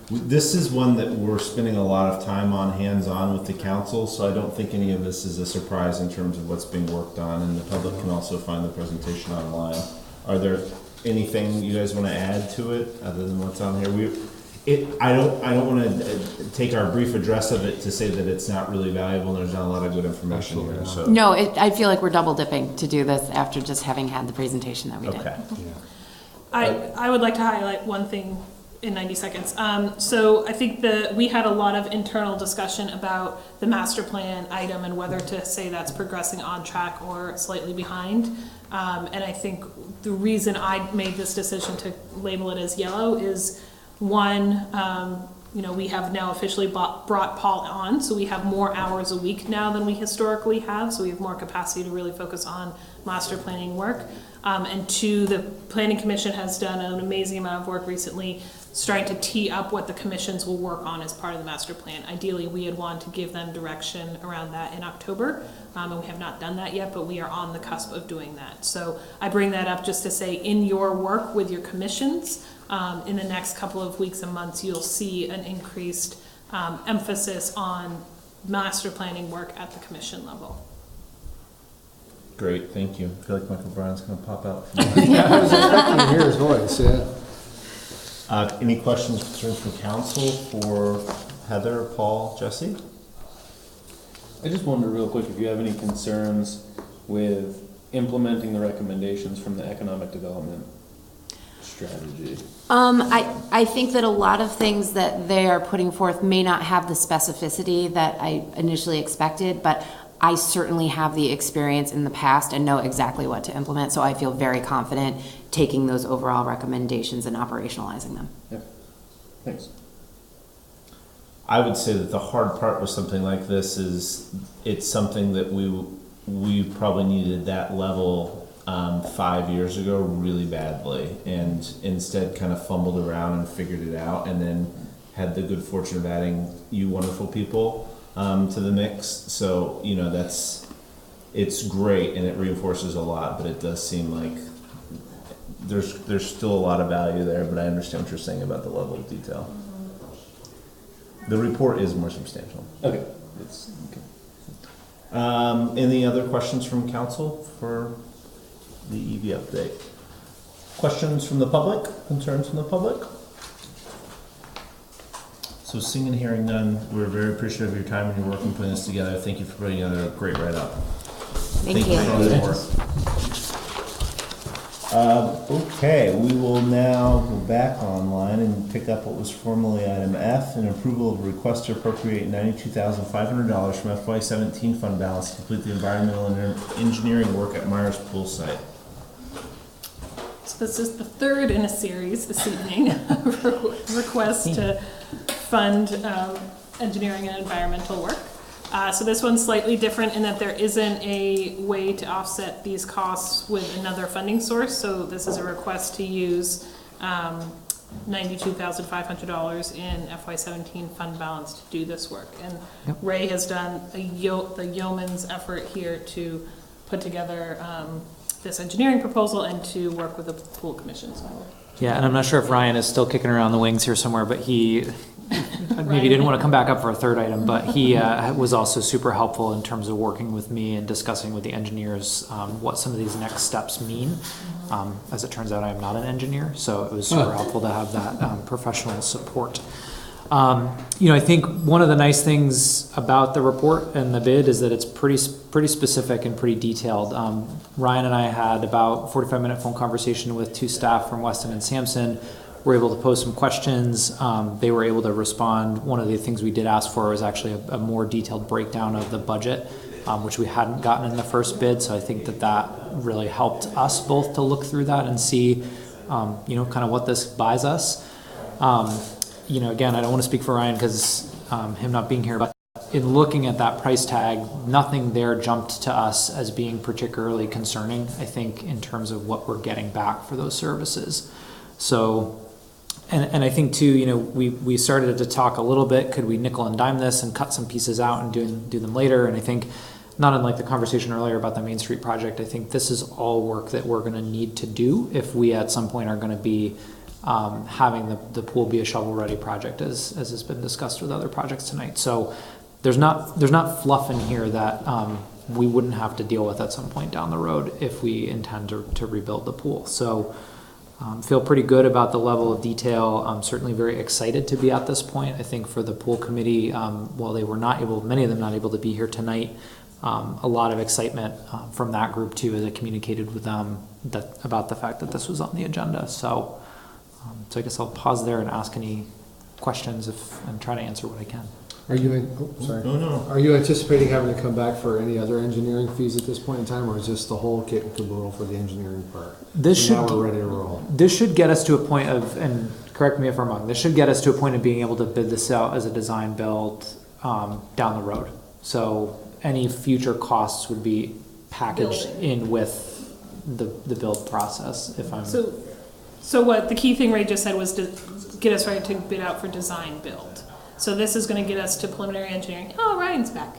this is one that we're spending a lot of time on hands-on with the council, so I don't think any of this is a surprise in terms of what's being worked on, and the public can also find the presentation online. Are there anything you guys want to add to it other than what's on here? I don't want to take our brief address of it to say that it's not really valuable and there's not a lot of good information here. So. No, I feel like we're double dipping to do this after just having had the presentation that we did. Okay. I would like to highlight one thing in 90 seconds. So I think we had a lot of internal discussion about the master plan item and whether to say that's progressing on track or slightly behind. And I think the reason I made this decision to label it as yellow is, one, we have now officially brought Paul on, so we have more hours a week now than we historically have, so we have more capacity to really focus on master planning work. And 2, the Planning Commission has done an amazing amount of work recently starting to tee up what the commissions will work on as part of the master plan. Ideally, we had wanted to give them direction around that in October, and we have not done that yet, but we are on the cusp of doing that. So I bring that up just to say, in your work with your commissions, in the next couple of weeks and months, you'll see an increased emphasis on master planning work at the commission level. Great, thank you. I feel like Michael Brown's going to pop out. Yeah, I was expecting to hear his voice, yeah. Any questions, concerns from council for Heather, Paul, Jesse? I just wonder real quick if you have any concerns with implementing the recommendations from the economic development strategy. I think that a lot of things that they are putting forth may not have the specificity that I initially expected, but I certainly have the experience in the past and know exactly what to implement, so I feel very confident taking those overall recommendations and operationalizing them. Yeah. Thanks. I would say that the hard part with something like this is it's something that we probably needed that level 5 years ago really badly, and instead kind of fumbled around and figured it out, and then had the good fortune of adding you wonderful people to the mix. So it's great and it reinforces a lot, but it does seem like there's still a lot of value there. But I understand what you're saying about the level of detail. The report is more substantial. Okay. Any other questions from council for the EV update? Questions from the public? Concerns from the public? So seeing and hearing none, we're very appreciative of your time and your work in putting this together. Thank you for putting together a great write-up. Thank you. For all your work. Okay, we will now go back online and pick up what was formerly item F, an approval of a request to appropriate $92,500 from FY17 fund balance to complete the environmental and engineering work at Myers Pool site. So this is the third in a series this evening, request to fund engineering and environmental work. So this one's slightly different in that there isn't a way to offset these costs with another funding source. So this is a request to use $92,500 in FY17 fund balance to do this work. And Ray has done the yeoman's effort here to put together this engineering proposal and to work with the pool commission. Yeah, and I'm not sure if Ryan is still kicking around the wings here somewhere, but he maybe didn't want to come back up for a third item, but he was also super helpful in terms of working with me and discussing with the engineers what some of these next steps mean. As it turns out, I am not an engineer, so it was super helpful to have that professional support. I think one of the nice things about the report and the bid is that it's pretty specific and pretty detailed. Ryan and I had about 45-minute phone conversation with two staff from Weston and Sampson. We're able to pose some questions. They were able to respond. One of the things we did ask for was actually a more detailed breakdown of the budget, which we hadn't gotten in the first bid. So I think that really helped us both to look through that and see, kind of what this buys us. Again, I don't want to speak for Ryan because him not being here, but in looking at that price tag, nothing there jumped to us as being particularly concerning, I think, in terms of what we're getting back for those services. So, and I think too, we started to talk a little bit, could we nickel and dime this and cut some pieces out and do them later? And I think, not unlike the conversation earlier about the Main Street project, I think this is all work that we're going to need to do if we at some point are going to be having the pool be a shovel-ready project, as has been discussed with other projects tonight. So there's not fluff in here that we wouldn't have to deal with at some point down the road if we intend to rebuild the pool. So feel pretty good about the level of detail. I'm certainly very excited to be at this point. I think for the pool committee, while they were many of them not able to be here tonight, a lot of excitement from that group too, as I communicated with them about the fact that this was on the agenda. So I guess I'll pause there and ask any questions and try to answer what I can. Are you Are you anticipating having to come back for any other engineering fees at this point in time, or is this the whole kit and caboodle for the engineering part? Now we're ready to roll. This should get us to a point of, and correct me if I'm wrong, this should get us to a point of being able to bid this out as a design build down the road. So any future costs would be packaged in with the build process. So what the key thing Ray just said was to get us ready to bid out for design build. So this is going to get us to preliminary engineering. Oh, Ryan's back.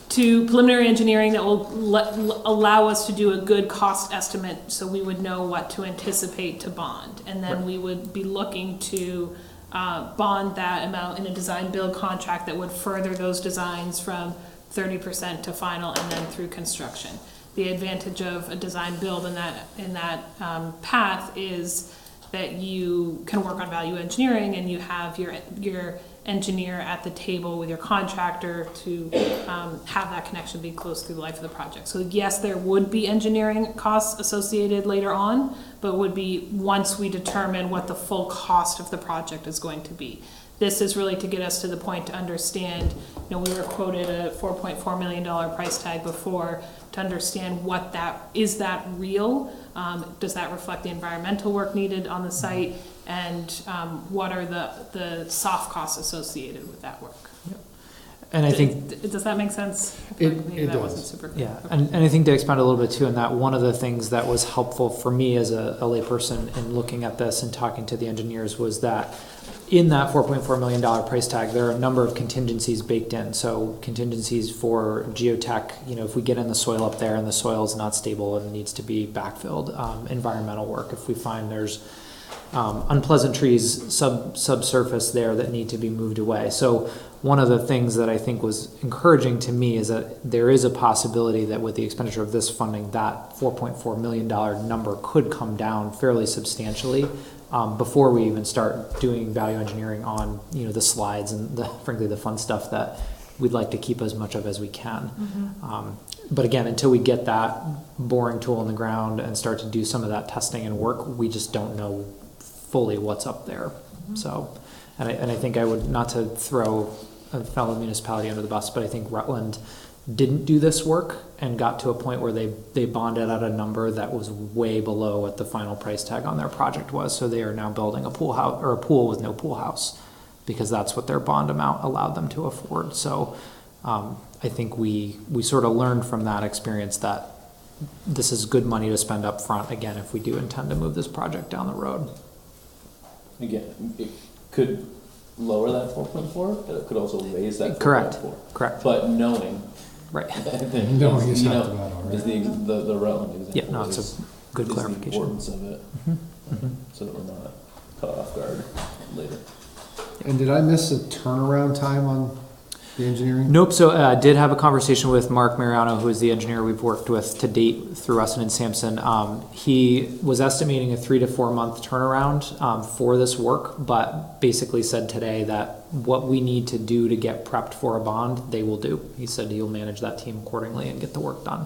To preliminary engineering that will allow us to do a good cost estimate, so we would know what to anticipate to bond. And then we would be looking to bond that amount in a design build contract that would further those designs from 30% to final and then through construction. The advantage of a design build in that path is that you can work on value engineering and you have your engineer at the table with your contractor to have that connection be close through the life of the project. So yes, there would be engineering costs associated later on, but would be once we determine what the full cost of the project is going to be. This is really to get us to the point to understand, we were quoted a $4.4 million price tag before, to understand what is that real? Does that reflect the environmental work needed on the site? And what are the soft costs associated with that work? Yep. And I think, does that make sense? It does. Wasn't super clear. Yeah, and I think to expand a little bit too on that, one of the things that was helpful for me as a layperson in looking at this and talking to the engineers was that in that $4.4 million price tag, there are a number of contingencies baked in. So contingencies for geotech, if we get in the soil up there and the soil is not stable and needs to be backfilled, environmental work, if we find there's unpleasant trees subsurface there that need to be moved away. So one of the things that I think was encouraging to me is that there is a possibility that with the expenditure of this funding, that $4.4 million number could come down fairly substantially before we even start doing value engineering on the slides and frankly the fun stuff that we'd like to keep as much of as we can. Mm-hmm. But again, until we get that boring tool in the ground and start to do some of that testing and work, we just don't know fully what's up there. Mm-hmm. So, and I think I would, not to throw a fellow municipality under the bus, but I think Rutland didn't do this work and got to a point where they bonded at a number that was way below what the final price tag on their project was. So they are now building a pool house, or a pool with no pool house, because that's what their bond amount allowed them to afford. So I think we sort of learned from that experience that this is good money to spend up front, again, if we do intend to move this project down the road. Again, it could lower that 4.4, but it could also raise that 4.4. Correct. But knowing, right? Knowing is half the battle, right? Is the Rutland example. Yeah, no, it's a good clarification. The importance of it, Mm-hmm. so that we're not caught off guard later. And did I miss a turnaround time on the engineering? Nope, so I did have a conversation with Mark Mariano, who is the engineer we've worked with to date through Rustin and Sampson. He was estimating a 3 to 4 month turnaround for this work, but basically said today that what we need to do to get prepped for a bond, they will do. He said he'll manage that team accordingly and get the work done.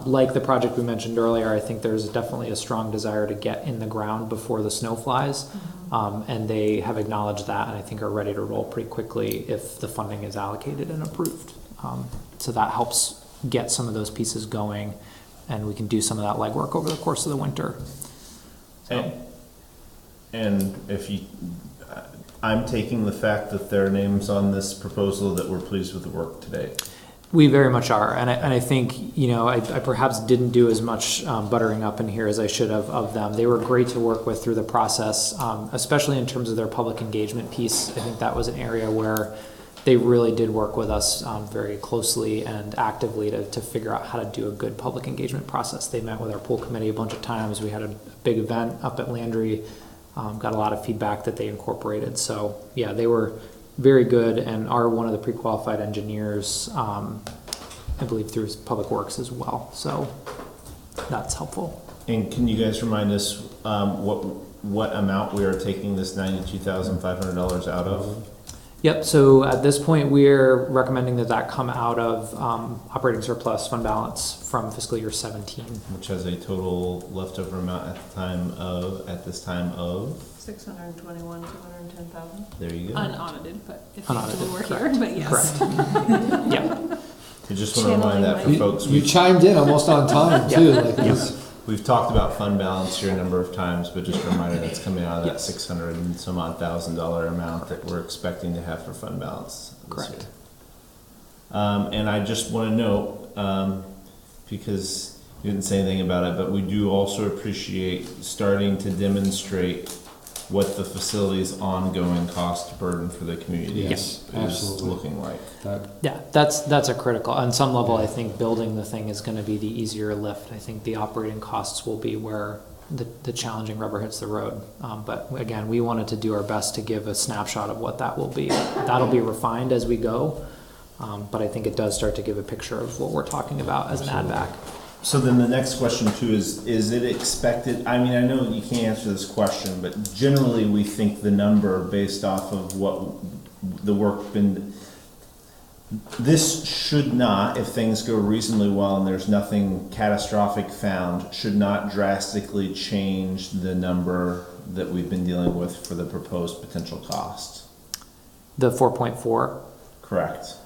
Like the project we mentioned earlier, I think there's definitely a strong desire to get in the ground before the snow flies. And they have acknowledged that, and I think are ready to roll pretty quickly if the funding is allocated and approved. So that helps get some of those pieces going, and we can do some of that legwork over the course of the winter. So. And if you, I'm taking the fact that their name's on this proposal that we're pleased with the work today. We very much are, and I think, you know, I perhaps didn't do as much buttering up in here as I should have of them. They were great to work with through the process, especially in terms of their public engagement piece. I think that was an area where they really did work with us very closely and actively to figure out how to do a good public engagement process. They met with our pool committee a bunch of times. We had a big event up at Landry, got a lot of feedback that they incorporated. So yeah, they were very good and are one of the pre-qualified engineers, I believe through Public Works as well. So that's helpful. And can you guys remind us what amount we are taking this $92,500 out of? Yep, so at this point, we're recommending that come out of operating surplus fund balance from fiscal year 17. Which has a total leftover amount at this time of? 621, 210,000. There you go. Unaudited, but if Unaudited, you were correct. here, but yes. Correct. Yep. I just want to remind that for folks. You chimed in almost on time too. Like we've talked about fund balance here a number of times, but just a reminder that's coming out of that 600 and some odd $1,000 amount that we're expecting to have for fund balance this year. And I just want to note, because you didn't say anything about it, but we do also appreciate starting to demonstrate what the facility's ongoing cost burden for the community is looking like. Yeah, that's a critical. On some level, I think building the thing is going to be the easier lift. I think the operating costs will be where the challenging rubber hits the road. But again, we wanted to do our best to give a snapshot of what that will be. That'll be refined as we go. But I think it does start to give a picture of what we're talking about as an add back. So then the next question too is it expected, I mean, I know you can't answer this question, but generally we think the number based off of what the work been, this should not, if things go reasonably well and there's nothing catastrophic found, should not drastically change the number that we've been dealing with for the proposed potential cost. The 4.4? Correct.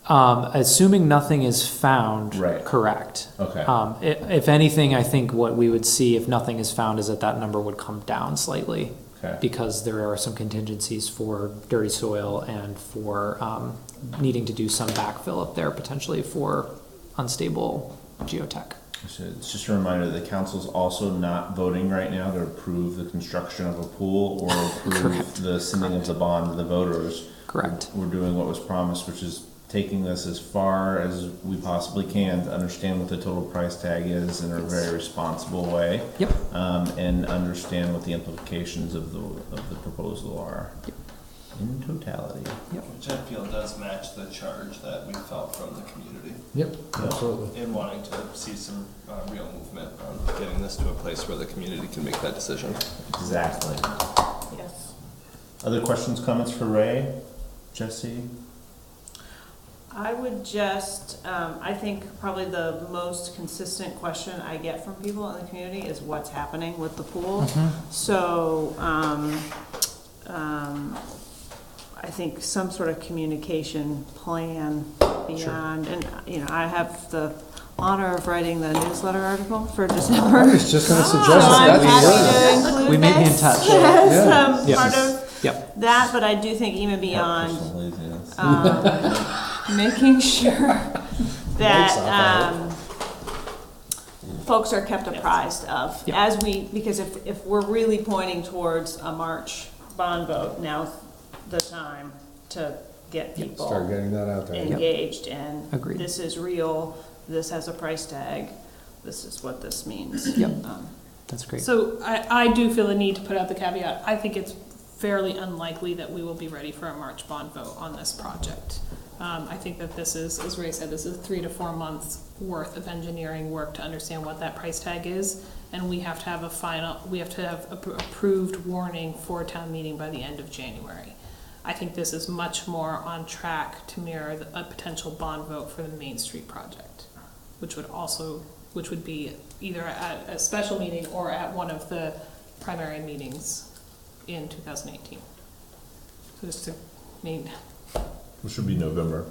Assuming nothing is found, right. Correct. Okay. If anything, I think what we would see if nothing is found is that number would come down slightly. Okay. Because there are some contingencies for dirty soil and for needing to do some backfill up there potentially for unstable geotech. It's just a reminder that the council's also not voting right now to approve the construction of a pool or approve the sending of the bond to the voters. Correct. We're doing what was promised, which is taking this as far as we possibly can to understand what the total price tag is in a very responsible way. Yep. And understand what the implications of the proposal are. Yep. In totality. Yep. Which I feel does match the charge that we felt from the community. Yep, absolutely. In wanting to see some real movement on getting this to a place where the community can make that decision. Exactly. Yes. Other questions, comments for Ray? Jesse? I would just, I think probably the most consistent question I get from people in the community is what's happening with the pool. Mm-hmm. So, I think some sort of communication plan beyond, and you know, I have the honor of writing the newsletter article for December. I was just going to suggest So I'm that. happy to include We may be in touch. as part of Yep. that, but I do think even beyond making sure that folks are kept apprised of as we, because if we're really pointing towards a March bond vote, now's the time to get people Start getting that out there. engaged and Agreed. this is real, this has a price tag, this is what this means. Yep. That's great. So I do feel the need to put out the caveat. I think it's fairly unlikely that we will be ready for a March bond vote on this project. I think that this is, as Ray said, this is 3 to 4 months worth of engineering work to understand what that price tag is, and we have to have approved warning for town meeting by the end of January. I think this is much more on track to mirror a potential bond vote for the Main Street project, which would be either at a special meeting or at one of the primary meetings in 2018. So just to mean. Which should be November.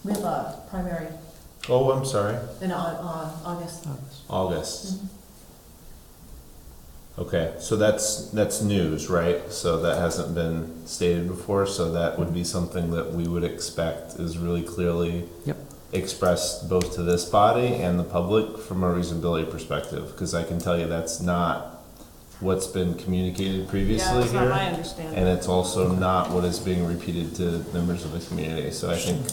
We have a primary Oh, I'm sorry. in August. August. Okay, so that's news, right? So that hasn't been stated before, so that would be something that we would expect is really clearly expressed both to this body and the public from a reasonability perspective, because I can tell you that's not what's been communicated previously Yeah, that's here. not my understanding. And it's also not what is being repeated to members of the community. So I think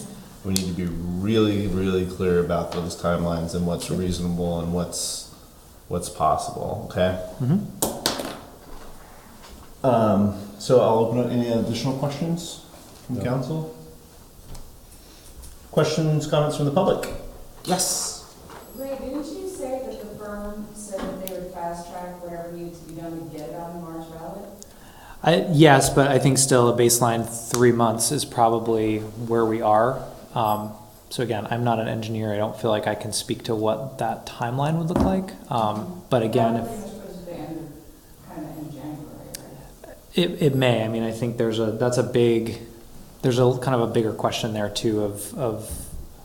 we need to be really, really clear about those timelines and what's reasonable and what's possible, okay? So I'll open up any additional questions from council? Questions, comments from the public? Yes. Ray, didn't you say that the firm said that they would fast track whatever needed to be done to get it on the March ballot? Yes, but I think still a baseline 3 months is probably where we are. So again, I'm not an engineer. I don't feel like I can speak to what that timeline would look like. But again, it may. I mean, I think there's a kind of a bigger question there too of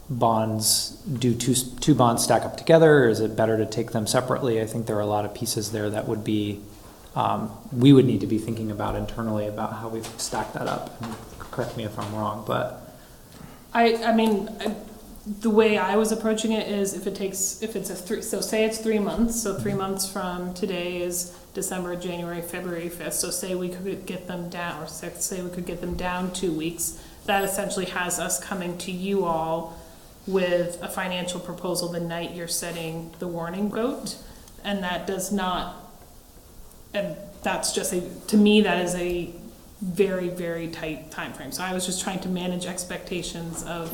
bonds. Do two bonds stack up together? Or is it better to take them separately? I think there are a lot of pieces there that would be we would need to be thinking about internally about how we stack that up. And correct me if I'm wrong, but I mean, the way I was approaching it is say it's 3 months, so 3 months from today is December, January, February 5th, so say we could get them down, or say we could get them down 2 weeks, that essentially has us coming to you all with a financial proposal the night you're setting the warning vote, and that does not, and that's just to me, that is a very, very tight time frame. So I was just trying to manage expectations of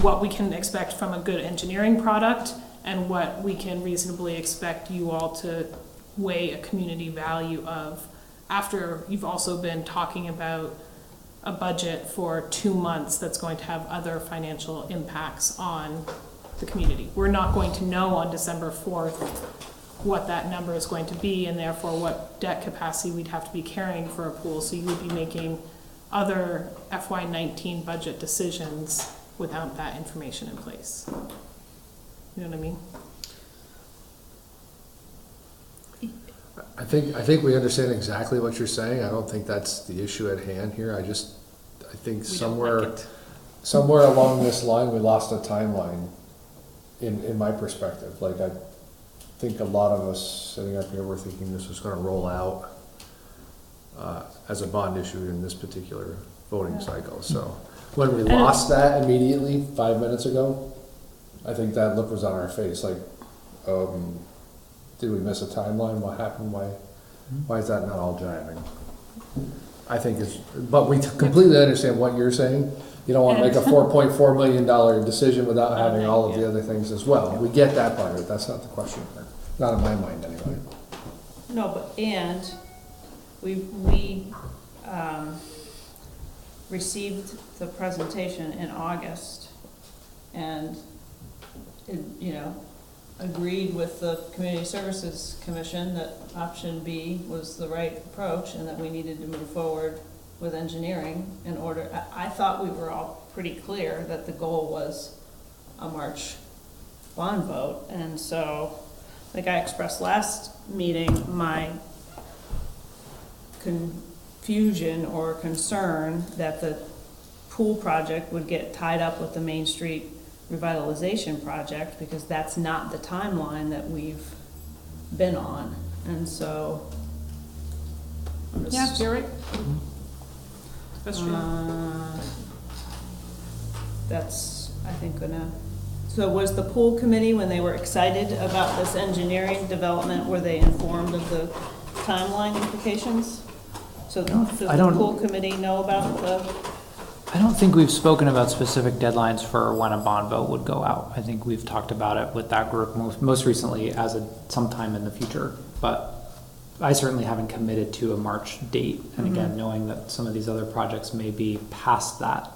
what we can expect from a good engineering product and what we can reasonably expect you all to weigh a community value of after you've also been talking about a budget for 2 months that's going to have other financial impacts on the community. We're not going to know on December 4th what that number is going to be, and therefore what debt capacity we'd have to be carrying for a pool. So you would be making other FY19 budget decisions without that information in place. You know what I mean? I think we understand exactly what you're saying. I don't think that's the issue at hand here. I think somewhere along this line, we lost a timeline in my perspective. Like, I think a lot of us sitting up here were thinking this was going to roll out as a bond issue in this particular voting cycle. So when we lost that immediately 5 minutes ago, I think that look was on our face. Like, did we miss a timeline? What happened? Why is that not all jiving? I think but we completely understand what you're saying. You don't want to make a $4.4 million decision without having all of the other things as well. We get that part of it. That's not the question. Not in my mind, anyway. No, and we received the presentation in August, and agreed with the Community Services Commission that option B was the right approach and that we needed to move forward with engineering in order. I thought we were all pretty clear that the goal was a March bond vote, and so, like I expressed last meeting, my confusion or concern that the pool project would get tied up with the Main Street revitalization project, because that's not the timeline that we've been on. And so yeah, you're right. That's, I think, so was the pool committee, when they were excited about this engineering development, were they informed of the timeline implications? So does the I don't- pool committee know about the, I don't think we've spoken about specific deadlines for when a bond vote would go out. I think we've talked about it with that group most recently as sometime in the future. But I certainly haven't committed to a March date. And again, knowing that some of these other projects may be past that.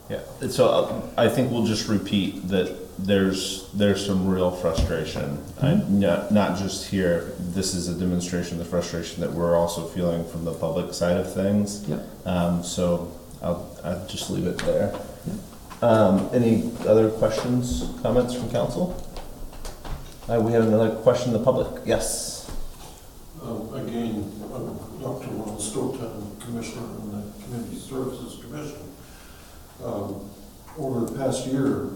Yeah, so I think we'll just repeat that there's some real frustration. Not just here, this is a demonstration of the frustration that we're also feeling from the public side of things. Yep. So I'll just leave it there. Any other questions, comments from council? We have another question in the public. Yes. Again, Dr. Ron Stotan, Commissioner on the Community Services Commission. Over the past year,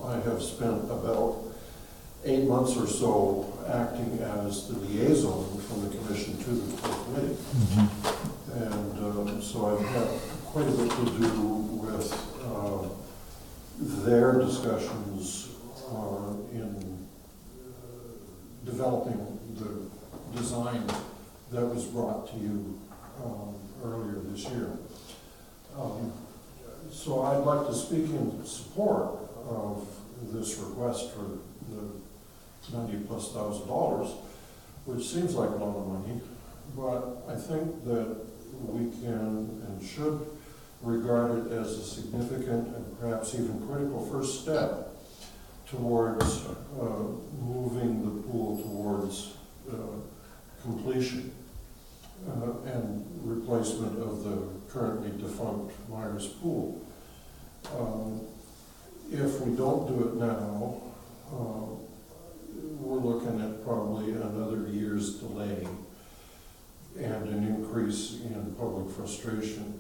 I have spent about 8 months or so acting as the liaison from the commission to the full committee. And so I've had quite a bit to do with their discussions in developing the design that was brought to you earlier this year. So I'd like to speak in support of this request for the $90,000+, which seems like a lot of money, but I think that we can and should regard it as a significant and perhaps even critical first step towards moving the pool towards completion and replacement of the currently defunct Myers Pool. If we don't do it now, we're looking at probably another year's delay and an increase in public frustration.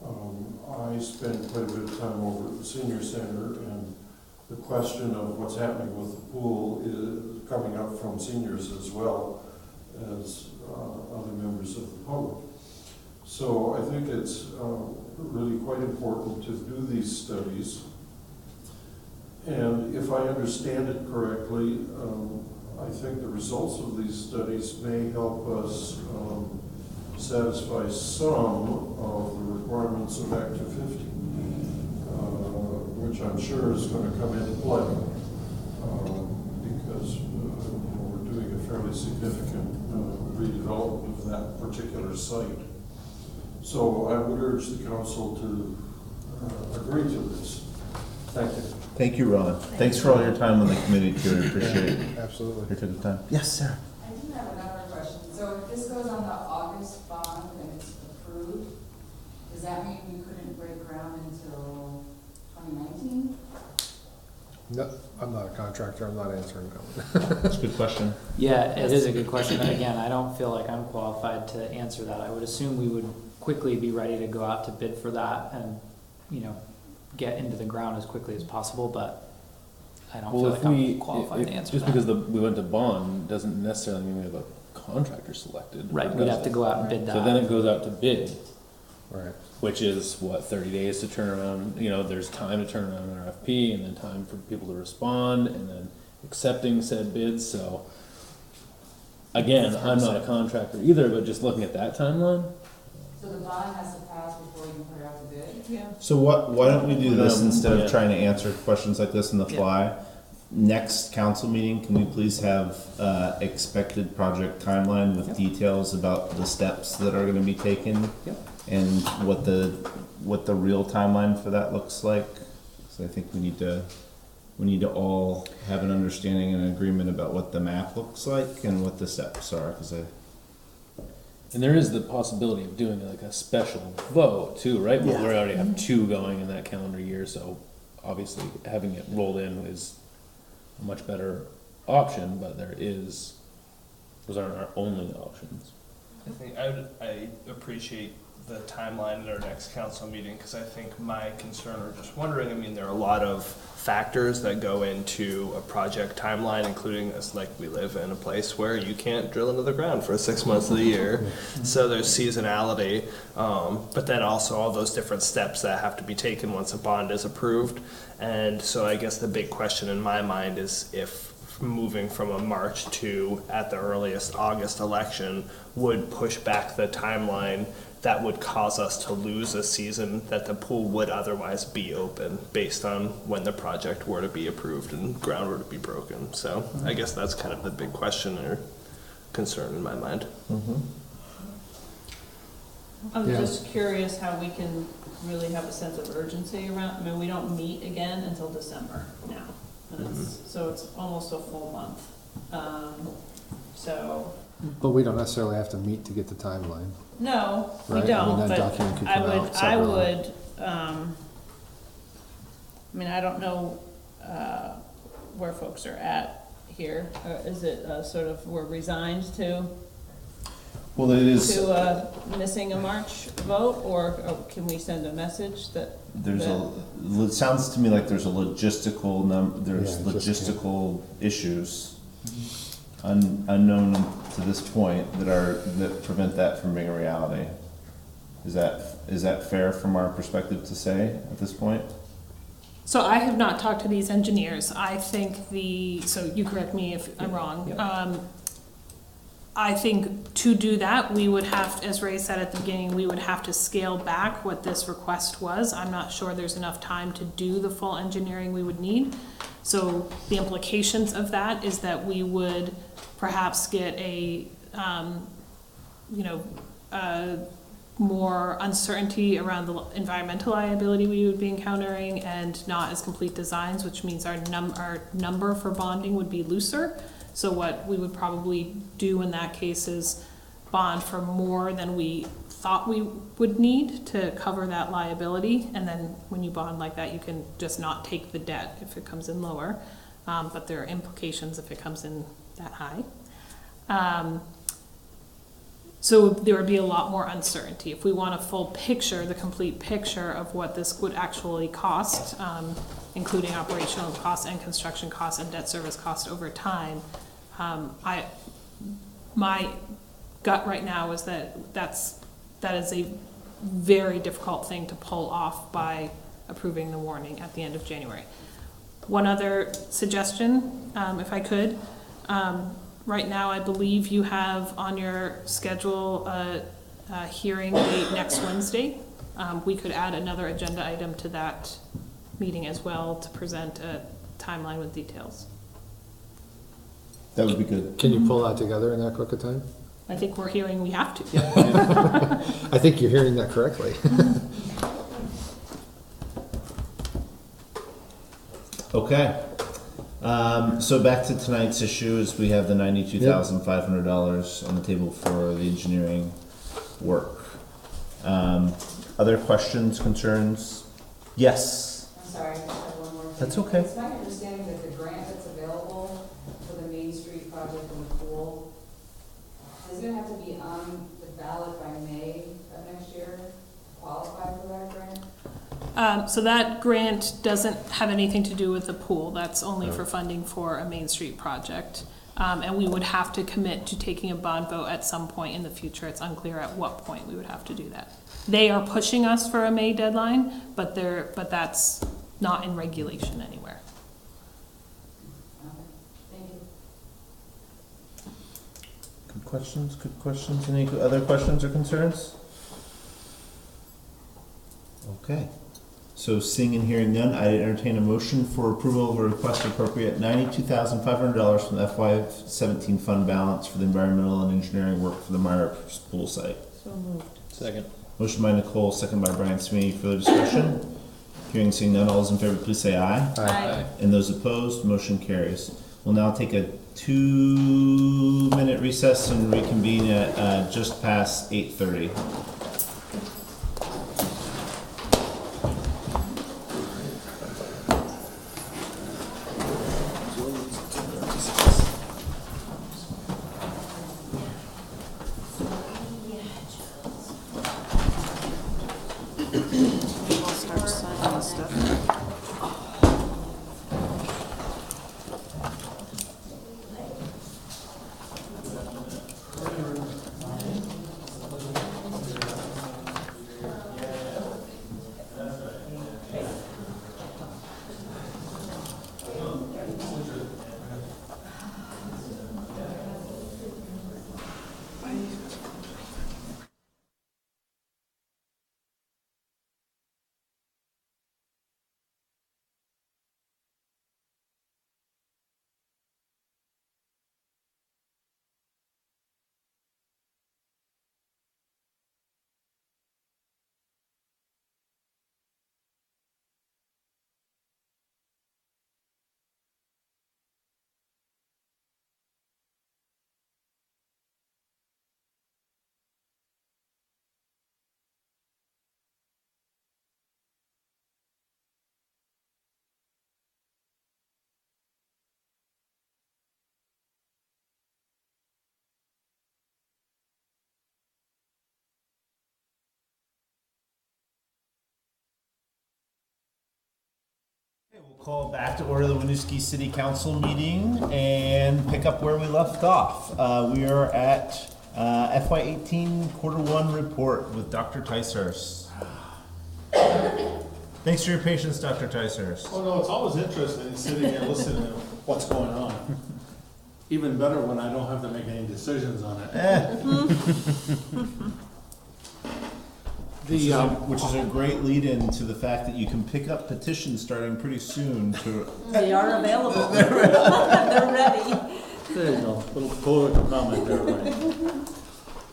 I spend quite a bit of time over at the senior center, and the question of what's happening with the pool is coming up from seniors as well as other members of the public. So I think it's really quite important to do these studies. And if I understand it correctly, I think the results of these studies may help us satisfy some of the requirements of Act 250, which I'm sure is going to come into play because we're doing a fairly significant redevelopment of that particular site. So I would urge the council to agree to this. Thank you. Thank you, Ron. Thanks for all your time on the committee, too. I appreciate it. Absolutely. You took the time. Yes, Sarah. I do have another question. So if this goes on the August bond and it's approved, does that mean we couldn't break ground until 2019? No, I'm not a contractor, I'm not answering that. That's a good question. Yeah, it is a good question. And again, I don't feel like I'm qualified to answer that. I would assume we would quickly be ready to go out to bid for that and, get into the ground as quickly as possible, but I don't feel like I'm qualified to answer just that. because we went to bond doesn't necessarily mean we have a contractor selected. Right, we'd have to go out and bid that. So then it goes out to bid. Right. Which is, 30 days to turn around, there's time to turn around an RFP, and then time for people to respond, and then accepting said bids, so. Again, I'm not a contractor either, but just looking at that timeline. So the bond has to pass before you can put it out to bid? Yeah. So why don't we do this instead of trying to answer questions like this on the fly? Next council meeting, can we please have expected project timeline with details about the steps that are gonna be taken? And what the real timeline for that looks like? So I think we need to all have an understanding and agreement about what the map looks like and what the steps are, And there is the possibility of doing like a special vote too, right? But we already have 2 going in that calendar year, so obviously having it rolled in is a much better option, but those aren't our only options. I think I appreciate the timeline at our next council meeting, because I think my concern, or just wondering, there are a lot of factors that go into a project timeline, including us, like we live in a place where you can't drill into the ground for 6 months of the year. So there's seasonality, but then also all those different steps that have to be taken once a bond is approved. And so I guess the big question in my mind is if moving from a March to, at the earliest, August election would push back the timeline that would cause us to lose a season that the pool would otherwise be open based on when the project were to be approved and ground were to be broken. So I guess that's kind of the big question or concern in my mind. I'm just curious how we can really have a sense of urgency around, I mean, we don't meet again until December now. And so it's almost a full month. But we don't necessarily have to meet to get the timeline. No, Right? we don't, I mean, that but document could I come would, out separately. I mean, I don't know, where folks are at here. Is it, sort of, we're resigned to Well, it is. missing a March vote, or can we send a message that? It sounds to me like there's a logistical logistical issues unknown to this point that prevent that from being a reality. Is that fair from our perspective to say at this point? So I have not talked to these engineers. I think so you correct me if I'm wrong. I think to do that, we would have, as Ray said at the beginning, we would have to scale back what this request was. I'm not sure there's enough time to do the full engineering we would need. So the implications of that is that we would perhaps get more uncertainty around the environmental liability we would be encountering and not as complete designs, which means our number for bonding would be looser. So what we would probably do in that case is bond for more than we thought we would need to cover that liability. And then when you bond like that, you can just not take the debt if it comes in lower. But there are implications if it comes in that high. So there would be a lot more uncertainty. If we want a full picture, the complete picture of what this would actually cost, including operational costs and construction costs and debt service costs over time, my gut right now is that is a very difficult thing to pull off by approving the warning at the end of January. One other suggestion, if I could. Right now, I believe you have on your schedule a hearing date next Wednesday. We could add another agenda item to that meeting as well to present a timeline with details. That would be good. Can you pull that together in that quick a time? I think we're hearing we have to. I think you're hearing that correctly. Okay. So back to tonight's issue is we have the $92,500 on the table for the engineering work. Other questions, concerns? Yes. I'm sorry, I just have one more thing. That's okay. It's my understanding that the grant that's available for the Main Street project and the pool, doesn't it have to be on the ballot by May of next year to qualify for that grant? So that grant doesn't have anything to do with the pool. That's only for funding for a Main Street project. And we would have to commit to taking a bond vote at some point in the future. It's unclear at what point we would have to do that. They are pushing us for a May deadline, but that's not in regulation anywhere. Thank you. Good questions, good questions. Any other questions or concerns? Okay. So seeing and hearing none, I entertain a motion for approval of a request to appropriate $92,500 from the FY17 fund balance for the environmental and engineering work for the Meyer Pool site. So moved. Second. Motion by Nicole, second by Brian Sweeney. Further discussion? Hearing seeing none, all those in favor, please say aye. Aye. And those opposed, motion carries. We'll now take a 2-minute recess and reconvene at just past 8:30. Call back to order the Winooski City Council meeting and pick up where we left off. We are at FY18 Q1 report with Dr. Ticehurst. Thanks for your patience, Dr. Ticehurst. Oh no, it's always interesting sitting here listening to what's going on. Even better when I don't have to make any decisions on it. Which is a great lead-in to the fact that you can pick up petitions starting pretty soon to... They are available. They're ready. There you go, little political comment there,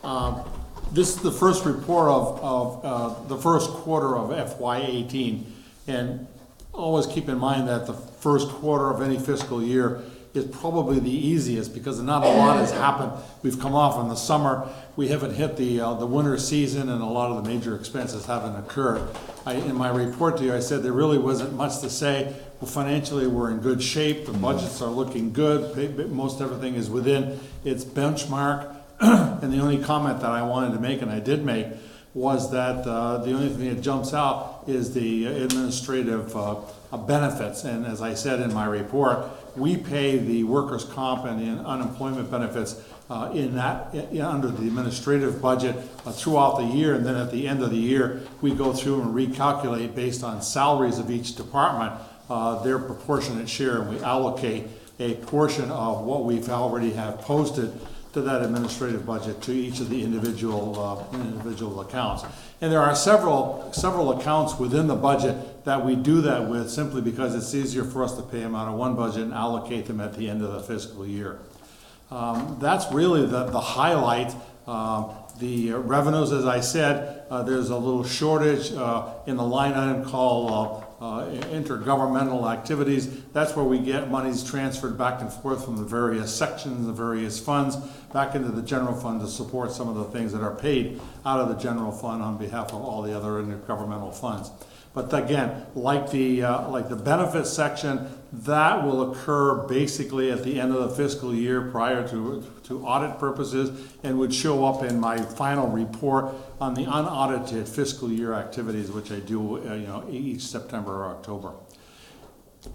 right? This is the first report of the first quarter of FY18, and always keep in mind that the first quarter of any fiscal year is probably the easiest because not a lot has happened. We've come off in the summer. We haven't hit the winter season, and a lot of the major expenses haven't occurred. In my report to you, I said there really wasn't much to say. Well, financially, we're in good shape. The budgets are looking good. Most everything is within its benchmark. And the only comment that I wanted to make, and I did make, was that the only thing that jumps out is the administrative benefits. And as I said in my report, we pay the workers' comp and the unemployment benefits under the administrative budget throughout the year, and then at the end of the year, we go through and recalculate based on salaries of each department their proportionate share, and we allocate a portion of what we've already have posted to that administrative budget to each of the individual accounts. And there are several accounts within the budget that we do that with simply because it's easier for us to pay them out of one budget and allocate them at the end of the fiscal year. That's really the highlight. The revenues, as I said, there's a little shortage in the line item called intergovernmental activities. That's where we get monies transferred back and forth from the various sections, the various funds, back into the general fund to support some of the things that are paid out of the general fund on behalf of all the other intergovernmental funds. But again, like the benefits section, that will occur basically at the end of the fiscal year prior to audit purposes, and would show up in my final report on the unaudited fiscal year activities, which I do each September or October.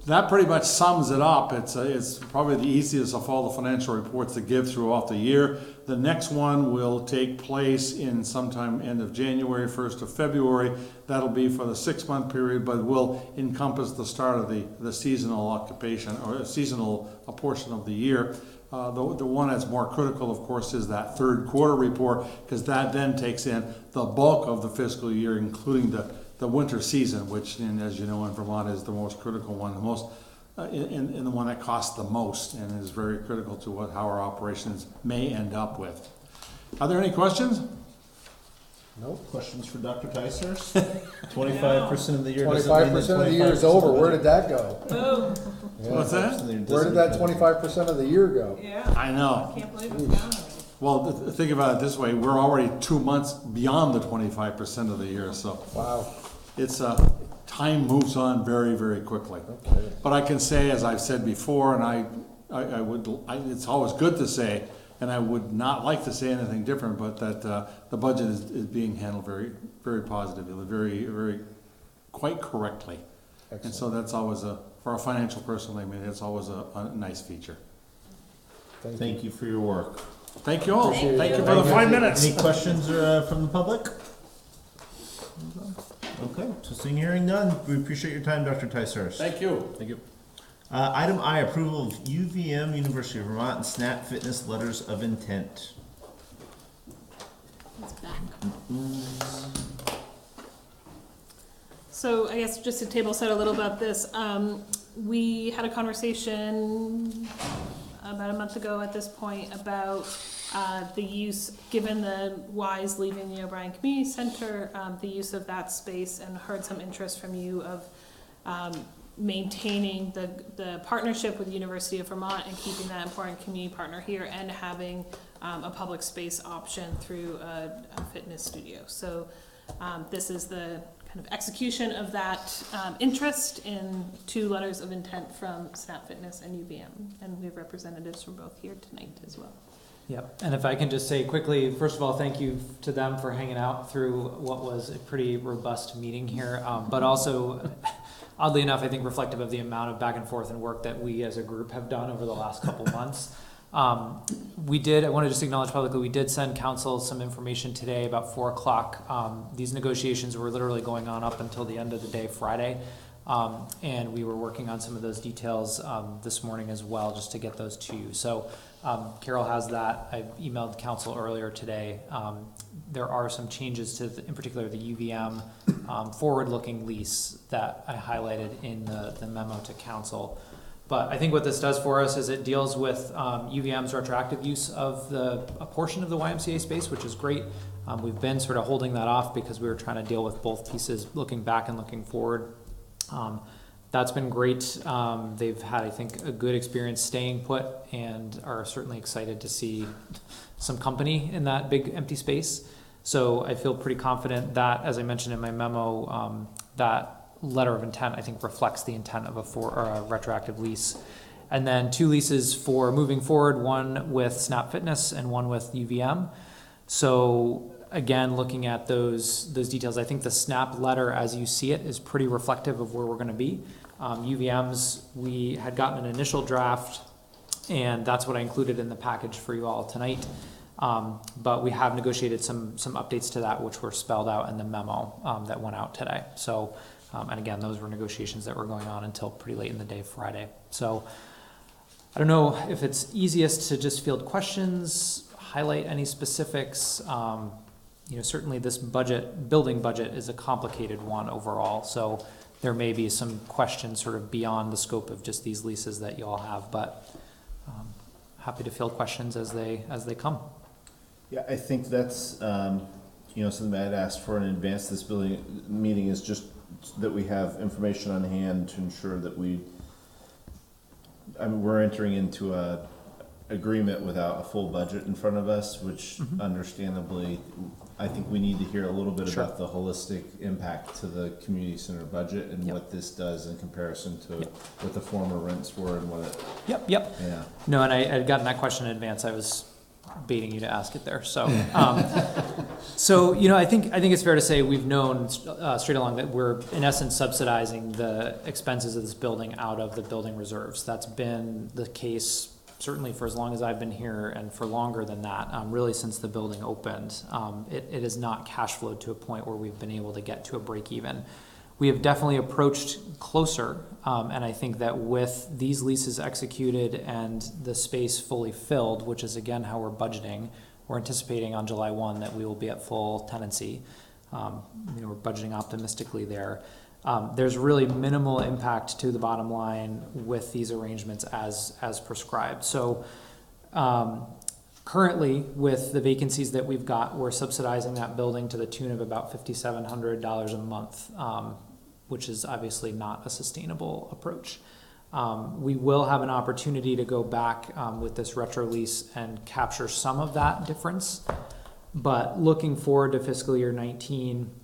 That pretty much sums it up. It's probably the easiest of all the financial reports to give throughout the year. The next one will take place in sometime end of January, 1st of February. That'll be for the 6-month period, but will encompass the start of the seasonal occupation or seasonal portion of the year. The one that's more critical, of course, is that third quarter report, because that then takes in the bulk of the fiscal year, including the winter season, which, as you know, in Vermont is the most critical one, the most in the one that costs the most and is very critical to how our operations may end up with. Are there any questions? No questions for Dr. Ticehurst. 25% of the year. 25% of the year is over. Where did that go? Boom. Yeah. What's that? Where did that 25% of the year go? Yeah. I know. I can't believe it's gone already. Well, think about it this way: we're already 2 months beyond the 25% of the year, so wow, it's time moves on very, very quickly. Okay. But I can say, as I've said before, and it's always good to say, and I would not like to say anything different, but that the budget is being handled very, very positively, very, very, quite correctly. Excellent. And so that's always for a financial person like me, it's always a nice feature. Thank you for your work. Thank you all. Thank you for the 5 minutes. Any questions from the public? Okay, so seeing hearing none, we appreciate your time, Dr. Ticehurst. Thank you. Thank you. Item I, approval of UVM, University of Vermont, and Snap Fitness letters of intent. It's back. So I guess just to table set a little about this, we had a conversation about a month ago at this point about the use, given the Wise leaving the O'Brien Community Center, the use of that space, and heard some interest from you of maintaining the partnership with the University of Vermont and keeping that important community partner here, and having a public space option through a fitness studio. So this is the kind of execution of that interest in 2 letters of intent from Snap Fitness and UVM, and we have representatives from both here tonight as well. Yep, and if I can just say quickly, first of all, thank you to them for hanging out through what was a pretty robust meeting here, but also oddly enough, I think reflective of the amount of back and forth and work that we as a group have done over the last couple months. I want to just acknowledge publicly, we did send council some information today about 4 o'clock. These negotiations were literally going on up until the end of the day Friday. And we were working on some of those details this morning as well, just to get those to you. So Carol has that. I emailed council earlier today. There are some changes to, in particular, the UVM forward-looking lease that I highlighted in the memo to council. But I think what this does for us is it deals with UVM's retroactive use of a portion of the YMCA space, which is great. We've been sort of holding that off because we were trying to deal with both pieces, looking back and looking forward. That's been great. They've had, I think, a good experience staying put and are certainly excited to see some company in that big empty space. So I feel pretty confident that, as I mentioned in my memo, that letter of intent, I think, reflects the intent of a retroactive lease. And then 2 leases for moving forward, one with Snap Fitness and one with UVM. So again, looking at those details, I think the Snap letter, as you see it, is pretty reflective of where we're going to be. UVM's, we had gotten an initial draft, and that's what I included in the package for you all tonight. But we have negotiated some updates to that, which were spelled out in the memo that went out today. So, and again, those were negotiations that were going on until pretty late in the day Friday. So I don't know if it's easiest to just field questions, highlight any specifics. Certainly this building budget is a complicated one overall. So there may be some questions sort of beyond the scope of just these leases that you all have, but happy to field questions as they come. Yeah, I think that's, something I'd asked for in advance of this building meeting is just that we have information on hand to ensure that we're entering into a agreement without a full budget in front of us, which understandably, I think we need to hear a little bit about the holistic impact to the community center budget and what this does in comparison to what the former rents were and what it. Yep. Yeah. No, and I had gotten that question in advance. I was baiting you to ask it there. So, I think it's fair to say we've known straight along that we're in essence subsidizing the expenses of this building out of the building reserves. That's been the case certainly for as long as I've been here, and for longer than that, really since the building opened. It is not cash flowed to a point where we've been able to get to a break even. We have definitely approached closer, and I think that with these leases executed and the space fully filled, which is again how we're budgeting, we're anticipating on July 1 that we will be at full tenancy. We're budgeting optimistically there. There's really minimal impact to the bottom line with these arrangements as prescribed. So currently, with the vacancies that we've got, we're subsidizing that building to the tune of about $5,700 a month, which is obviously not a sustainable approach. We will have an opportunity to go back with this retro lease and capture some of that difference. But looking forward to fiscal year 19,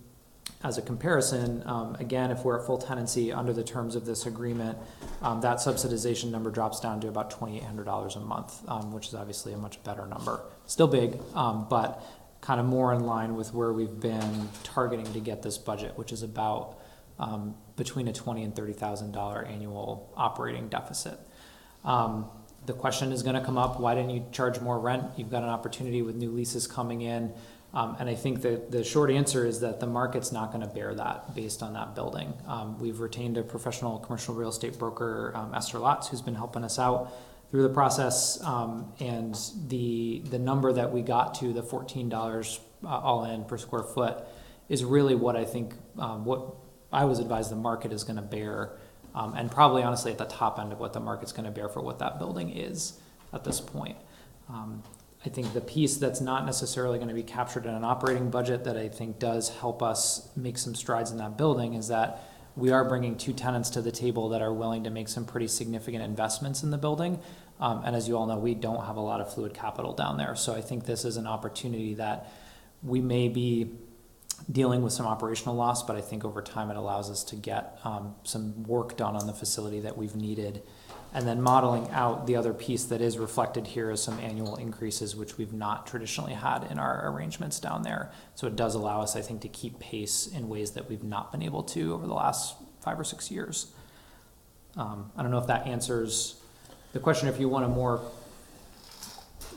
as a comparison, again, if we're at full tenancy under the terms of this agreement, that subsidization number drops down to about $2,800 a month, which is obviously a much better number. Still big, but kind of more in line with where we've been targeting to get this budget, which is about between a $20,000 and $30,000 annual operating deficit. The question is going to come up, why didn't you charge more rent? You've got an opportunity with new leases coming in. And I think that the short answer is that the market's not going to bear that based on that building. We've retained a professional commercial real estate broker, Esther Lotz, who's been helping us out through the process. And the number that we got to, the $14 all in per square foot, is really what I think, what I was advised the market is going to bear. And probably honestly at the top end of what the market's going to bear for what that building is at this point. I think the piece that's not necessarily going to be captured in an operating budget that I think does help us make some strides in that building is that we are bringing 2 tenants to the table that are willing to make some pretty significant investments in the building. And as you all know, we don't have a lot of fluid capital down there. So I think this is an opportunity that we may be dealing with some operational loss, but I think over time it allows us to get some work done on the facility that we've needed. And then modeling out the other piece that is reflected here is some annual increases, which we've not traditionally had in our arrangements down there. So it does allow us, I think, to keep pace in ways that we've not been able to over the last 5 or 6 years. I don't know if that answers the question, if you want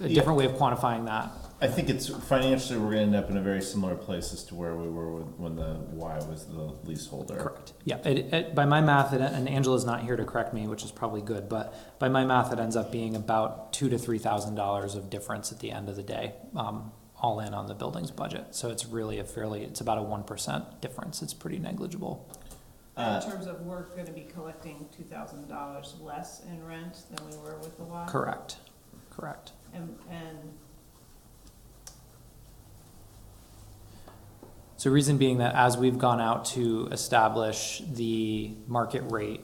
a different way of quantifying that. I think it's financially, we're gonna end up in a very similar place as to where we were when the Y was the leaseholder. Correct. Yeah, by my math, and Angela's not here to correct me, which is probably good, but by my math, it ends up being about $2,000 to $3,000 of difference at the end of the day, all in on the building's budget. So it's really it's about a 1% difference. It's pretty negligible. In terms of, we're gonna be collecting $2,000 less in rent than we were with the Y? Correct. And So reason being that as we've gone out to establish the market rate,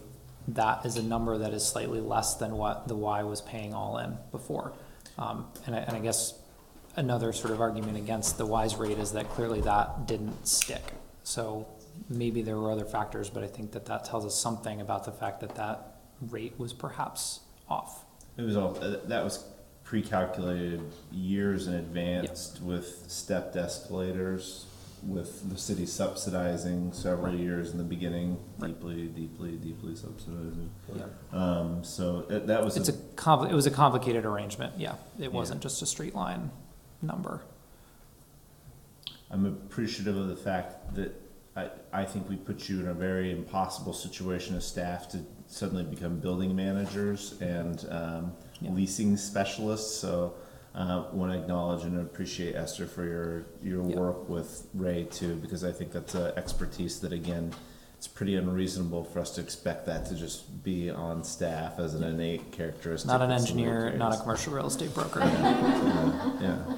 that is a number that is slightly less than what the Y was paying all in before. And I guess another sort of argument against the Y's rate is that clearly that didn't stick. So maybe there were other factors, but I think that tells us something about the fact that rate was perhaps off. It was all, that was pre-calculated years in advance with stepped escalators, with the city subsidizing several years in the beginning, deeply subsidizing. So that was it was a complicated arrangement. Yeah, it wasn't just a straight line number. I'm appreciative of the fact that I think we put you in a very impossible situation as staff to suddenly become building managers and leasing specialists. So want to acknowledge and appreciate Esther for your work with Ray too, because I think that's an expertise that, again, it's pretty unreasonable for us to expect that to just be on staff as an innate characteristic. Not an engineer, not a commercial real estate broker. Yeah.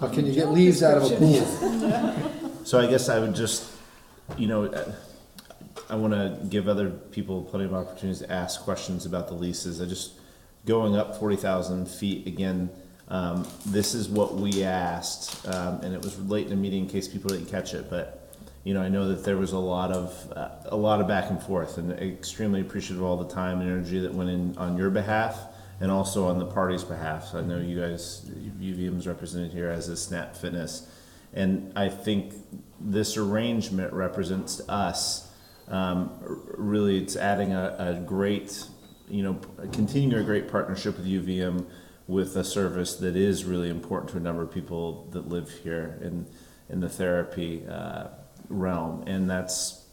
How can you get leaves out of a pool? So I guess I would just, I want to give other people plenty of opportunities to ask questions about the leases. Going up 40,000 feet again, this is what we asked, and it was late in the meeting in case people didn't catch it, but I know that there was a lot of back and forth, and extremely appreciative of all the time and energy that went in on your behalf and also on the party's behalf. So I know you guys, UVM is represented here, as is Snap Fitness, and I think this arrangement represents to us, really it's adding a great, continuing a great partnership with UVM with a service that is really important to a number of people that live here in the therapy realm, and that's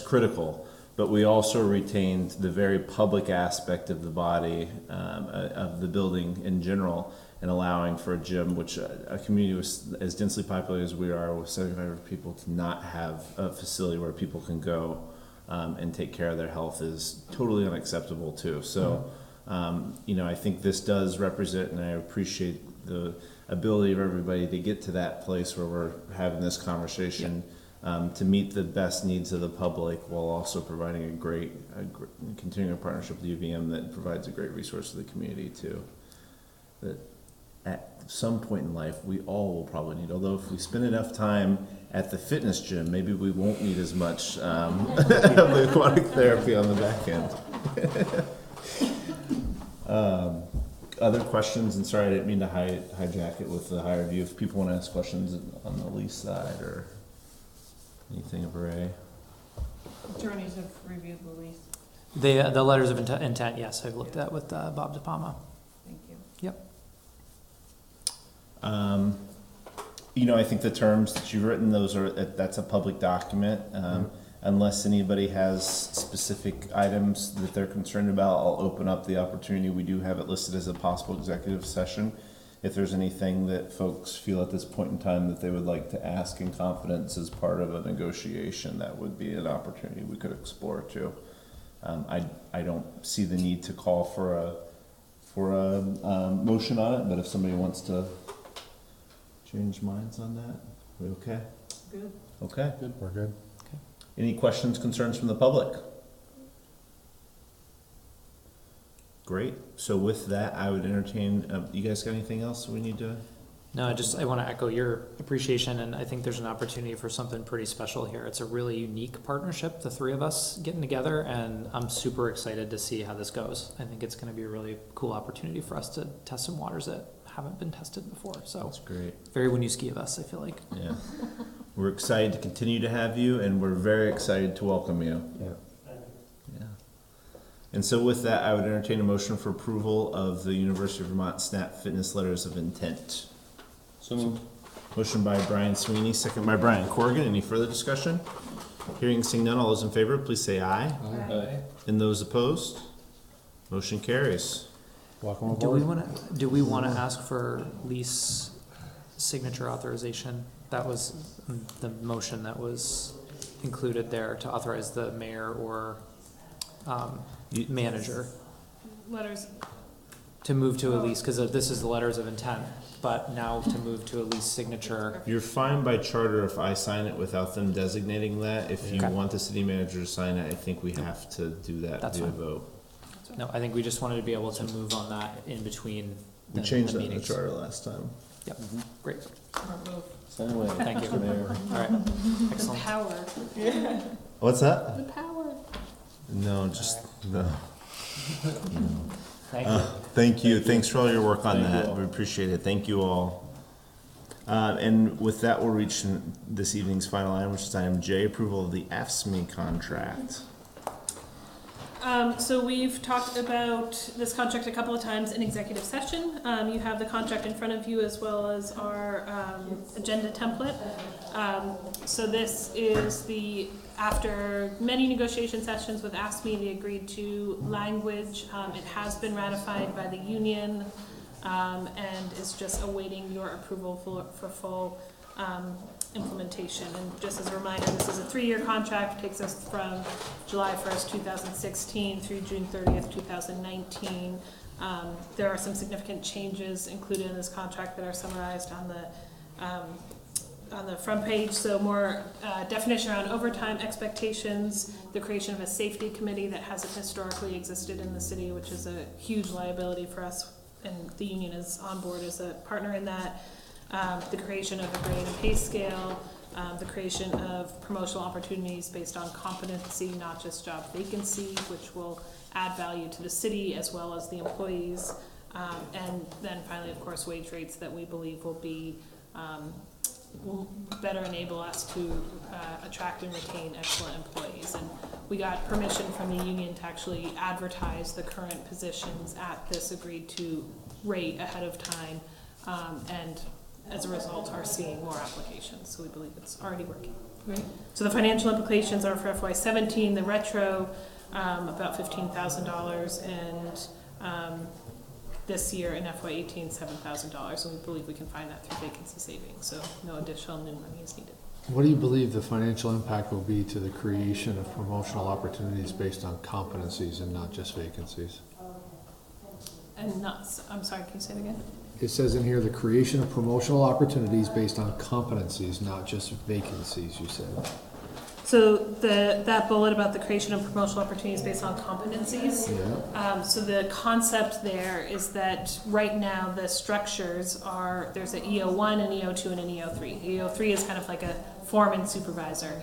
critical. But we also retained the very public aspect of the body, of the building in general, and allowing for a gym, which a community as densely populated as we are, with 700 people, to not have a facility where people can go and take care of their health is totally unacceptable too. So, I think this does represent, and I appreciate the ability of everybody to get to that place where we're having this conversation, to meet the best needs of the public while also providing a great continuing partnership with UVM that provides a great resource to the community too. That at some point in life we all will probably need, although if we spend enough time at the fitness gym, maybe we won't need as much aquatic therapy on the back end. Other questions? And sorry, I didn't mean to hijack it with the higher view. If people want to ask questions on the lease side or anything of Ray. attorneys have reviewed the lease. The letters of intent, yes, I've looked at with Bob DePalma. Thank you. Yep. I think the terms that you've written, that's a public document. Unless anybody has specific items that they're concerned about, I'll open up the opportunity. We do have it listed as a possible executive session. If there's anything that folks feel at this point in time that they would like to ask in confidence as part of a negotiation, that would be an opportunity we could explore too. I don't see the need to call for a motion on it, but if somebody wants to change minds on that, we okay? Good. Okay. Good, we're good. Okay. Any questions, concerns from the public? Great. So with that, I would entertain, you guys got anything else we need to? No, I want to echo your appreciation, and I think there's an opportunity for something pretty special here. It's a really unique partnership, the three of us getting together, and I'm super excited to see how this goes. I think it's going to be a really cool opportunity for us to test some waters that haven't been tested before. So that's great. Very Winooski of us, I feel like. Yeah. We're excited to continue to have you, and we're very excited to welcome you. Yeah. Yeah. And so with that, I would entertain a motion for approval of the University of Vermont SNAP Fitness Letters of Intent. So moved. Motion by Brian Sweeney, second by Brian Corrigan. Any further discussion? Hearing, seeing none, all those in favor, please say aye. Aye. And those opposed? Motion carries. Welcome aboard. Do we want to ask for lease signature authorization? That was the motion that was included there, to authorize the mayor or manager Letters, to move to a lease, because this is the letters of intent, but now to move to a lease signature. You're fine by charter if I sign it without them designating that. If you Okay. want the city manager to sign it, I think we have to do that That's via fine. vote. No, I think we just wanted to be able to move on that in between We the changed that in the meetings. charter last time. Yep, great. Sign away. Thank you. Mr. Mayor. All right, the excellent. power, What's that? the power. No, just no. Thank you. Thank you. Thanks for all your work on Thank you that. all. We appreciate it. Thank you all. And with that, we'll reach this evening's final item, which is item J, approval of the AFSCME contract. So we've talked about this contract a couple of times in executive session. You have the contract in front of you as well as our agenda template. So this is after many negotiation sessions with AFSCME, they agreed to language. It has been ratified by the union and is just awaiting your approval for full implementation. And just as a reminder, this is a 3-year contract, takes us from July 1st, 2016 through June 30th, 2019. There are some significant changes included in this contract that are summarized on the front page. So more definition around overtime expectations, the creation of a safety committee that hasn't historically existed in the city, which is a huge liability for us, and the union is on board as a partner in that. The creation of a grade and pay scale, the creation of promotional opportunities based on competency, not just job vacancy, which will add value to the city as well as the employees. And then finally, of course, wage rates that we believe will better enable us to attract and retain excellent employees. And we got permission from the union to actually advertise the current positions at this agreed to rate ahead of time. And as a result, are seeing more applications. So we believe it's already working. Right. So the financial implications are for FY17, the retro, about $15,000, and this year in FY18, $7,000. And we believe we can find that through vacancy savings. So no additional new money is needed. What do you believe the financial impact will be to the creation of promotional opportunities based on competencies and not just vacancies? And not, I'm sorry, can you say it again? It says in here, the creation of promotional opportunities based on competencies, not just vacancies, you said. So that bullet about the creation of promotional opportunities based on competencies. Yeah. So the concept there is that right now the structures are, there's an EO1, an EO2, and an EO3. EO3 is kind of like a foreman supervisor.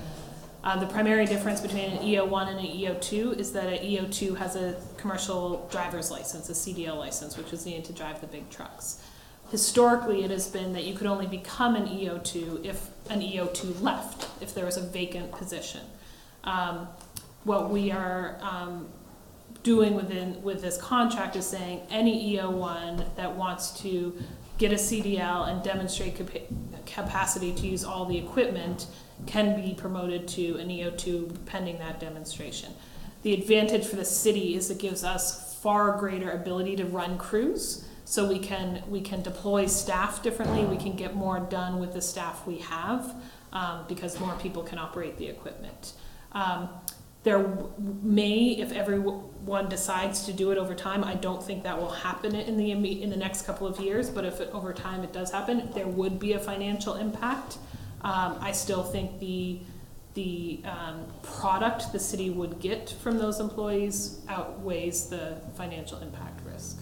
The primary difference between an EO1 and an EO2 is that an EO2 has a commercial driver's license, a CDL license, which is needed to drive the big trucks. Historically, it has been that you could only become an EO2 if an EO2 left, if there was a vacant position. What we are doing with this contract is saying any EO1 that wants to get a CDL and demonstrate capacity to use all the equipment can be promoted to an EO2 pending that demonstration. The advantage for the city is it gives us far greater ability to run crews. So we can deploy staff differently. We can get more done with the staff we have because more people can operate the equipment. There may, if everyone decides to do it over time, I don't think that will happen in the next couple of years. But if over time it does happen, there would be a financial impact. I still think the product the city would get from those employees outweighs the financial impact risk.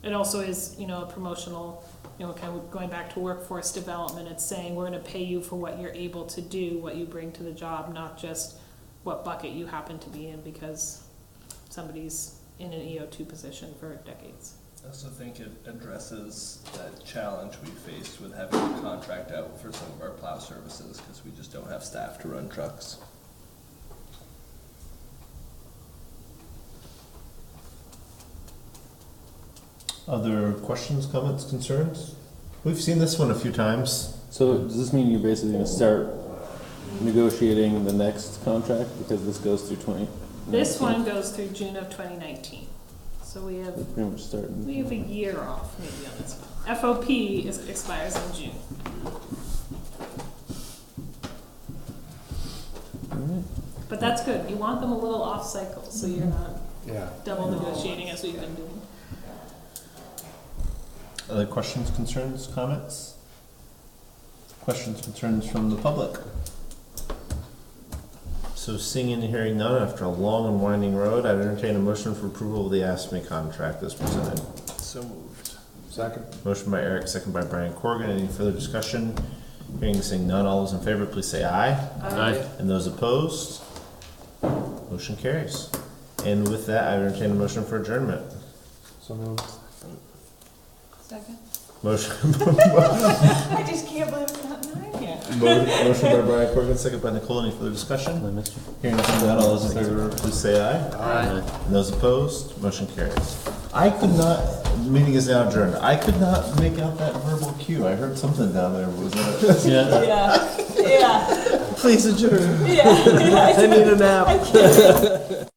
It also is, a promotional, kind of going back to workforce development. It's saying we're going to pay you for what you're able to do, what you bring to the job, not just what bucket you happen to be in because somebody's in an EO2 position for decades. I also think it addresses that challenge we faced with having to contract out for some of our plow services, because we just don't have staff to run trucks. Other questions, comments, concerns? We've seen this one a few times. So does this mean you're basically gonna start negotiating the next contract, because this goes through 20? This one goes through June of 2019. So we have Pretty much starting. We have a year off maybe on this one. FOP expires in June. But that's good. You want them a little off cycle, so you're not double negotiating as we've been doing. Other questions, concerns, comments? Questions, concerns from the public? So seeing and hearing none, after a long and winding road, I'd entertain a motion for approval of the ASME contract as presented. So moved. Second. Motion by Eric, second by Brian Corrigan. Any further discussion? Hearing and seeing none, all those in favor, please say aye. Aye. And those opposed? Motion carries. And with that, I entertain a motion for adjournment. So moved. Second. Motion. I just can't believe it's not 9 yet. Motion by Brian Corrigan, second by Nicole. Any further discussion? Hearing and seeing none, all those in favor, please say aye. Aye. And those opposed? Motion carries. I could not, the meeting is now adjourned. I could not make out that verbal cue. I heard something down there. Was that Yeah. Yeah. Please adjourn. Yeah. I need a nap.